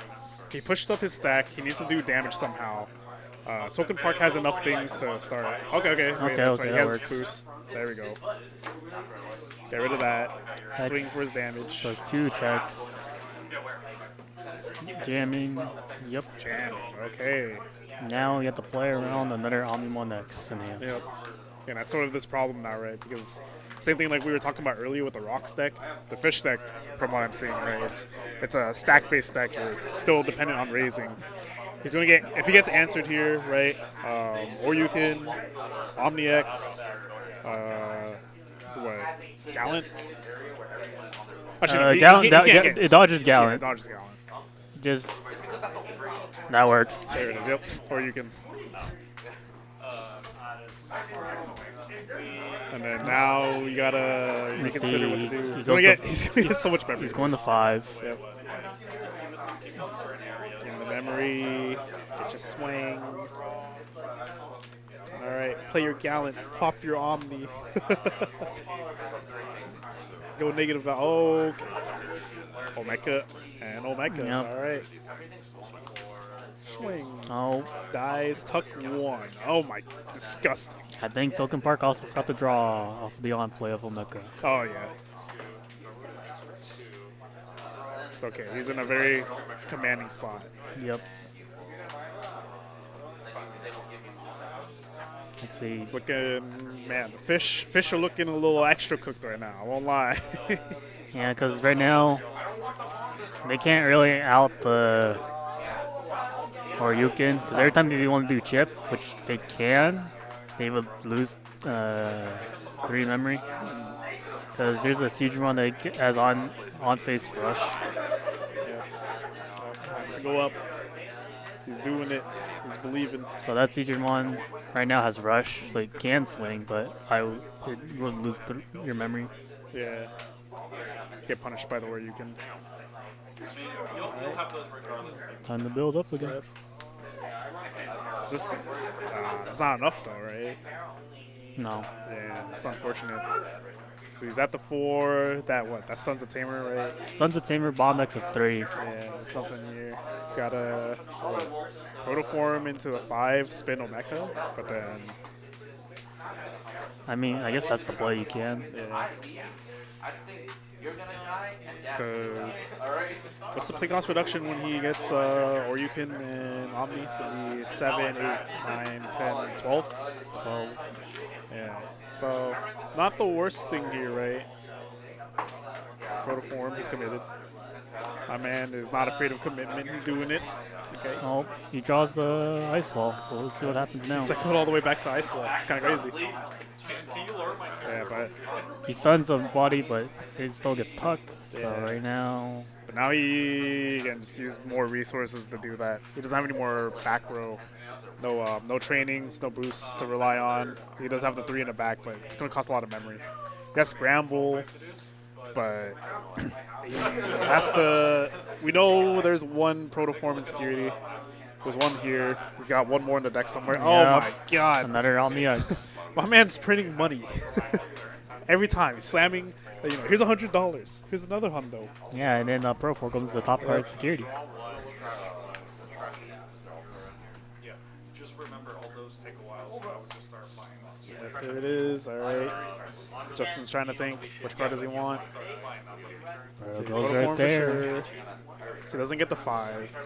S1: he pushed up his stack. He needs to do damage somehow, Token Park has enough things to start. Okay, okay. Wait,
S2: Okay,
S1: that's
S2: okay,
S1: right. He
S2: that
S1: has
S2: works.
S1: boost. There we go. Get rid of that.
S2: That's-
S1: Swing for his damage.
S2: Does 2 checks. Jamming. Yep.
S1: Jam. Okay.
S2: Now we have to play around another Omnimon X in hand.
S1: Yep. And that's sort of this problem now, right? Because same thing like we were talking about earlier with the Rocks deck, the Fish deck, from what I'm seeing, right? It's a stack-based deck. You're still dependent on raising. He's gonna get if he gets answered here, right? Or you can Omni X, what? Gallant. Actually, no, he can't get
S2: it dodges
S1: Yeah,
S2: Gallant.
S1: it dodges Gallant.
S2: Just that works.
S1: There it is. Yep. Or you can. And then now you gotta reconsider what to do. He's gonna get so much memory.
S2: He's going to 5.
S1: Yep. In the memory, get your swing. All right, play your Gallant, pop your Omni. Go negative. Oh, okay. Omega and Omega.
S2: Yep.
S1: All right. Swing.
S2: Oh,
S1: Dies. Tuck 1. Oh my, disgusting.
S2: I think Token Park also got the draw off the on play of Omeka.
S1: Oh yeah. It's okay. He's in a very commanding spot.
S2: Yep. Let's see.
S1: It's looking, man, the fish are looking a little extra cooked right now. I won't lie.
S2: Yeah, because right now they can't really out the Horyuken. Because every time they want to do chip, which they can, they would lose 3 memory. Because there's a Digimon that has on face rush.
S1: Has to go up. He's doing it. He's believing.
S2: So that Digimon right now has rush, so it can swing, but it would lose your memory.
S1: Yeah. Get punished by the way you can.
S2: Time to build up again.
S1: It's just, it's not enough though, right?
S2: No.
S1: Yeah, it's unfortunate. So he's at the 4. That what? That stuns a tamer, right?
S2: Stuns a Tamer, Bomb X of 3.
S1: Yeah, there's something here. He's got a protoform into the 5, spin Omeka, but then
S2: I mean, I guess that's the play you can.
S1: yeah. Because what's the play cost reduction when he gets Oryuken and Omni to be 7, 8, 9, 10, 12? 12. Yeah. So not the worst thing here, right? Protoform, he's committed. My man is not afraid of commitment. He's doing it. Okay.
S2: Oh, he draws the Ice Wall. Well, let's see what happens now.
S1: He's cycled all the way back to Ice Wall. Kind of crazy. Yeah, but
S2: He stuns the body, but it still gets tucked. So
S1: Yeah.
S2: right now,
S1: now he can just use more resources to do that. He doesn't have any more back row. No trainings, no boosts to rely on. He does have the 3 in the back, but it's going to cost a lot of memory. He has Scramble, but he has to... We know there's one Protoform insecurity. There's one here. He's got one more in the deck somewhere. Oh
S2: Yep.
S1: my god.
S2: another on the X.
S1: My man's printing money. Every time. He's slamming, here's $100. Here's another hundo.
S2: Yeah, and then Pro 4 comes to the top card security.
S4: Just remember all those take a while, so I would just start buying them.
S1: There it is. All right. Justin's trying to think. Which card does he want?
S2: It goes
S1: Protoform
S2: right
S1: for
S2: there.
S1: sure. He doesn't get the 5.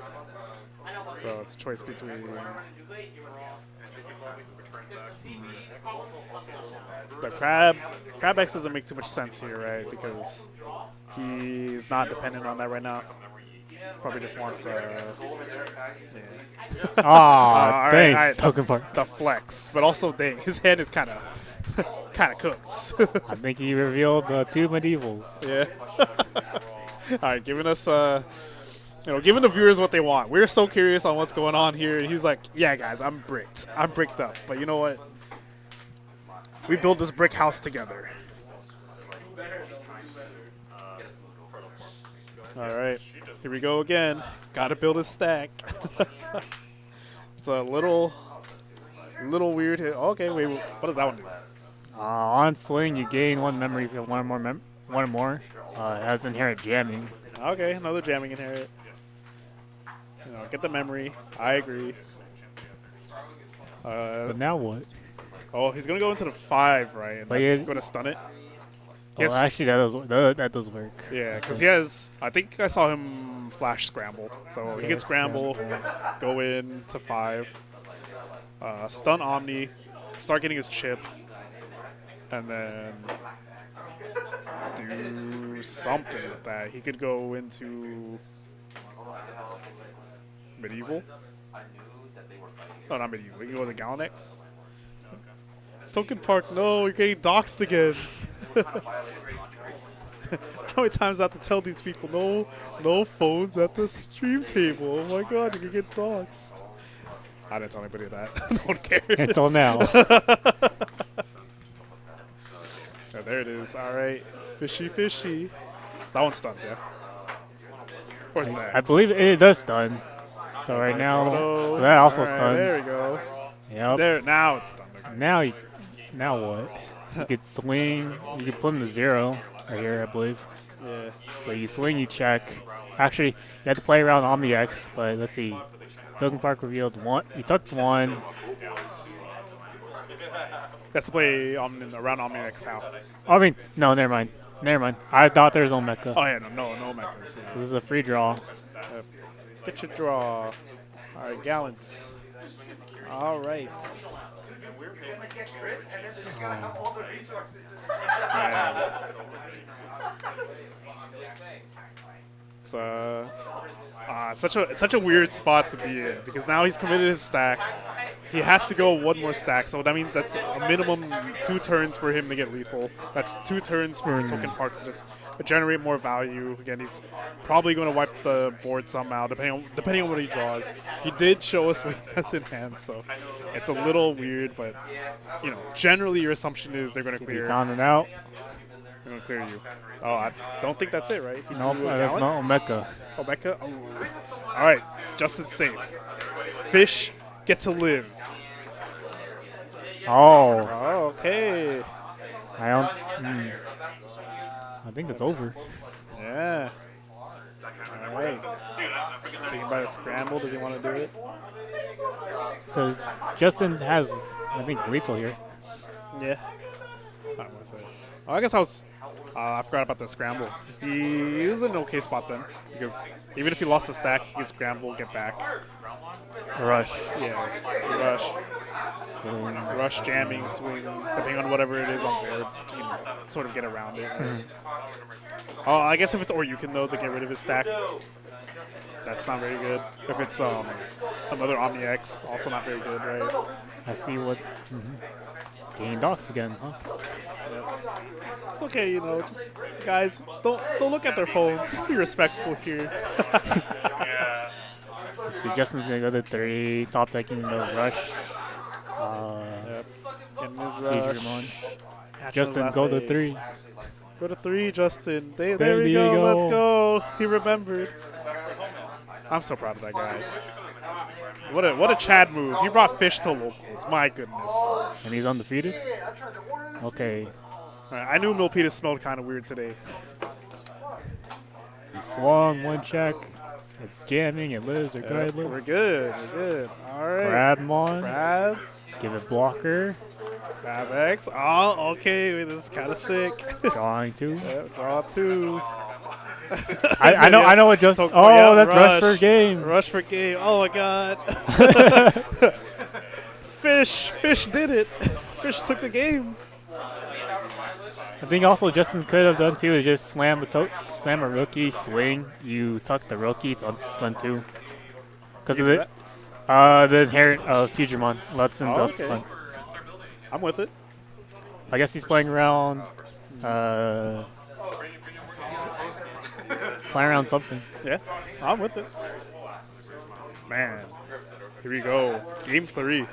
S1: So it's a choice between... The Crab X doesn't make too much sense here, right? Because he's not dependent on that right now. Probably just wants
S2: Aw,
S1: all
S2: thanks,
S1: right.
S2: Token Park.
S1: the flex, but also dang, his hand is kind of cooked.
S2: I think he revealed the 2 medievals.
S1: Yeah. All right, giving us giving the viewers what they want. We're so curious on what's going on here, and he's like, "Yeah, guys, I'm bricked up, but you know what? We built this brick house together." All right, here we go again. Got to build a stack. It's a little weird here. Okay, wait, what does that one do?
S2: On swing, you gain 1 memory if you have one more. It has inherent jamming.
S1: Okay, another jamming inherit. Get the memory. I agree.
S2: But now what?
S1: Oh, he's gonna go into the 5, right? And
S2: But
S1: that's
S2: yeah-
S1: gonna stun it.
S2: Oh,
S1: Yes.
S2: actually, that does work.
S1: Yeah, because he has. I think I saw him flash scramble, so he
S2: Yeah,
S1: can scramble,
S2: scramble.
S1: go in to 5, stun Omni, start getting his chip, and then do something with that. He could go into medieval. No, not medieval. He can go to Galanex. Token Park, no, you're getting doxxed again. How many times I have to tell these people, no phones at the stream table? Oh my god, you can get doxxed. I didn't tell anybody that. No one cares.
S2: Until now.
S1: Yeah, there it is. All right, fishy, fishy. That one stuns, yeah. Of course,
S2: I believe it does stun. So right now, so that also stuns.
S1: There we go.
S2: Yep.
S1: There, now it's stunned. Okay.
S2: Now what? You could swing. You could put him to 0 right here, I believe.
S1: Yeah.
S2: So you swing, you check. Actually, you have to play around Omni X, but let's see. Token Park revealed 1. He took 1.
S1: Has to play around Omniax how?
S2: I mean, no, never mind. Never mind. I thought there was no mecha.
S1: Oh yeah, no mechas. Yeah.
S2: So this is a free draw.
S1: Get your draw. All right, Gallants. All right. It's such a weird spot to be in because now he's committed his stack. He has to go one more stack, so that means that's a minimum 2 turns for him to get lethal. That's 2 turns for Token Park to just generate more value. Again, he's probably going to wipe the board somehow, depending on what he draws. He did show us what he has in hand, so it's a little weird, but you know, generally your assumption is they're going to
S2: He
S1: clear.
S2: found it out.
S1: They're going to clear you. Oh, I don't think that's it, right? He
S2: Nope,
S1: drew a
S2: that's
S1: Gallant?
S2: not Omeka.
S1: Oh, Becca? Oh. All right, Justin's safe. Fish get to live.
S2: Oh,
S1: Oh, okay.
S2: I don't. I think it's over.
S1: Yeah. All right. Just thinking about a scramble. Does he want to do it?
S2: Because Justin has, I think, lethal here.
S1: Yeah. I'm with it. Oh, I guess I forgot about the scramble. He was in an okay spot then, because even if he lost the stack, he could scramble, get back.
S2: Rush.
S1: Yeah. Rush. Rush, jamming, swing, depending on whatever it is on board, you can sort of get around it. Oh, I guess if it's Oryukin though, to get rid of his stack, that's not very good. If it's another Omni X, also not very good, right?
S2: I see what. Getting docs again, huh?
S1: It's okay, you know. Just guys, don't look at their phones. Let's be respectful here.
S2: Let's see, Justin's gonna go to 3, top decking the rush.
S1: Yep. Getting his
S2: Digimon.
S1: rush.
S2: Justin,
S1: Last
S2: go to
S1: stage.
S2: 3.
S1: Go to 3, Justin. There we
S2: you
S1: go.
S2: go.
S1: Let's go. He remembered. I'm so proud of that guy. What a Chad move. He brought Fish to locals. My goodness.
S2: And he's undefeated? Okay.
S1: All right, I knew Milpitas smelled kind of weird today.
S2: He swung, 1 check. It's jamming, it lives regardless.
S1: We're good. We're good. All right.
S2: Grab him on.
S1: Grab.
S2: Give it blocker.
S1: Grab X. Oh, okay. Wait, this is kind of sick.
S2: Drawing 2.
S1: Yep, draw 2.
S2: I know what just.
S1: Took-
S2: Oh,
S1: yeah,
S2: that's rush for game.
S1: Rush for game. Oh my god. Fish did it. Fish took the game.
S2: I think also Justin could have done too is just slam a rookie, swing. You tuck the rookie to spin 2. Because of it. The inherent of Digimon lets him
S1: Oh,
S2: build
S1: okay.
S2: spin.
S1: I'm with it.
S2: I guess he's playing around. Playing around something.
S1: Yeah, I'm with it. Man, here we go. Game 3.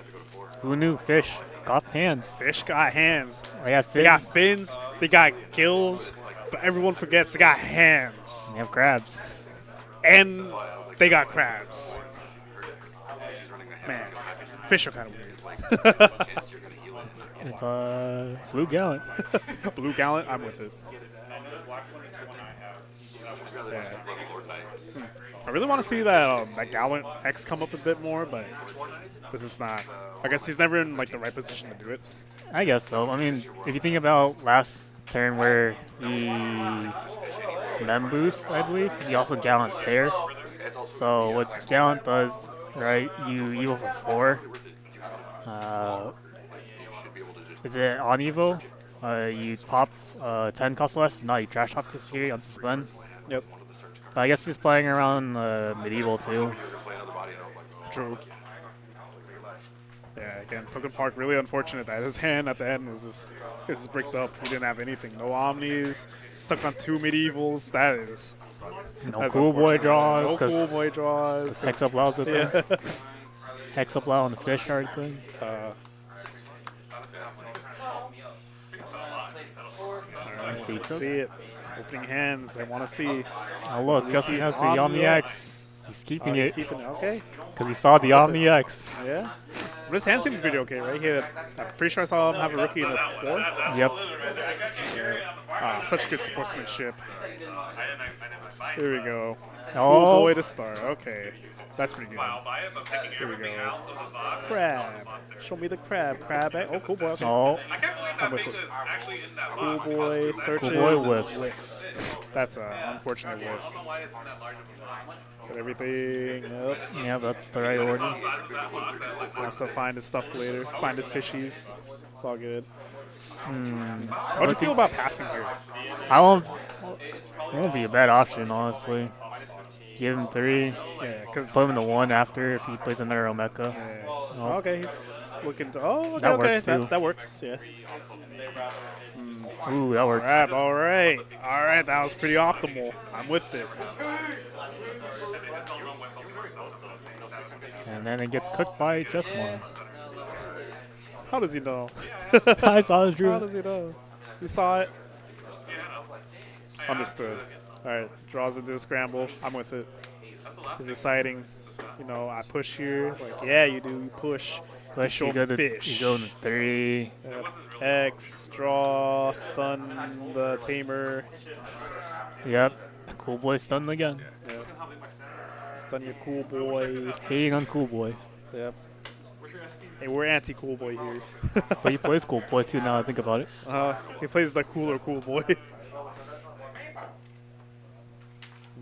S2: Who knew Fish got hands?
S1: Fish got hands.
S2: I got
S1: They got fins. They got gills. But everyone forgets they got hands.
S2: They have crabs.
S1: And they got crabs. Man, fish are kind of weird.
S2: It's Blue Gallant.
S1: Blue Gallant, I'm with it. Yeah. I really want to see that that Gallant X come up a bit more, but this is not. I guess he's never in like the right position to do it.
S2: I guess so. I mean, if you think about last turn where the Mem boost, I believe, he also Gallant there. So what Gallant does, right, you Evo for 4. Is it on Evo? You pop 10 cost less. No, you trash talk this year on suspend.
S1: Yep.
S2: But I guess he's playing around medieval too.
S1: True. Yeah, again, Token Park, really unfortunate that his hand at the end was just bricked up. He didn't have anything. No Omnis, stuck on 2 medievals. That is.
S2: No
S1: that's
S2: cool boy
S1: unfortunate.
S2: draws.
S1: No
S2: 'cause
S1: cool boy draws.
S2: Hex up loud with
S1: Yeah.
S2: Hex up loud on the fish card thing.
S1: Let's see it. Opening hands. They want to see.
S2: Oh look, Justin has the Omni X. He's keeping
S1: He's
S2: it
S1: keeping it. Okay.
S2: because he saw the Omni X.
S1: Yeah. But his hand seemed pretty okay, right? I'm pretty sure I saw him have a rookie in the 4.
S2: Yep.
S1: Such good sportsmanship. Here we go. Cool
S2: Oh,
S1: boy to start. Okay. That's pretty good. Here we go. Crab. Show me the crab. Crab. Oh, cool boy. Okay.
S2: oh,
S4: I can't believe that thing is actually in that
S1: Cool
S4: box.
S1: boy. Searches.
S2: Cool boy whiff.
S1: That's an unfortunate
S4: I don't
S1: whiff.
S4: know why it's in that large of a box.
S1: But everything. Yep.
S2: yeah, that's the right order.
S4: The size of that box, I was like,
S1: Wants to find his stuff later. Find his fishies. It's all good. How do you feel about passing here?
S2: I won't. It won't be a bad option, honestly. Give him 3.
S1: Yeah, because.
S2: Put him to 1 after if he plays another Omeka.
S1: Okay, he's looking to. Oh, okay,
S2: That
S1: okay.
S2: works, too.
S1: That works, yeah.
S2: Ooh, that works.
S1: Crab, all right. All right, that was pretty optimal. I'm with it.
S2: And then it gets cooked by just one.
S1: How does he know?
S2: I saw his
S1: How
S2: drew.
S1: does he know? You saw it? Understood. All right, draws into a scramble. I'm with it. He's deciding, I push here. It's like, yeah, you do. You push.
S2: Push,
S1: show
S2: you go to
S1: fish.
S2: 3.
S1: X, draw, stun the tamer.
S2: Yep. Cool boy stunned again.
S1: Yep. Stun your cool boy.
S2: Hating on cool boy.
S1: Yep. Hey, we're anti-cool boy here.
S2: But he plays cool boy too now I think about it.
S1: He plays the cooler cool boy.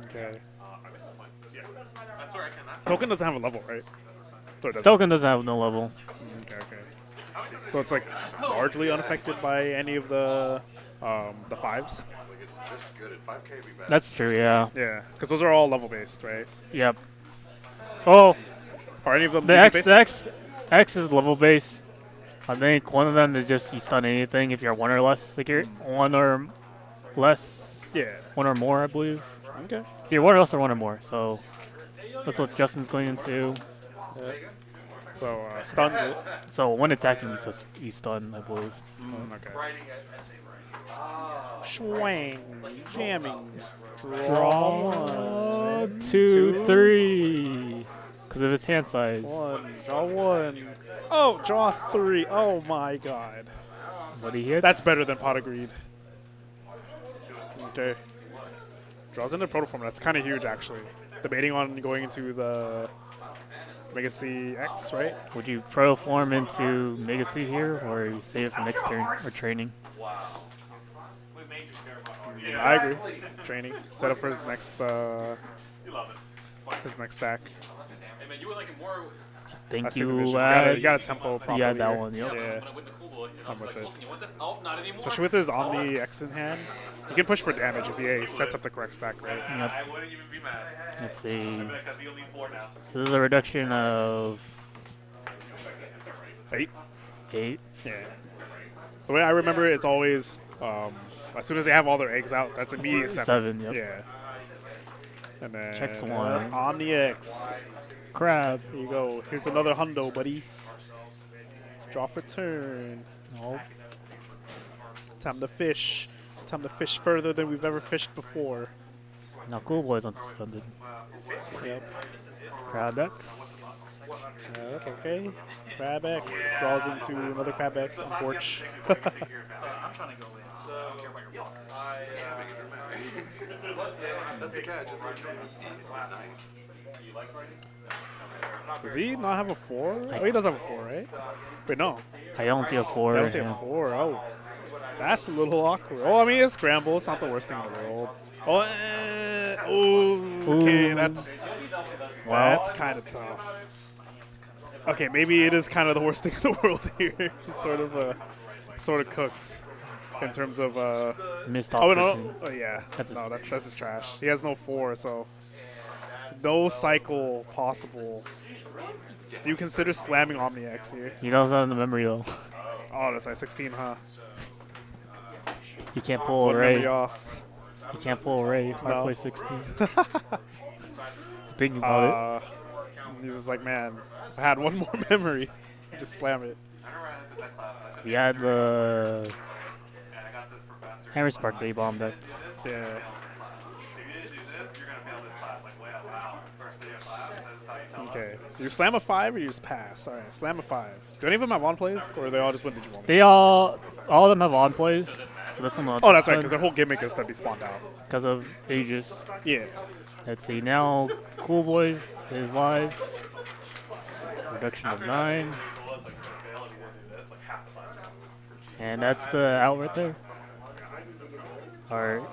S1: Okay. Token doesn't have a level, right? Or does it?
S2: Token doesn't have no level.
S1: Okay, okay. So it's like largely unaffected by any of the 5s?
S5: Just good at 5K, be bad.
S2: That's true, yeah.
S1: Yeah, because those are all level based, right?
S2: Yep. Oh,
S1: Are any of them
S2: the
S1: level
S2: X,
S1: based?
S2: the X is level based. I think one of them is just you stun anything if you're 1 or less. Like you're 1 or less.
S1: Yeah.
S2: 1 or more, I believe.
S1: Okay.
S2: If you're 1 or less or 1 or more. So that's what Justin's going into.
S1: So stuns it.
S2: So when attacking, you stun, I believe.
S1: Okay. Swing. Jamming.
S2: Draw 2, 3. Because of his hand size.
S1: 1. Draw 1. Oh, draw 3. Oh my god.
S2: What he hits?
S1: That's better than Pot of Greed. Okay. Draws into Protoform. That's kind of huge, actually. Debating on going into the Mega C X, right?
S2: Would you proform into Mega C here, or you save it for next turn, or training?
S1: I agree. Training. Set up for his next stack.
S2: Thank
S1: That's the
S2: you,
S1: division. You got a tempo properly.
S2: yeah, that
S1: here.
S2: one, yep.
S1: Yeah. I'm with it. Especially with his Omni X in hand. You can push for damage if he sets up the correct stack, right?
S2: Yep.
S4: I wouldn't even be mad.
S2: Let's see.
S4: Because he only 4 now.
S2: So this is a reduction of
S1: 8.
S2: 8.
S1: Yeah. So the way I remember it, it's always as soon as they have all their eggs out, that's immediate 7.
S2: 7, yep.
S1: Yeah. And then
S2: Checks 1.
S1: Omni X.
S2: Crab.
S1: Here you go. Here's another hundo, buddy. Draw for turn.
S2: Oh,
S1: Time to fish. Time to fish further than we've ever fished before.
S2: now Cool Boy's unsuspended.
S1: Yep.
S2: Crab X.
S1: Okay. Crab X draws into another Crab X, unfortunately.
S5: That's the catch. It's nice.
S1: Does he not have a 4? Oh, he does have a 4, right? Wait, no.
S2: I don't see a 4.
S1: I don't see a 4. Oh. That's a little awkward. Oh, I mean, it's scramble. It's not the worst thing in the world. Oh, okay, that's kind of tough. Okay, maybe it is kind of the worst thing in the world here. He's sort of cooked in terms of
S2: Missed
S1: Oh
S2: opportunity.
S1: no! Oh yeah.
S2: That's his-
S1: That's his trash. He has no 4, so no cycle possible. Do you consider slamming OmniX here?
S2: He doesn't have the memory though.
S1: Oh, that's right, 16, huh?
S2: He can't pull
S1: One
S2: a Ray.
S1: memory off.
S2: He can't pull a Ray. Hard
S1: No.
S2: play 16. Thinking about it.
S1: He's just like, man, if I had one more memory, I'd just slam it.
S2: We had the Hammer Spark that he bombed deck.
S1: Yeah. Okay. So you slam a 5 or you just pass? All right, slam a 5. Do any of them have on plays, or they all just win Digimon?
S2: They all of them have on plays. So this one.
S1: Oh, that's right, because their whole gimmick is to be spawned out.
S2: because of Aegis.
S1: Yeah.
S2: Let's see now. Cool Boys is live. Reduction of 9. And that's the out right there. Or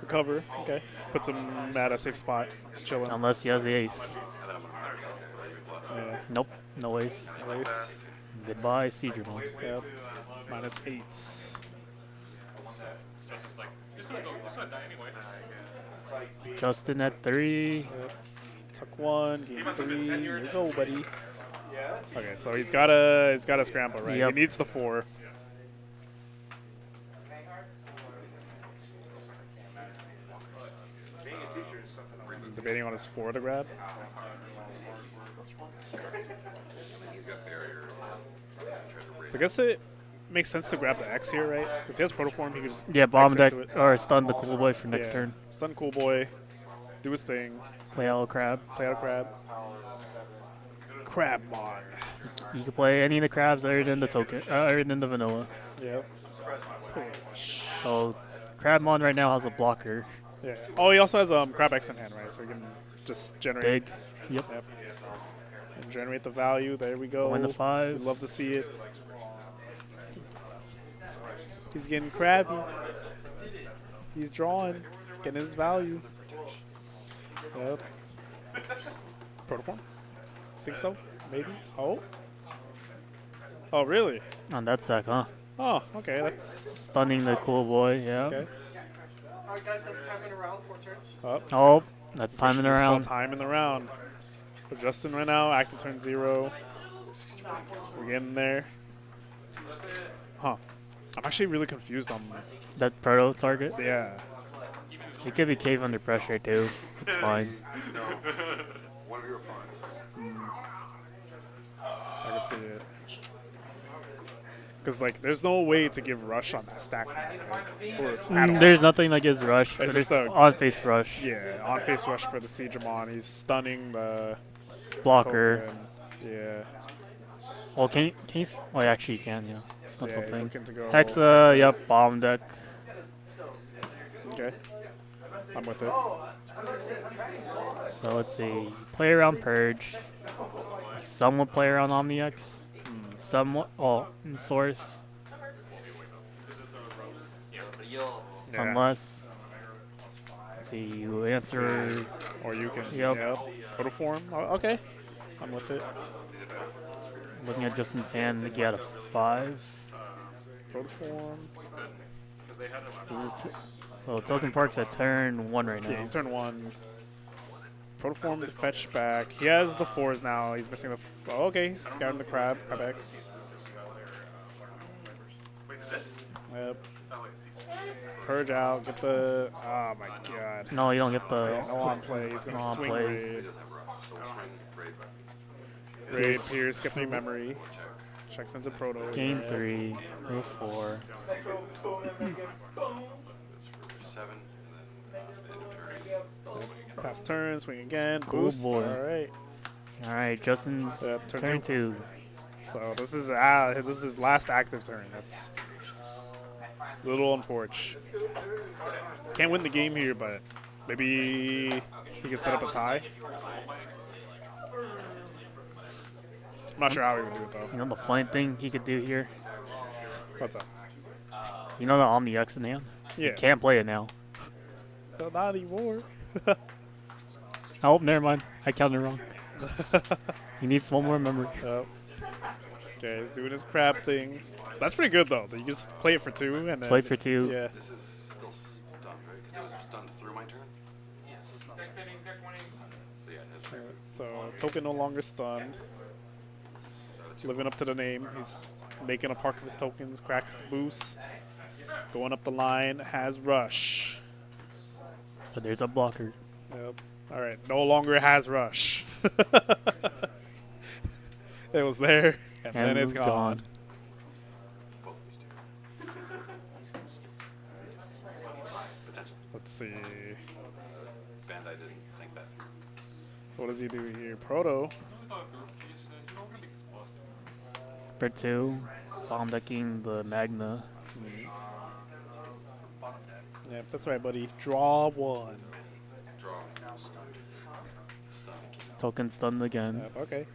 S1: Recover. Okay. Puts him at a safe spot. Just chilling.
S2: unless he has the ace.
S1: Yeah.
S2: Nope, no ace.
S1: Nice.
S2: Goodbye, Digimon.
S1: Yep. -8s.
S2: Justin at 3.
S1: Yep. Took 1. Game 3. Here we go, buddy. Okay, so he's got a scramble, right?
S2: Yep.
S1: He needs the 4. Debating on his 4 to grab.
S5: He's got barrier.
S1: So I guess it makes sense to grab the X here, right? Because he has Protoform, he could just
S2: Yeah, bomb
S1: X
S2: deck
S1: into it.
S2: or stun the Cool Boy for next
S1: Yeah.
S2: turn.
S1: Stun Cool Boy, do his thing,
S2: Play out Crab.
S1: play out a crab. Crabmon.
S2: You can play any of the crabs other than the token, other than the vanilla.
S1: Yep.
S2: So Crabmon right now has a blocker.
S1: Yeah. Oh, he also has Crab X in hand, right? So he can just generate.
S2: Big. Yep.
S1: Yep. And generate the value. There we go.
S2: Win the 5.
S1: We'd love to see it. He's getting crabby. He's drawing, getting his value. Yep. Protoform? Think so? Maybe? Oh? Oh, really?
S2: On that stack, huh?
S1: Oh, okay. That's
S2: Stunning the Cool Boy, yeah.
S1: okay.
S6: Alright guys, that's time in a round, 4 turns.
S1: Oh,
S2: Oh, that's timing
S1: it's called
S2: around.
S1: time in the round. For Justin right now, active turn 0. We're getting there. Huh. I'm actually really confused on
S2: That proto target.
S1: yeah.
S2: It could be cave under pressure too. It's fine.
S5: No. One of your opponents.
S1: I can see it. Because like, there's no way to give rush on that stack. Right? Or at all.
S2: There's nothing that gives rush.
S1: It's
S2: There's
S1: just a-
S2: on face rush.
S1: Yeah, on face rush for the Digimon. He's stunning the
S2: Blocker.
S1: token. Yeah.
S2: Well, can you? Oh, yeah, actually, you can. Yeah. Stun
S1: Yeah, he's
S2: something.
S1: looking to go.
S2: Hexa. Yep. Bomb deck.
S1: Okay. I'm with it.
S2: So let's see. Play around Purge. Somewhat play around OmniX. Somewhat. Oh, in Source.
S1: Yeah.
S2: Unless. Let's see. You answer.
S1: Or you can.
S2: Yep.
S1: Yeah. Protoform. Oh, okay. I'm with it.
S2: Looking at Justin's hand, I think he had a 5.
S1: Protoform.
S2: So Token Park's at turn 1 right now.
S1: Yeah, he's turn 1. Protoform to fetch back. He has the 4s now. He's missing the. Oh, okay. He's scouting the Crab. Crab X. Yep. Purge out. Get the. Oh my god.
S2: No, you don't get the.
S1: Yeah, no on play. He's gonna
S2: No on
S1: swing
S2: plays.
S5: He
S1: raid.
S5: does have rock. So we'll swing raid.
S1: Raid, Pierce, get 3 memory. Checks into Proto.
S2: Game
S1: yeah.
S2: 3, move 4.
S5: That's for 7, and then end of turn.
S1: Pass turn, swing again.
S2: Cool
S1: Boost.
S2: boy.
S1: Alright.
S2: Alright, Justin's
S1: Yep, turn
S2: turn
S1: two.
S2: 2.
S1: So this is his last active turn. That's a little unfortunate. Can't win the game here, but Maybe he can set up a tie. I'm not sure how he would do it though.
S2: You know the funny thing he could do here?
S1: What's up?
S2: You know the Omni X in hand?
S1: Yeah.
S2: You can't play it now.
S1: No, not anymore.
S2: Oh, never mind. I counted wrong. He needs one more memory.
S1: Yep. Okay, he's doing his crab things. That's pretty good though. That you just play it for 2 and then
S2: Play for 2.
S1: Yeah.
S5: This is still stunned, right? Because it was stunned through my turn. So yeah, his turn.
S1: So token no longer stunned. Living up to the name. He's making a park of his tokens. Cracks the boost. Going up the line. Has rush.
S2: But there's a blocker.
S1: Yep. All right. No longer has rush. It was there, and then it's gone.
S5: Both these two. Potential.
S1: Let's see.
S5: Bandai didn't think that through.
S1: What does he do here? Proto.
S2: For 2. Bomb decking the Magna.
S1: Yeah, that's right, buddy. Draw 1.
S5: Draw. Stunned. Stunned.
S2: Token stunned again.
S1: Yep, okay.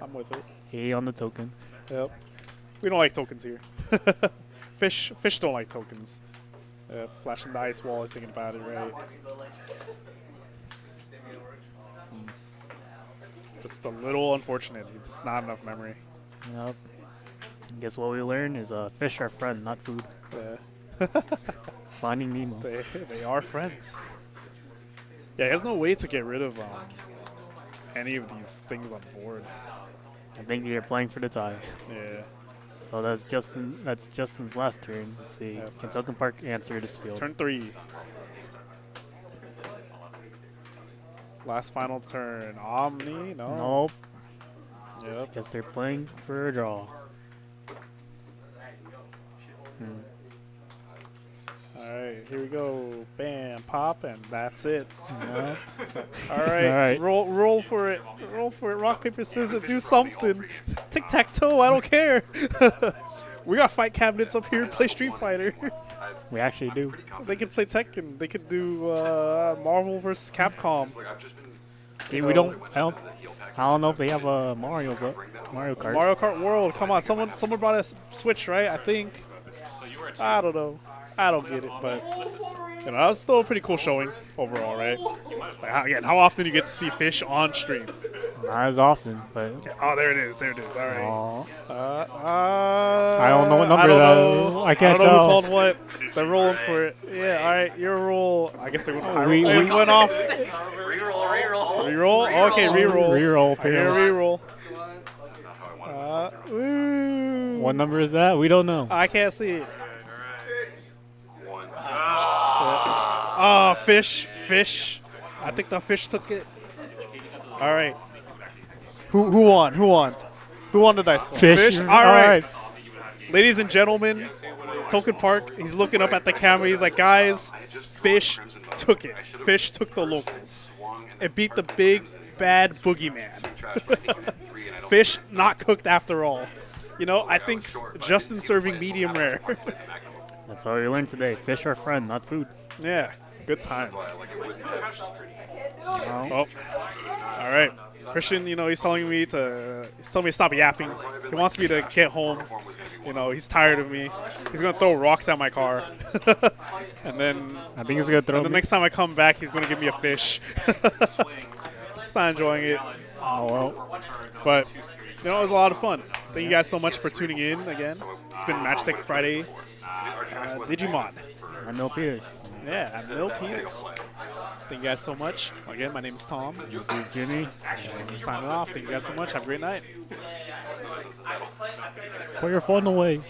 S1: I'm with it.
S2: A on the token.
S1: Yep. We don't like tokens here. Fish don't like tokens. Flashing the ice wall is thinking about it, right? Just a little unfortunate. It's not enough memory.
S2: Yep. Guess what we learn is fish are friend, not food.
S1: Yeah.
S2: Finding Nemo.
S1: They are friends. Yeah, he has no way to get rid of any of these things on board.
S2: I think you're playing for the tie.
S1: Yeah.
S2: So that's Justin's last turn. Let's see.
S1: Yep.
S2: Can Token Park answer this field?
S1: Turn 3. Last final turn. Omni? No.
S2: Nope.
S1: Yep.
S2: Guess they're playing for a draw.
S1: Alright, here we go. Bam, pop, and that's it.
S2: Yeah.
S1: Alright,
S2: Alright.
S1: roll for it. Roll for it. Rock, paper, scissors, do something. Tic-tac-toe, I don't care. We got fight cabinets up here, play Street Fighter.
S2: We actually do.
S1: They can play Tekken. They could do Marvel vs. Capcom.
S5: Like I've just been
S2: Okay, we don't. I don't know if they have a Mario Kart.
S1: Mario Kart World. Come on, someone brought a Switch, right? I think. I don't know. I don't get it, but you know, that was still a pretty cool showing overall, right? Like, again, how often do you get to see Fish on stream?
S2: Not as often, but.
S1: Oh, there it is. There it is. All right.
S2: I don't know what number that is. I can't
S1: I don't know
S2: tell.
S1: who called what. They're rolling for it. Yeah. All right. Your roll. I guess they're going to
S2: We
S1: went off.
S3: Reroll.
S1: Reroll. Okay. Reroll.
S2: Reroll.
S1: I hear reroll. Ooh.
S2: What number is that? We don't know.
S1: I can't see it.
S5: 1.
S1: Oh, Fish. I think the Fish took it. All right. Who won? Who won the dice?
S2: Fish.
S1: All right. Ladies and gentlemen, Token Park, he's looking up at the camera. He's like, guys, Fish took it. Fish took the locals. It beat the big, bad boogeyman. Fish not cooked after all. You know, I think Justin serving medium rare.
S2: That's what we learned today. Fish are friend, not food.
S1: Yeah, good times.
S2: No.
S1: Oh, all right. Christian, you know, he's telling me to stop yapping. He wants me to get home. You know, he's tired of me. He's gonna throw rocks at my car, and then
S2: I think he's gonna throw
S1: the
S2: me.
S1: next time I come back, he's gonna give me a fish. He's not enjoying it,
S2: Oh well.
S1: but you know, it was a lot of fun. Thank you guys so much for tuning in again. It's been Magitek Friday. Digimon.
S2: I know Pierce.
S1: Yeah, I'm Lil Penis. Thank you guys so much. Again, my name is Tom.
S2: This is Jimmy.
S1: And we're signing off. Thank you guys so much. Have a great night.
S2: Put your phone away.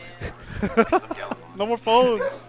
S1: No more phones.